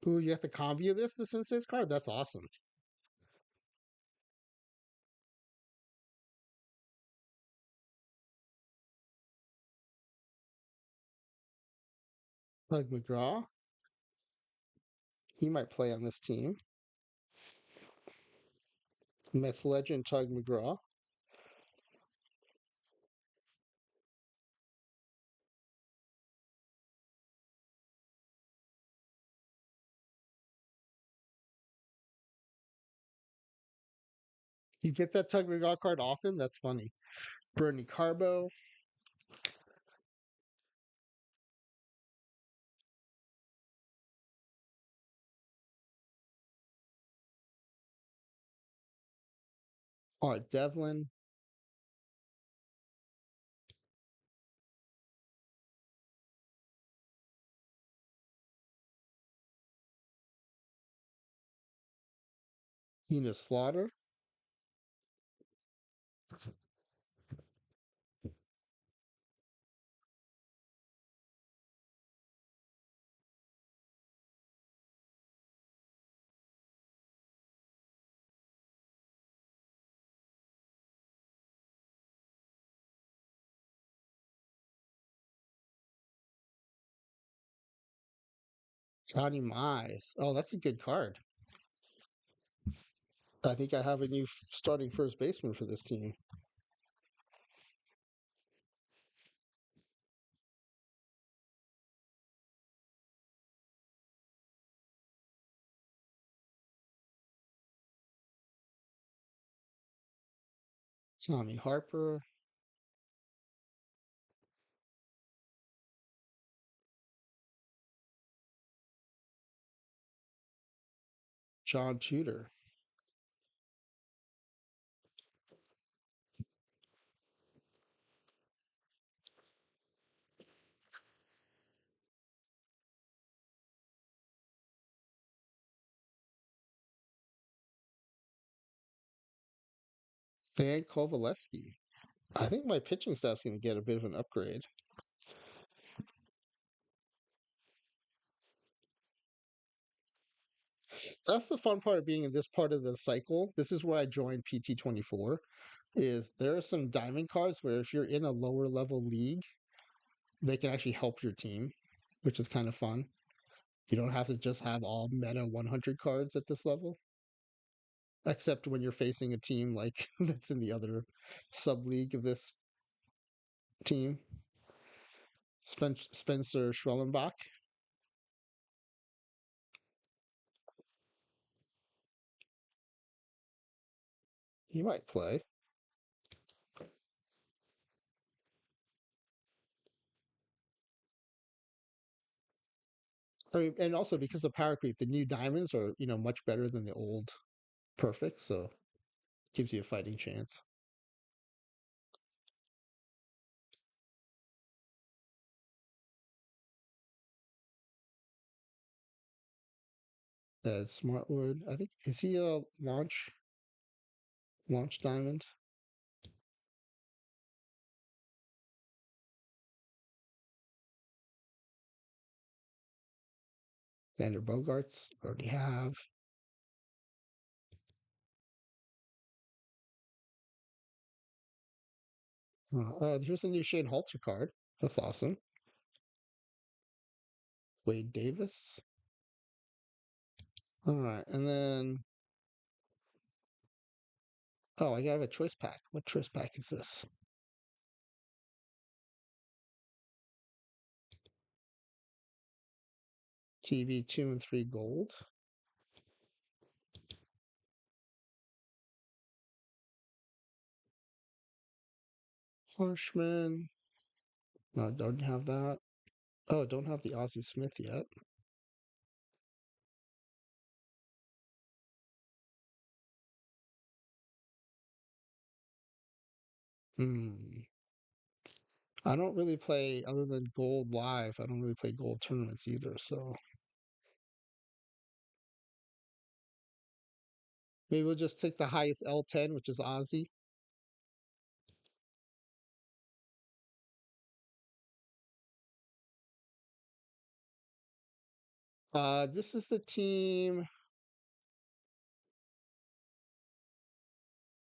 Ooh, you have the combi of this, the Sensei's card? That's awesome. Tug McGraw. He might play on this team. Mets legend Tug McGraw. You get that Tug McGraw card often? That's funny. Bernie Carbo. Art Devlin. Ina Slaughter. Johnny Mize. Oh, that's a good card. I think I have a new starting first baseman for this team. Tommy Harper. John Tudor. Stan Kovaleski. I think my pitching staff's going to get a bit of an upgrade. That's the fun part of being in this part of the cycle. This is where I joined PT24. Is there are some diamond cards where if you're in a lower level league, they can actually help your team, which is kind of fun. You don't have to just have all meta 100 cards at this level, except when you're facing a team like that's in the other sub league of this team. Spencer Schwellenbach. He might play. I mean, and also because of power creep, the new diamonds are much better than the old perfect, so gives you a fighting chance. Smartwood, I think, is he a launch diamond? Xander Bogarts already have. Here's a new Shane Halter card. That's awesome. Wade Davis. All right, and then I gotta have a choice pack. What choice pack is this? TV 2 and 3 gold. Harshman. No, don't have that. Oh, don't have the Ozzie Smith yet. Hmm. I don't really play other than gold live. I don't really play gold tournaments either. So maybe we'll just take the highest L10, which is Ozzy. This is the team.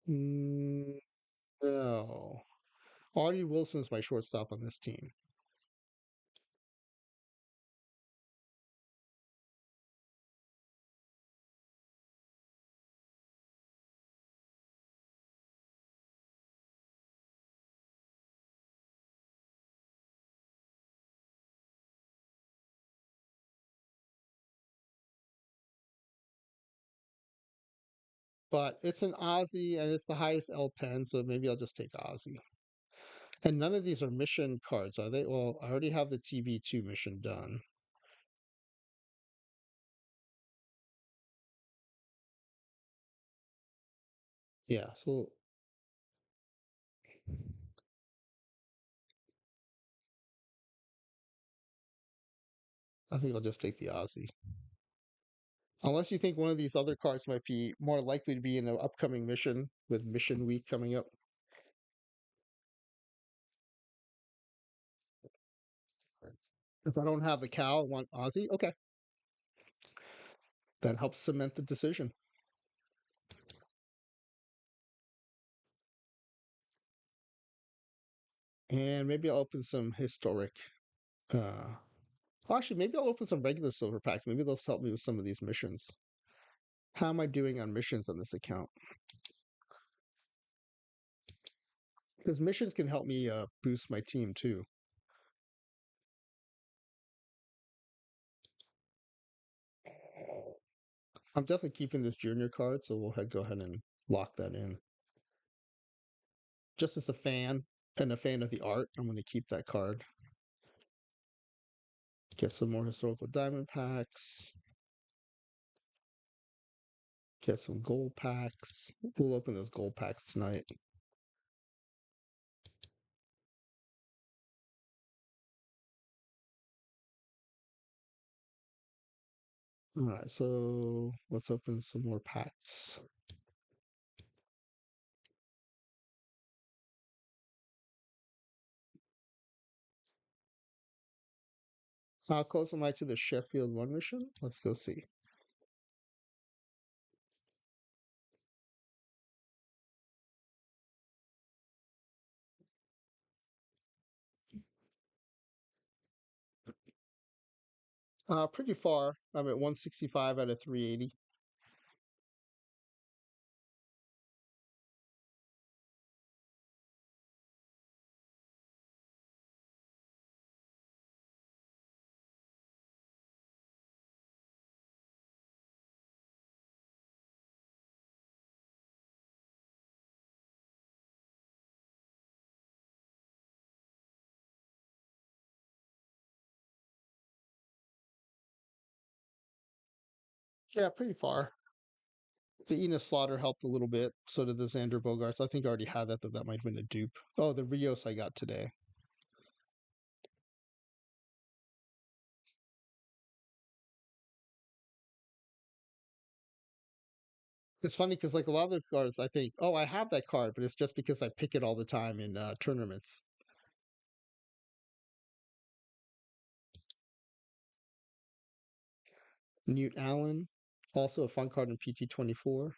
Mm, no, Audie Wilson's my shortstop on this team. But it's an Ozzy and it's the highest L10, so maybe I'll just take Ozzy. And none of these are mission cards, are they? Well, I already have the TB2 mission done. Yeah, so I think I'll just take the Ozzy. Unless you think one of these other cards might be more likely to be in an upcoming mission with mission week coming up. If I don't have the Cal, I want Aussie. Okay. That helps cement the decision. And maybe I'll open some historic. Actually, maybe I'll open some regular silver packs. Maybe they'll help me with some of these missions. How am I doing on missions on this account? Because missions can help me boost my team too. I'm definitely keeping this junior card, so we'll go ahead and lock that in. Just as a fan and a fan of the art, I'm going to keep that card. Get some more historical diamond packs. Get some gold packs. We'll open those gold packs tonight. All right, so let's open some more packs. How close am I to the Sheffield 1 mission? Let's go see. Pretty far. I'm at 165 out of 380. Yeah, pretty far. The Enos Slaughter helped a little bit. So did the Xander Bogarts. I think I already had that, that might have been a dupe. Oh, the Rios I got today. It's funny because like a lot of the cards, I think, oh, I have that card, but it's just because I pick it all the time in tournaments. Newt Allen, also a fun card in PT24.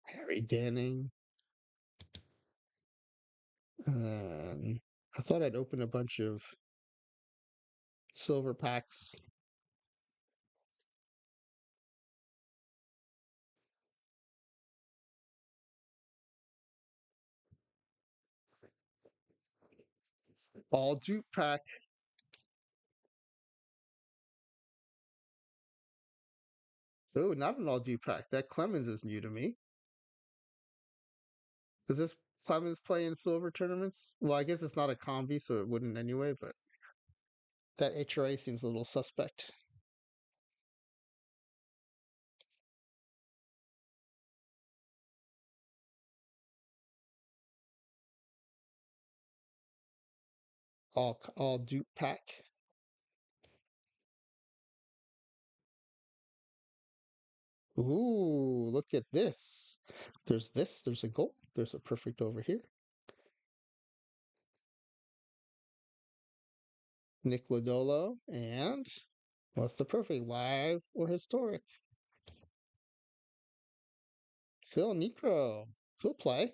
Harry Danning. And I thought I'd open a bunch of silver packs. All dupe pack. Oh, not an all dupe pack. That Clemens is new to me. Does this Clemens play in silver tournaments? Well, I guess it's not a combi, so it wouldn't anyway, but that HRA seems a little suspect. All dupe pack. Ooh, look at this. There's a gold. There's a perfect over here. Nick Lodolo, and what's the perfect? Live or historic? Phil Necro. He'll play.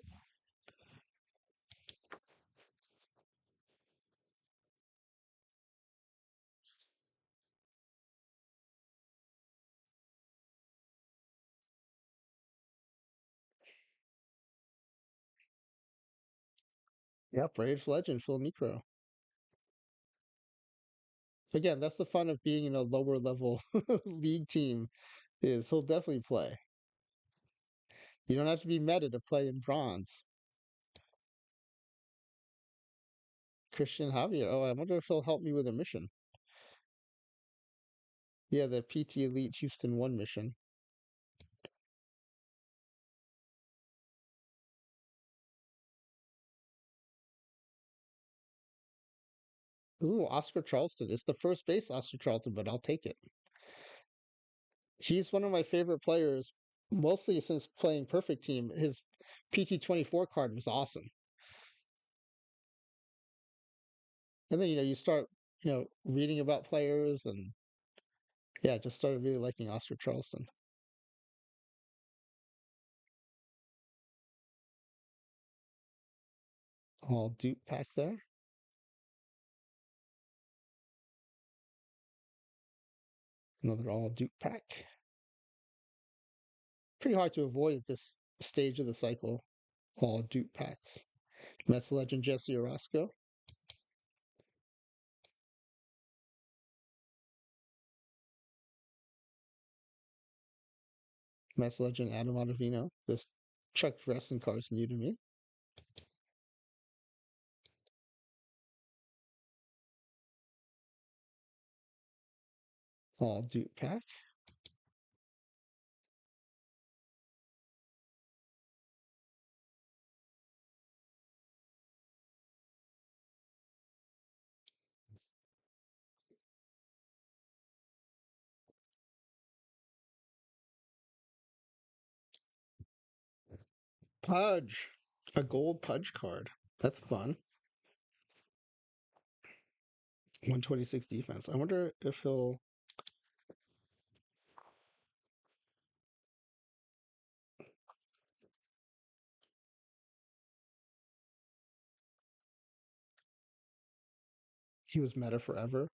Yeah, Braves legend, Phil Necro. Again, that's the fun of being in a lower level league team is he'll definitely play. You don't have to be meta to play in bronze. Christian Javier. Oh, I wonder if he'll help me with a mission. Yeah, the PT Elite Houston 1 mission. Ooh, Oscar Charleston. It's the first base Oscar Charleston, but I'll take it. He's one of my favorite players, mostly since playing Perfect Team. His PT-24 card was awesome. And then, you start, reading about players and yeah, just started really liking Oscar Charleston. All dupe pack there. Another all dupe pack. Pretty hard to avoid at this stage of the cycle. All dupe packs. Mets legend Jesse Orosco. Mets legend Adam Ottavino. This Chuck wrestling card is new to me. All dupe pack. Pudge. A gold Pudge card. That's fun. 126 defense. I wonder if he'll. He was meta forever.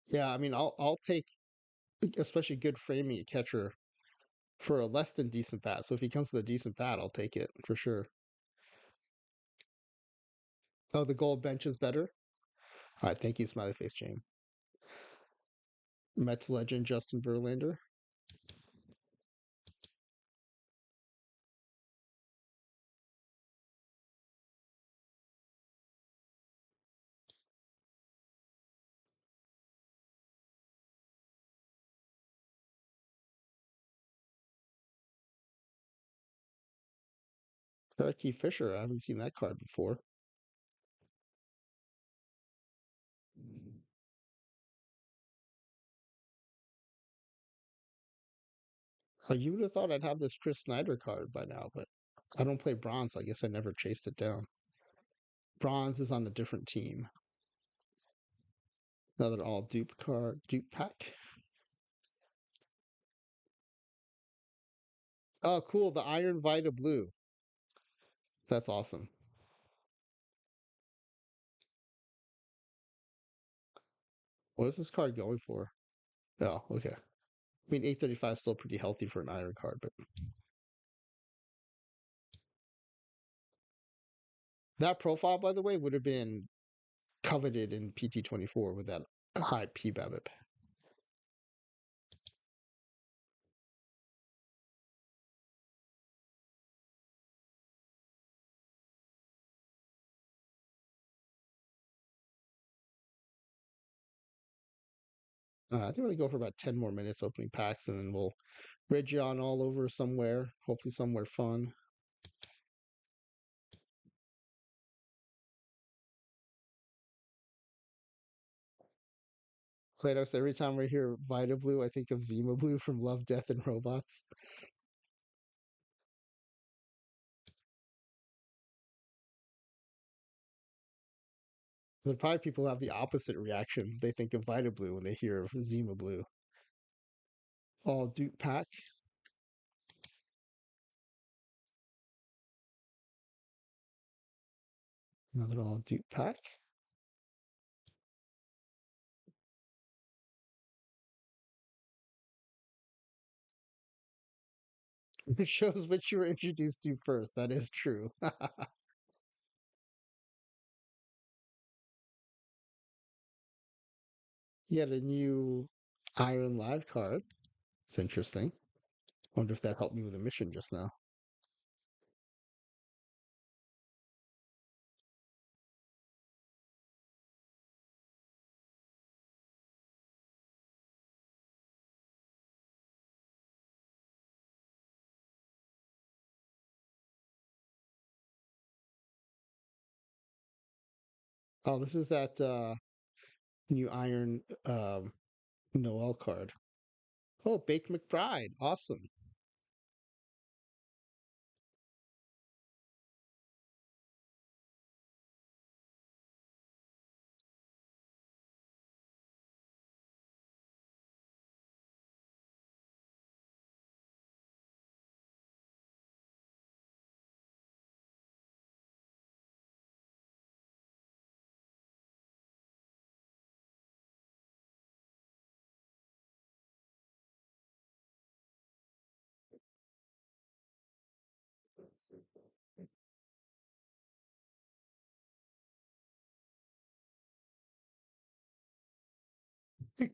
Yeah, I mean, I'll take especially good framing a catcher for a less than decent bat. So if he comes with a decent bat, I'll take it for sure. Oh, the gold bench is better. All right, thank you, Smiley Face James. Mets legend Justin Verlander. Turkey Fisher. I haven't seen that card before. You would have thought I'd have this Chris Snyder card by now, but I don't play bronze. So I guess I never chased it down. Bronze is on a different team. Another all dupe card, dupe pack. Oh, cool. The Iron Vita Blue. That's awesome. What is this card going for? Oh, okay. I mean, 835 is still pretty healthy for an iron card, but that profile, by the way, would have been coveted in PT-24 with that high PBABIP. I think I'm going to go for about 10 more minutes opening packs, and then we'll rid you on all over somewhere, hopefully somewhere fun. Kratos, every time I hear Vita Blue, I think of Zima Blue from Love, Death, and Robots. There are probably people who have the opposite reaction. They think of Vita Blue when they hear of Zima Blue. All dupe pack. Another all dupe pack. It shows what you were introduced to first. That is true. He had a new Iron Live card. It's interesting. Wonder if that helped me with a mission just now. Oh, this is that new Iron Noel card. Oh, Bake McBride. Awesome.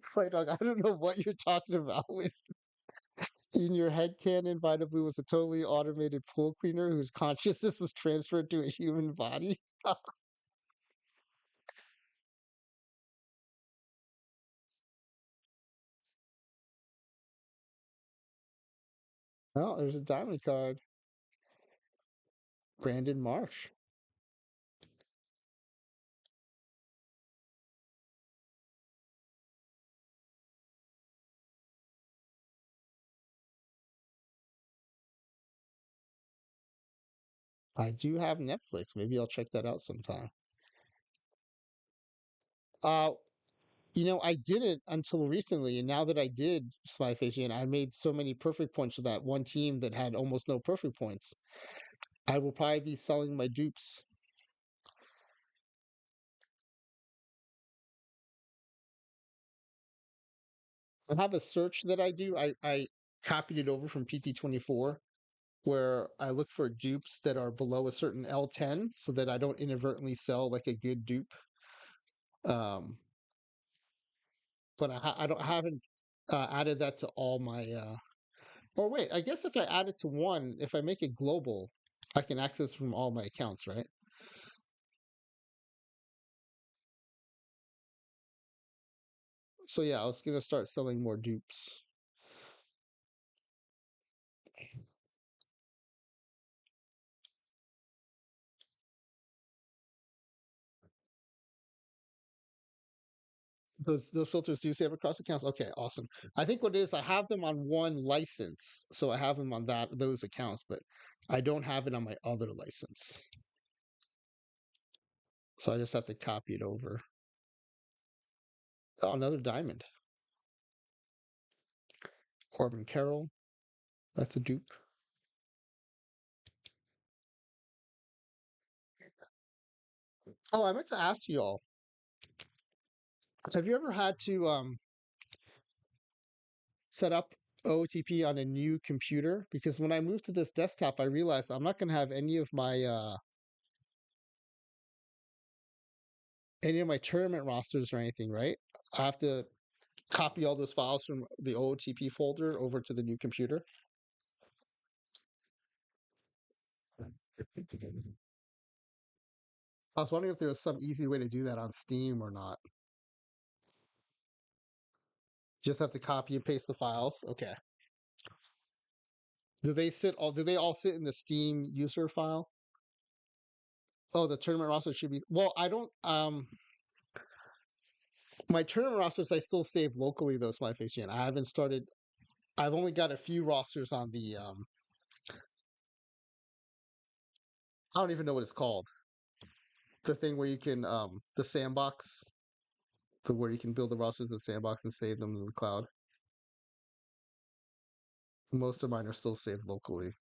Clay Dog, I don't know what you're talking about. In your head canon, Vita Blue was a totally automated pool cleaner whose consciousness was transferred to a human body. Oh, there's a diamond card. Brandon Marsh. I do have Netflix. Maybe I'll check that out sometime. Uh, I didn't until recently, and now that I did Spy Fishing, I made so many perfect points to that one team that had almost no perfect points. I will probably be selling my dupes. I have a search that I do. I copied it over from PT24 where I look for dupes that are below a certain L10 so that I don't inadvertently sell like a good dupe. Um, but I haven't added that to all my. Or wait, I guess if I add it to one, if I make it global, I can access from all my accounts, right? So yeah, I was gonna start selling more dupes. Those filters do save across accounts. Okay, awesome. I think what it is, I have them on one license, so I have them on those accounts, but I don't have it on my other license. So I just have to copy it over. Oh, another diamond. Corbin Carroll. That's a dupe. Oh, I meant to ask you all. Have you ever had to set up OOTP on a new computer? Because when I moved to this desktop, I realized I'm not going to have any of my tournament rosters or anything, right? I have to copy all those files from the OOTP folder over to the new computer. I was wondering if there was some easy way to do that on Steam or not. Just have to copy and paste the files. Okay. Do they all sit in the Steam user file? Oh, the tournament roster should be well, I don't my tournament rosters I still save locally though, my fiction. I haven't started I've only got a few rosters on the I don't even know what it's called. The thing where you can the sandbox, the where you can build the rosters in the sandbox and save them in the cloud. Most of mine are still saved locally.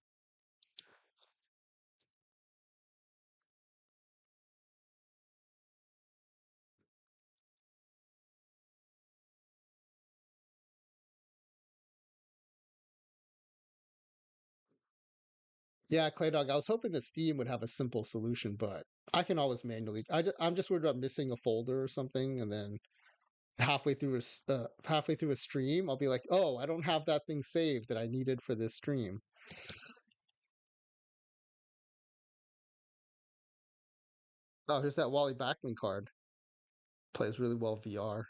Yeah, Clay Dog. I was hoping that Steam would have a simple solution, but I can always manually. I'm just worried about missing a folder or something, and then halfway through a stream, I'll be like, "Oh, I don't have that thing saved that I needed for this stream." Oh, here's that Wally Backman card. Plays really well VR.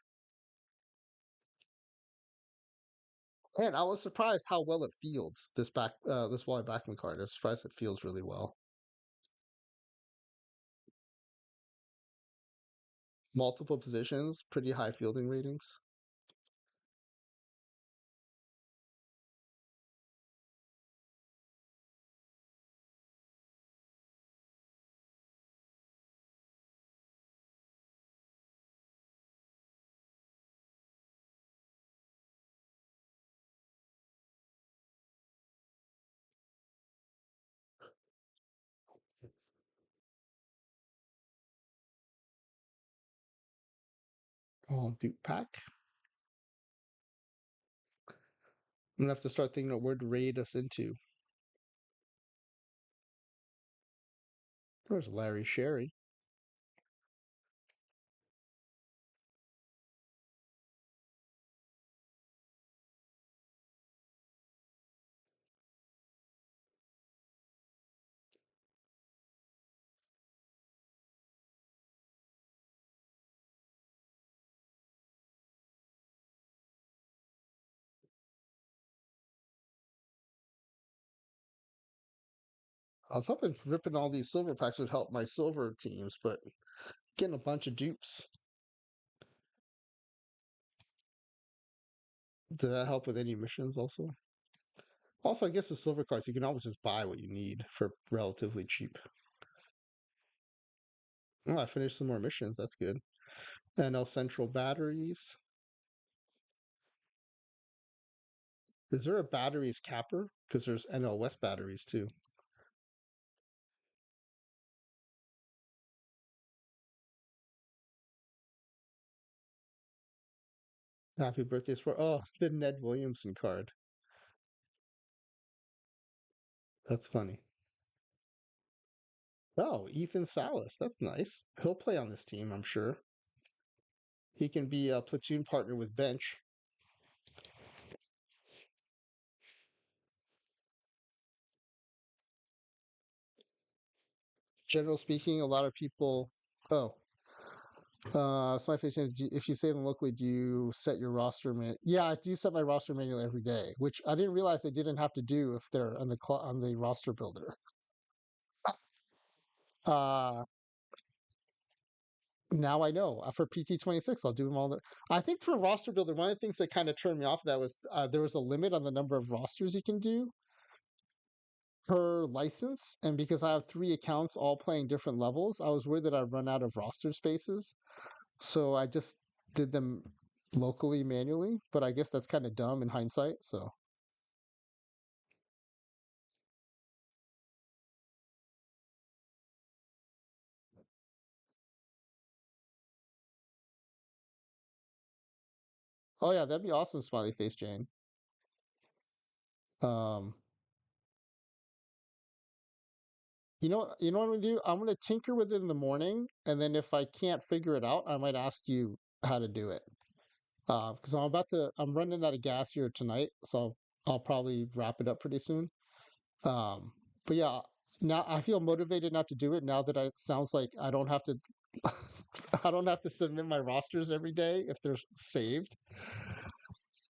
And I was surprised how well it feels. This Wally Backman card. I was surprised it feels really well. multiple positions, pretty high fielding ratings. Oh, Duke Pack. I'm gonna have to start thinking of where to raid us into. There's Larry Sherry. I was hoping ripping all these silver packs would help my silver teams, but getting a bunch of dupes. Does that help with any missions also? Also, I guess with silver cards, you can always just buy what you need for relatively cheap. Oh, I finished some more missions. That's good. NL Central batteries. Is there a batteries capper? Because there's NL West batteries too. Happy birthday, sport. Oh, the Ned Williamson card. That's funny. Oh, Ethan Salas. That's nice. He'll play on this team, I'm sure. He can be a platoon partner with Bench. General speaking, a lot of people. Oh, so my face. If you say them locally, do you set your roster? Yeah, I do set my roster manually every day, which I didn't realize I didn't have to do if they're on the roster builder. Uh Now I know. For PT26, I'll do them all. I think for roster builder, one of the things that kind of turned me off of that was there was a limit on the number of rosters you can do per license, and because I have three accounts all playing different levels, I was worried that I'd run out of roster spaces. So I just did them locally manually, but I guess that's kind of dumb in hindsight. So, oh yeah, that'd be awesome, smiley face Jane. Um, you know what I'm gonna do? I'm gonna tinker with it in the morning, and then if I can't figure it out, I might ask you how to do it. Because I'm running out of gas here tonight, so I'll probably wrap it up pretty soon. Um, but yeah, now I feel motivated not to do it now that it sounds like I don't have to I don't have to submit my rosters every day if they're saved.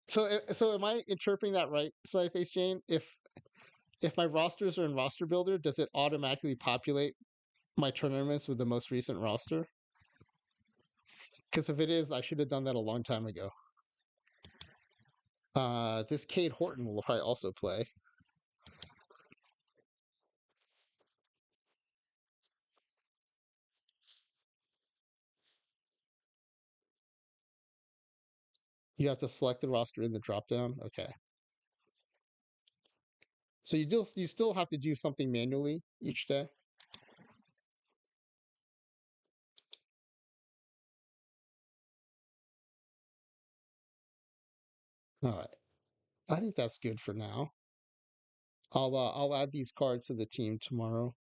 So am I interpreting that right, Slyface Jane? If my rosters are in roster builder, does it automatically populate my tournaments with the most recent roster? Because if it is, I should have done that a long time ago. This Cade Horton will probably also play. You have to select the roster in the dropdown. Okay. So you still have to do something manually each day. All right. I think that's good for now. I'll add these cards to the team tomorrow.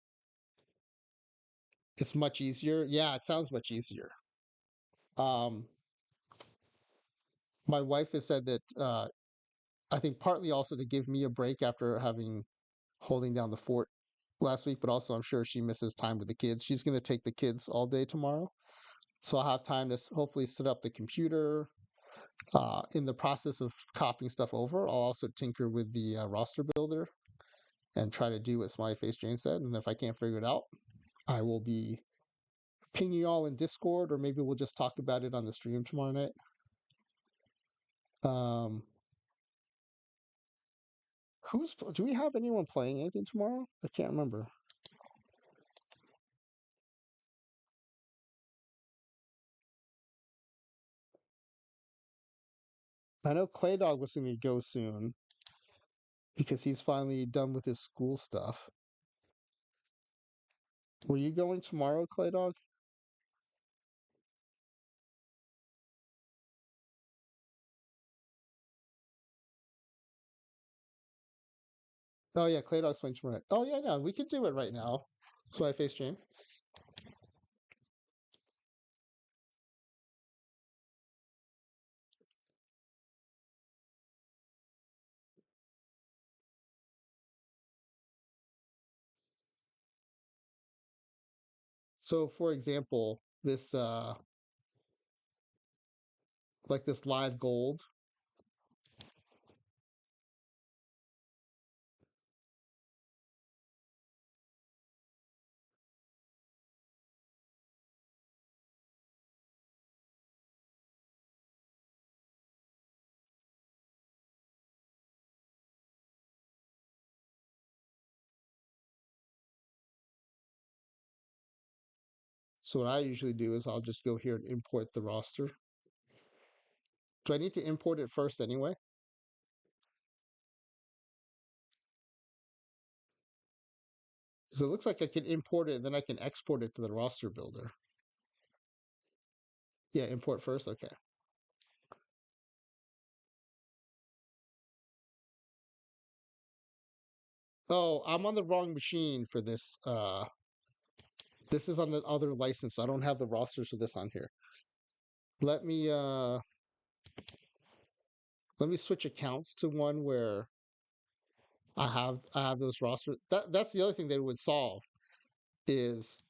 It's much easier. Yeah, it sounds much easier. Um, my wife has said that I think partly also to give me a break after having holding down the fort last week, but also I'm sure she misses time with the kids. She's going to take the kids all day tomorrow, so I'll have time to hopefully set up the computer. In the process of copying stuff over, I'll also tinker with the roster builder and try to do what Smiley Face Jane said. And if I can't figure it out, I will be ping you all in Discord, or maybe we'll just talk about it on the stream tomorrow night. Um, do we have anyone playing anything tomorrow? I can't remember. I know Clay Dog was going to go soon because he's finally done with his school stuff. Were you going tomorrow, Clay Dog? Oh yeah, Clay Dog's playing tomorrow. Oh yeah, no, we can do it right now. So I face James. So for example, this like this live gold. So what I usually do is I'll just go here and import the roster. Do I need to import it first anyway? Because it looks like I can import it and then I can export it to the roster builder. Yeah, import first. Okay. Oh, I'm on the wrong machine for this. This is on the other license. So I don't have the rosters for this on here. Let me let me switch accounts to one where I have those rosters. That's the other thing that it would solve is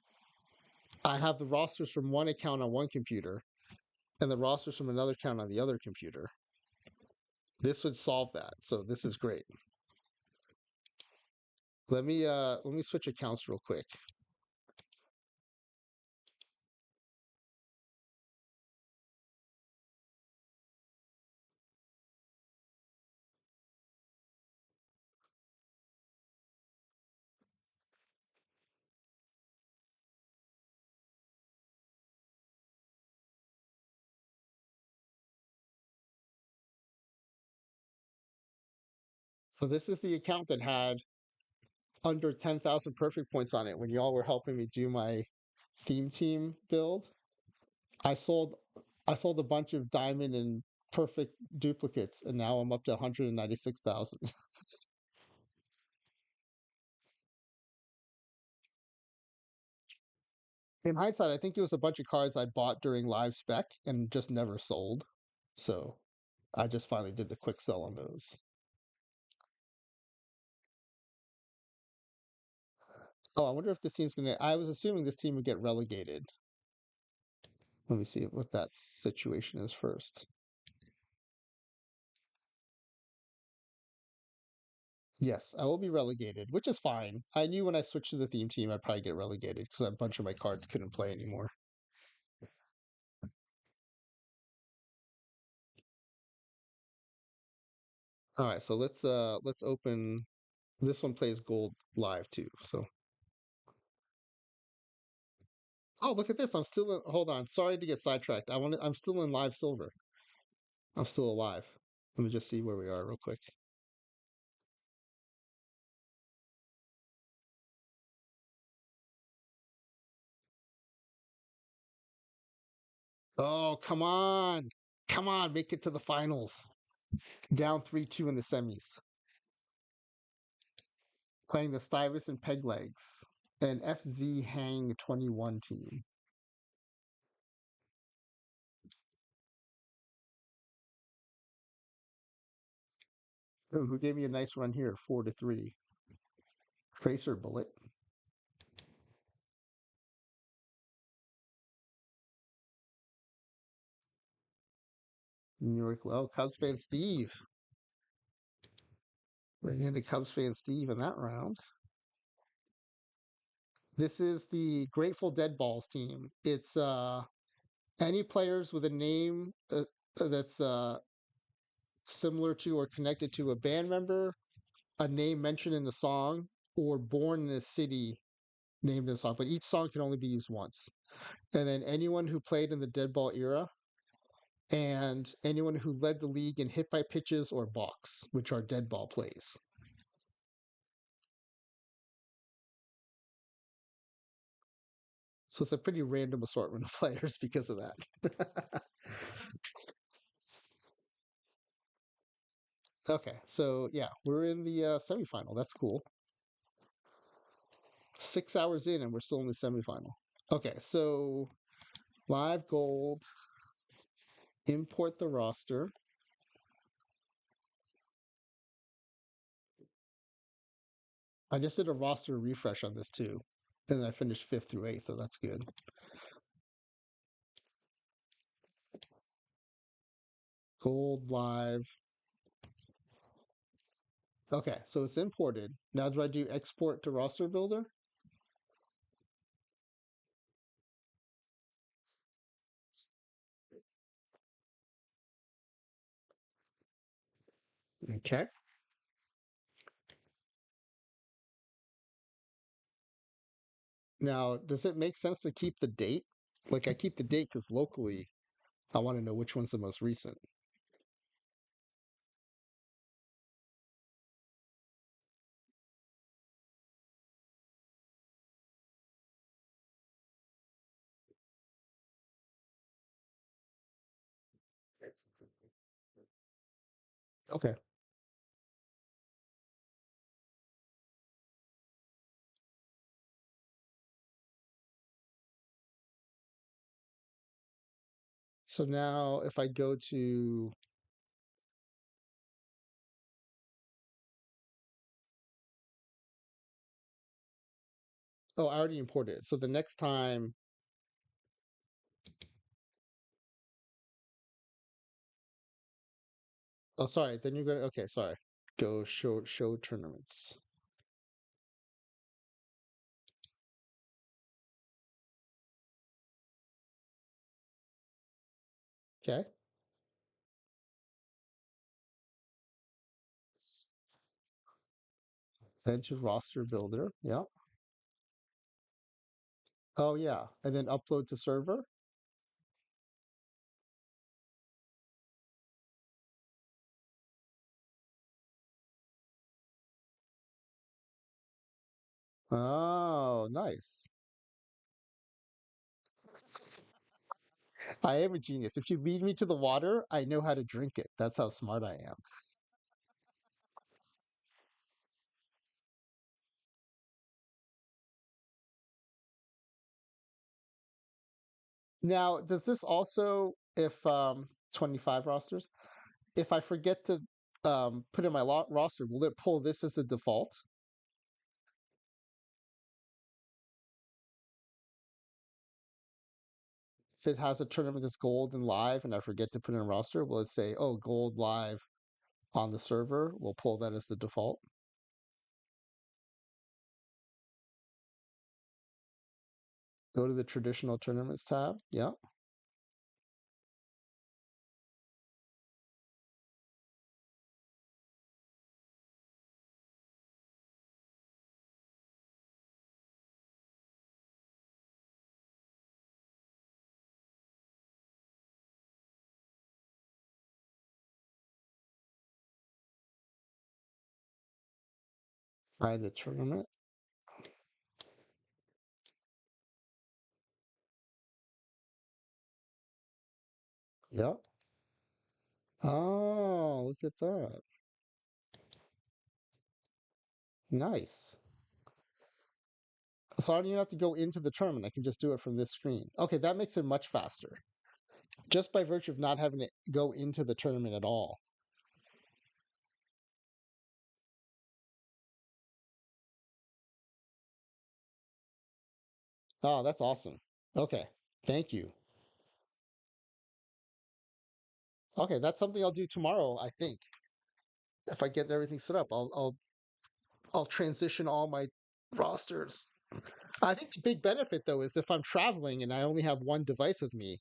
I have the rosters from one account on one computer and the rosters from another account on the other computer. This would solve that. So this is great. Let me switch accounts real quick. So this is the account that had under 10,000 perfect points on it when y'all were helping me do my theme team build. I sold I sold a bunch of diamond and perfect duplicates and now I'm up to 196,000. In hindsight, I think it was a bunch of cards I bought during live spec and just never sold. So I just finally did the quick sell on those. Oh, I wonder if this team's gonna. I was assuming this team would get relegated. Let me see what that situation is first. Yes, I will be relegated, which is fine. I knew when I switched to the theme team, I'd probably get relegated because a bunch of my cards couldn't play anymore. All right, so let's open. This one plays gold live too. So oh, look at this! I'm still in. Hold on, sorry to get sidetracked. I'm still in live silver. I'm still alive. Let me just see where we are real quick. Oh, come on, make it to the finals. Down 3-2 in the semis. Playing the Stuyvesant Peglegs, an FZ Hang 21 team. Ooh, who gave me a nice run here, 4-3. Tracer Bullet. New York Low. Cubs fan Steve. Ran into Cubs fan Steve in that round. This is the Grateful Dead Balls team. It's any players with a name that's similar to or connected to a band member, a name mentioned in the song, or born in a city named in the song. But each song can only be used once. And then anyone who played in the dead ball era, and anyone who led the league in hit by pitches or balks, which are dead ball plays. So it's a pretty random assortment of players because of that. Okay, so yeah, we're in the semifinal. That's cool. 6 hours in, and we're still in the semifinal. Okay, so live gold, import the roster. I just did a roster refresh on this too, and I finished fifth through eighth, so that's good. Gold live. Okay, so it's imported. Now do I do export to roster builder? Okay. Now, does it make sense to keep the date? Like I keep the date because locally I want to know which one's the most recent. Okay. So now if I go to, oh, I already imported it. So the next time, oh, sorry, then you're going to, okay, sorry. Go show tournaments. Okay. Then to roster builder. Yeah. Oh, yeah. And then upload to server. Oh, nice. I am a genius. If you lead me to the water, I know how to drink it. That's how smart I am. Now, does this also, if 25 rosters, if I forget to put in my roster, will it pull this as a default? If it has a tournament that's gold and live and I forget to put in a roster, will it say, oh, gold live on the server? We'll pull that as the default. Go to the traditional tournaments tab. Yeah. Find the tournament. Yeah. Oh, look at that. Nice. So I don't even have to go into the tournament. I can just do it from this screen. Okay, that makes it much faster. Just by virtue of not having to go into the tournament at all. Oh, that's awesome. Okay, thank you. Okay, that's something I'll do tomorrow, I think. If I get everything set up, I'll transition all my rosters. I think the big benefit though is if I'm traveling and I only have one device with me,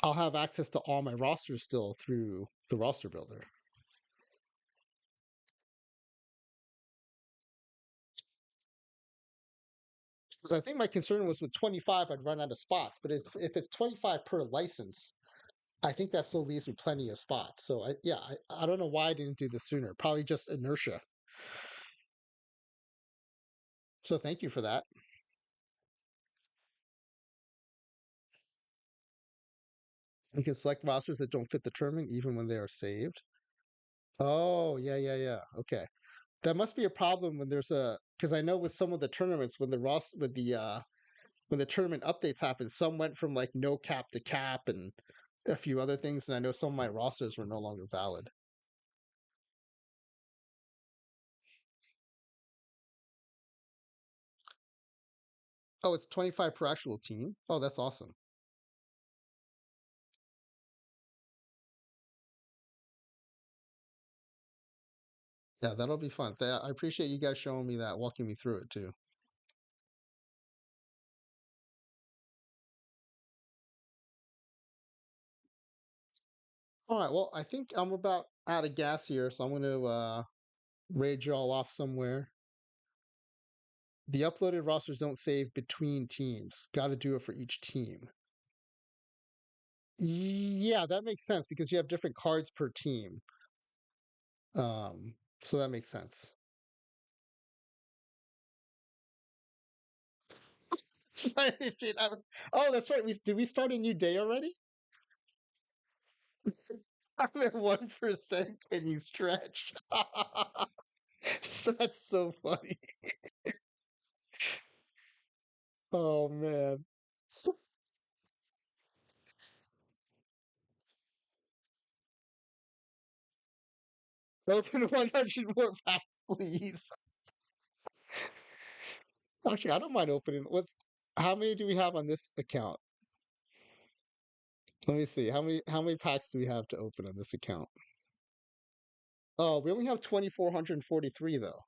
I'll have access to all my rosters still through the roster builder. Because I think my concern was with 25, I'd run out of spots. But if it's 25 per license, I think that still leaves me plenty of spots. So I don't know why I didn't do this sooner. Probably just inertia. So thank you for that. You can select rosters that don't fit the tournament even when they are saved. Oh, yeah. Okay. That must be a problem when there's a because I know with some of the tournaments when the when the tournament updates happen, some went from like no cap to cap and a few other things, and I know some of my rosters were no longer valid. Oh, it's 25 per actual team. Oh, that's awesome. Yeah, that'll be fun. I appreciate you guys showing me that, walking me through it too. All right, well, I think I'm about out of gas here, so I'm going to raid y'all off somewhere. The uploaded rosters don't save between teams. Got to do it for each team. Yeah, that makes sense because you have different cards per team. So that makes sense. Oh, that's right. Did we start a new day already? I'm at 1%. Can you stretch? That's so funny. Oh man. Open 100 more packs, please. Actually, I don't mind opening. How many do we have on this account? Let me see. How many packs do we have to open on this account? Oh, we only have 2,443 though.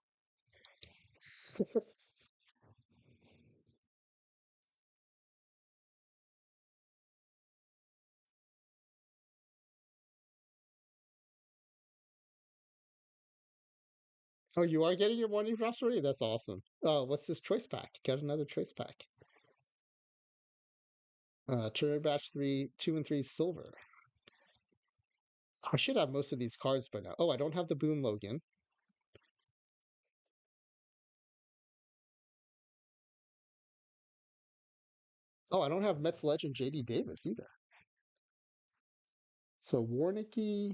Oh, you are getting your morning drops already? That's awesome. Oh, what's this choice pack? Got another choice pack. Turner batch 2 and 3 silver. I should have most of these cards by now. Oh, I don't have the Boone Logan. Oh, I don't have Mets legend JD Davis either. So Warnicky,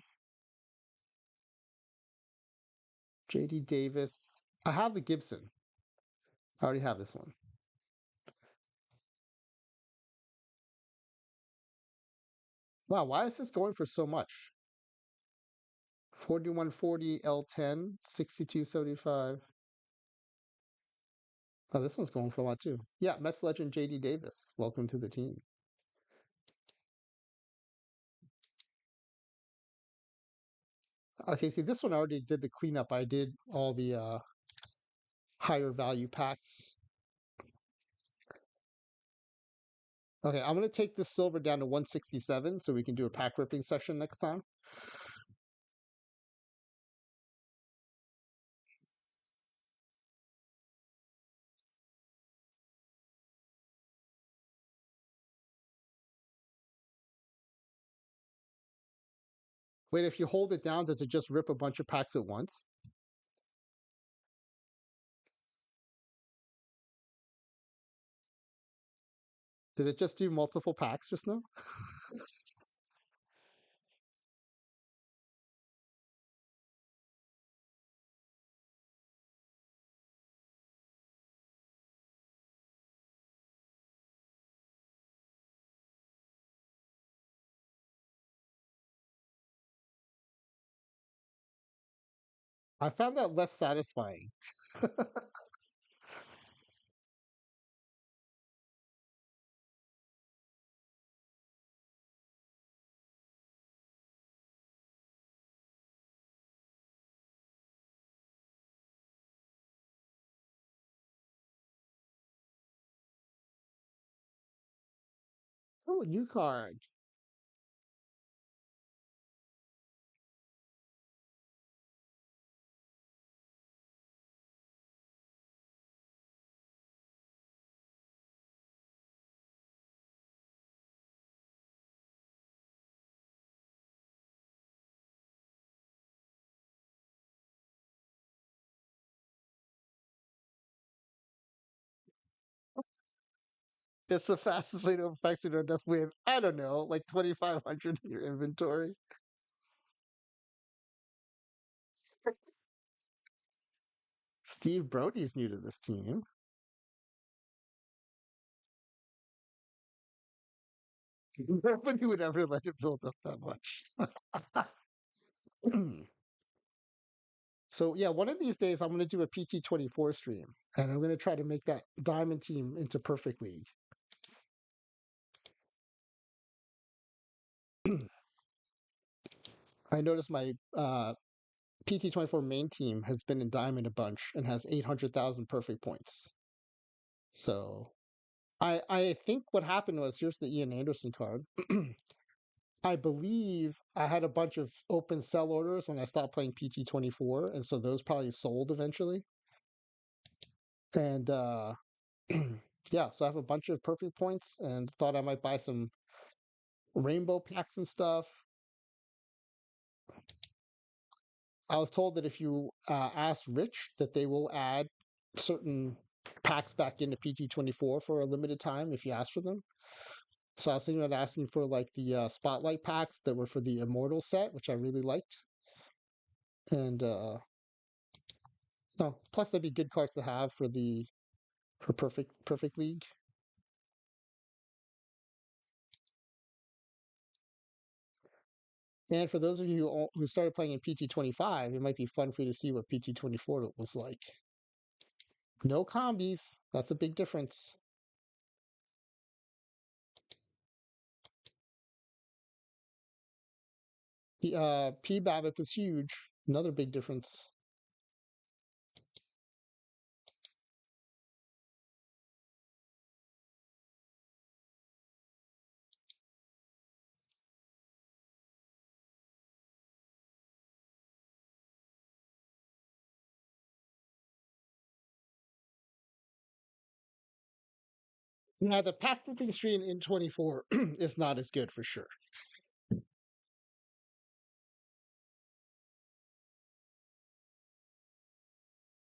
JD Davis. I have the Gibson. I already have this one. Wow, why is this going for so much? 4140 L10, 6275. Oh, this one's going for a lot too. Yeah, Mets legend JD Davis. Welcome to the team. Okay, see, this one already did the cleanup. I did all the higher value packs. Okay, I'm going to take this silver down to 167 so we can do a pack ripping session next time. Wait, if you hold it down, does it just rip a bunch of packs at once? Did it just do multiple packs just now? I found that less satisfying. Oh, new card. It's the fastest way to affect it enough with, I don't know, like 2,500 in your inventory. Steve Brody's new to this team. Nobody would ever let it build up that much. So yeah, one of these days I'm going to do a PT24 stream, and I'm going to try to make that diamond team into perfect league. I noticed my PT24 main team has been in diamond a bunch and has 800,000 perfect points. So I think what happened was, here's the Ian Anderson card. I believe I had a bunch of open sell orders when I stopped playing PT24, and so those probably sold eventually. And yeah, so I have a bunch of perfect points and thought I might buy some rainbow packs and stuff. I was told that if you ask Rich, that they will add certain packs back into PT24 for a limited time if you ask for them. So I was thinking about asking for like the spotlight packs that were for the Immortal set, which I really liked. And no, plus they'd be good cards to have for the for perfect league. And for those of you who started playing in PT25, it might be fun for you to see what PT24 was like. No combis. That's a big difference. The P BABIP is huge. Another big difference. Now the pack flipping screen in 24 is not as good for sure.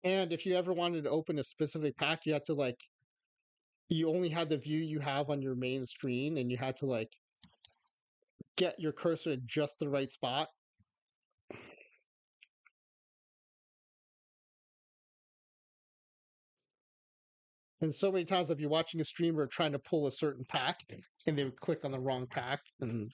And if you ever wanted to open a specific pack, you had to like you only had the view you have on your main screen, and you had to like get your cursor in just the right spot. And so many times I'd be watching a streamer trying to pull a certain pack, and they would click on the wrong pack. And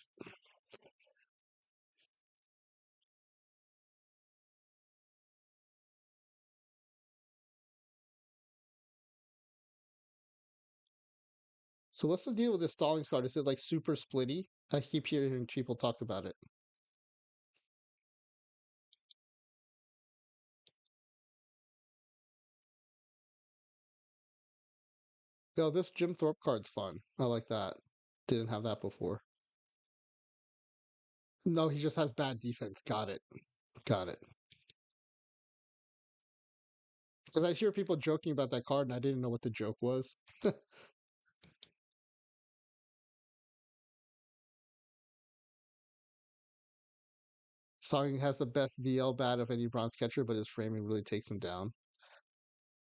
so, what's the deal with this Stallings card? Is it like super splitty? I keep hearing people talk about it. Oh, this Jim Thorpe card's fun. I like that. Didn't have that before. No, he just has bad defense. Got it. Got it. Because I hear people joking about that card, and I didn't know what the joke was. Song has the best VL bat of any bronze catcher, but his framing really takes him down.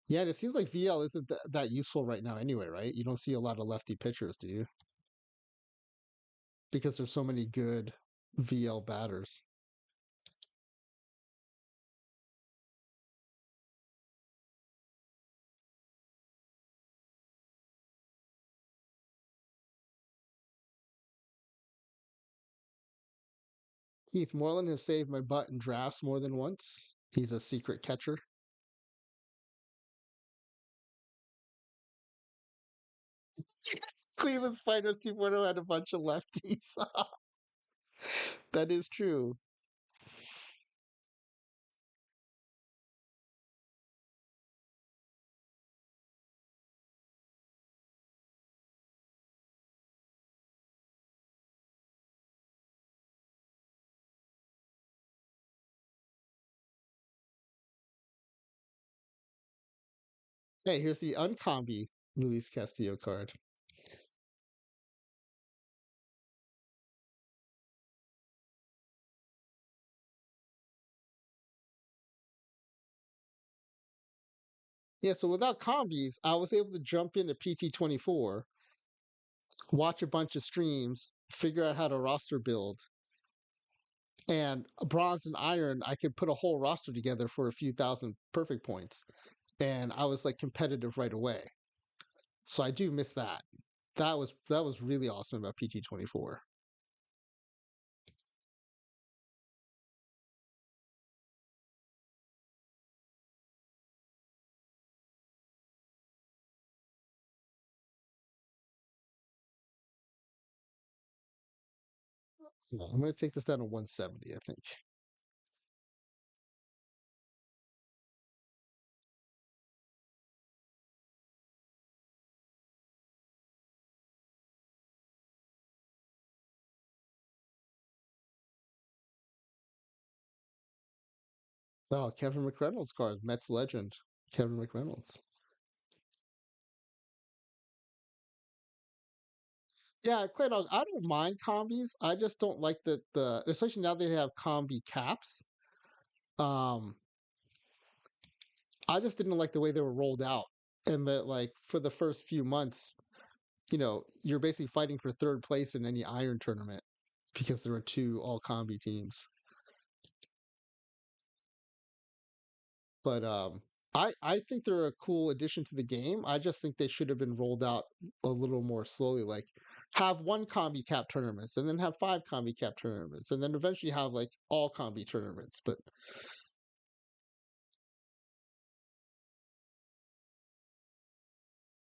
Yeah, and it seems like VL isn't that useful right now anyway, right? You don't see a lot of lefty pitchers, do you? Because there's so many good VL batters. Keith Moreland has saved my butt in drafts more than once. He's a secret catcher. Cleveland Spiders 2.0 had a bunch of lefties. That is true. Hey, here's the uncombi Luis Castillo card. Yeah, so without combis, I was able to jump into PT24, watch a bunch of streams, figure out how to roster build, and bronze and iron, I could put a whole roster together for a few thousand perfect points, and I was like competitive right away. So I do miss that. That was really awesome about PT24. Yeah, I'm going to take this down to 170, I think. Oh, Kevin McReynolds card, Mets legend, Kevin McReynolds. Yeah, Clay Dog, I don't mind combis. I just don't like the especially now they have combi caps. Um, I just didn't like the way they were rolled out, and that like for the first few months, you're basically fighting for third place in any iron tournament because there were two all combi teams. But I think they're a cool addition to the game. I just think they should have been rolled out a little more slowly. Like have one combi cap tournaments, and then have five combi cap tournaments, and then eventually have like all combi tournaments. But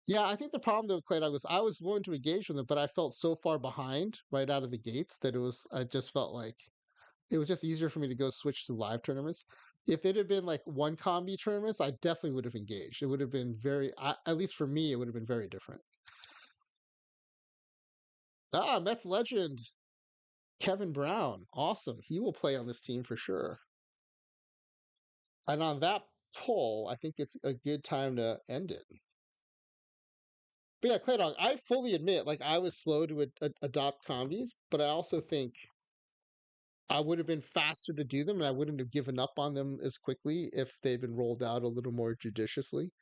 yeah, I think the problem though, Clay, was I was willing to engage with them, but I felt so far behind right out of the gates that I just felt like it was just easier for me to go switch to live tournaments. If it had been like one combi tournaments, I definitely would have engaged. It would have been at least for me, it would have been very different. Ah, Mets legend Kevin Brown. Awesome. He will play on this team for sure. And on that poll, I think it's a good time to end it. But yeah, Claydog, I fully admit, like, I was slow to adopt combis, but I also think I would have been faster to do them and I wouldn't have given up on them as quickly if they'd been rolled out a little more judiciously.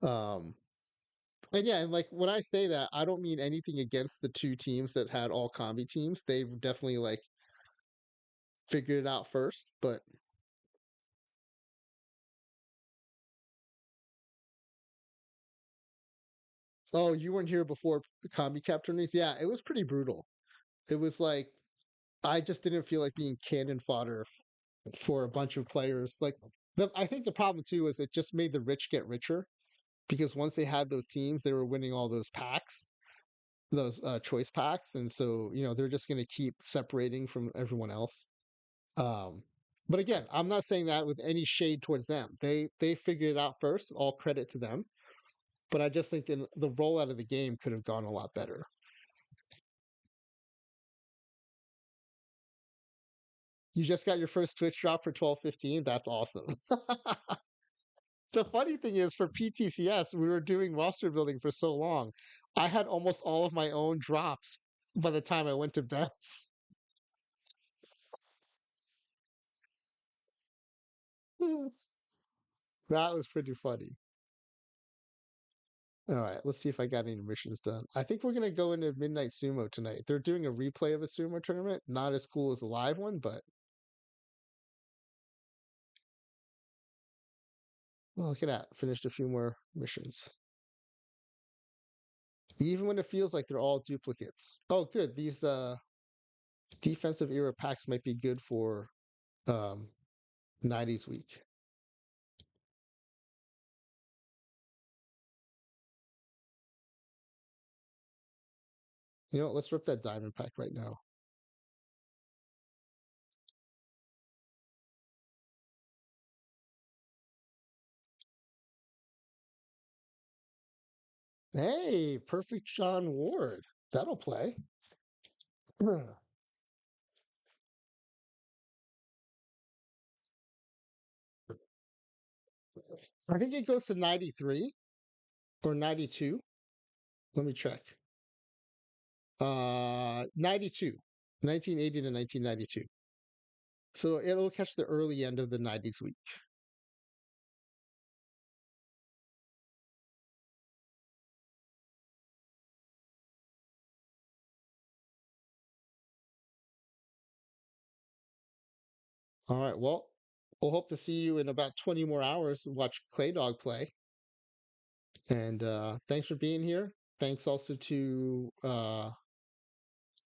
Um, and yeah, and like when I say that, I don't mean anything against the two teams that had all combi teams. They've definitely like figured it out first, but oh, you weren't here before the combi cap tourneys? Yeah, it was pretty brutal. It was like I just didn't feel like being cannon fodder for a bunch of players. Like I think the problem too is it just made the rich get richer because once they had those teams, they were winning all those packs, those choice packs, and so they're just going to keep separating from everyone else. Um, but again, I'm not saying that with any shade towards them. They figured it out first. All credit to them. But I just think the rollout of the game could have gone a lot better. You just got your first Twitch drop for 1215. That's awesome. The funny thing is, for PTCS, we were doing roster building for so long. I had almost all of my own drops by the time I went to bed. That was pretty funny. All right, let's see if I got any missions done. I think we're gonna go into Midnight Sumo tonight. They're doing a replay of a sumo tournament, not as cool as the live one, but well, look at that. Finished a few more missions. Even when it feels like they're all duplicates. Oh, good. These defensive era packs might be good for um 90s week. You know what? Let's rip that diamond pack right now. Hey, perfect John Ward. That'll play. I think it goes to 93. or 92. Let me check. 92, 1980 to 1992. So it'll catch the early end of the 90s week. All right. Well, we'll hope to see you in about 20 more hours to watch Clay Dog play. And thanks for being here. Thanks also to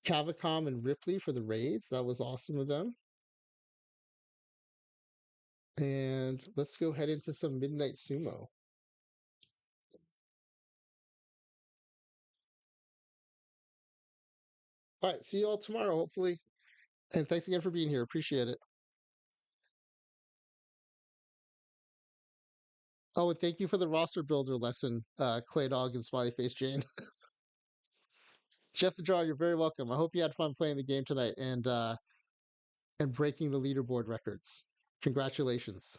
Cavicom and Ripley for the raids. That was awesome of them. And let's go head into some Midnight Sumo. All right. See you all tomorrow, hopefully. And thanks again for being here. Appreciate it. Oh, and thank you for the roster builder lesson, Clay Dog and Smiley Face Jane. Jeff the Jar, you're very welcome. I hope you had fun playing the game tonight and breaking the leaderboard records. Congratulations.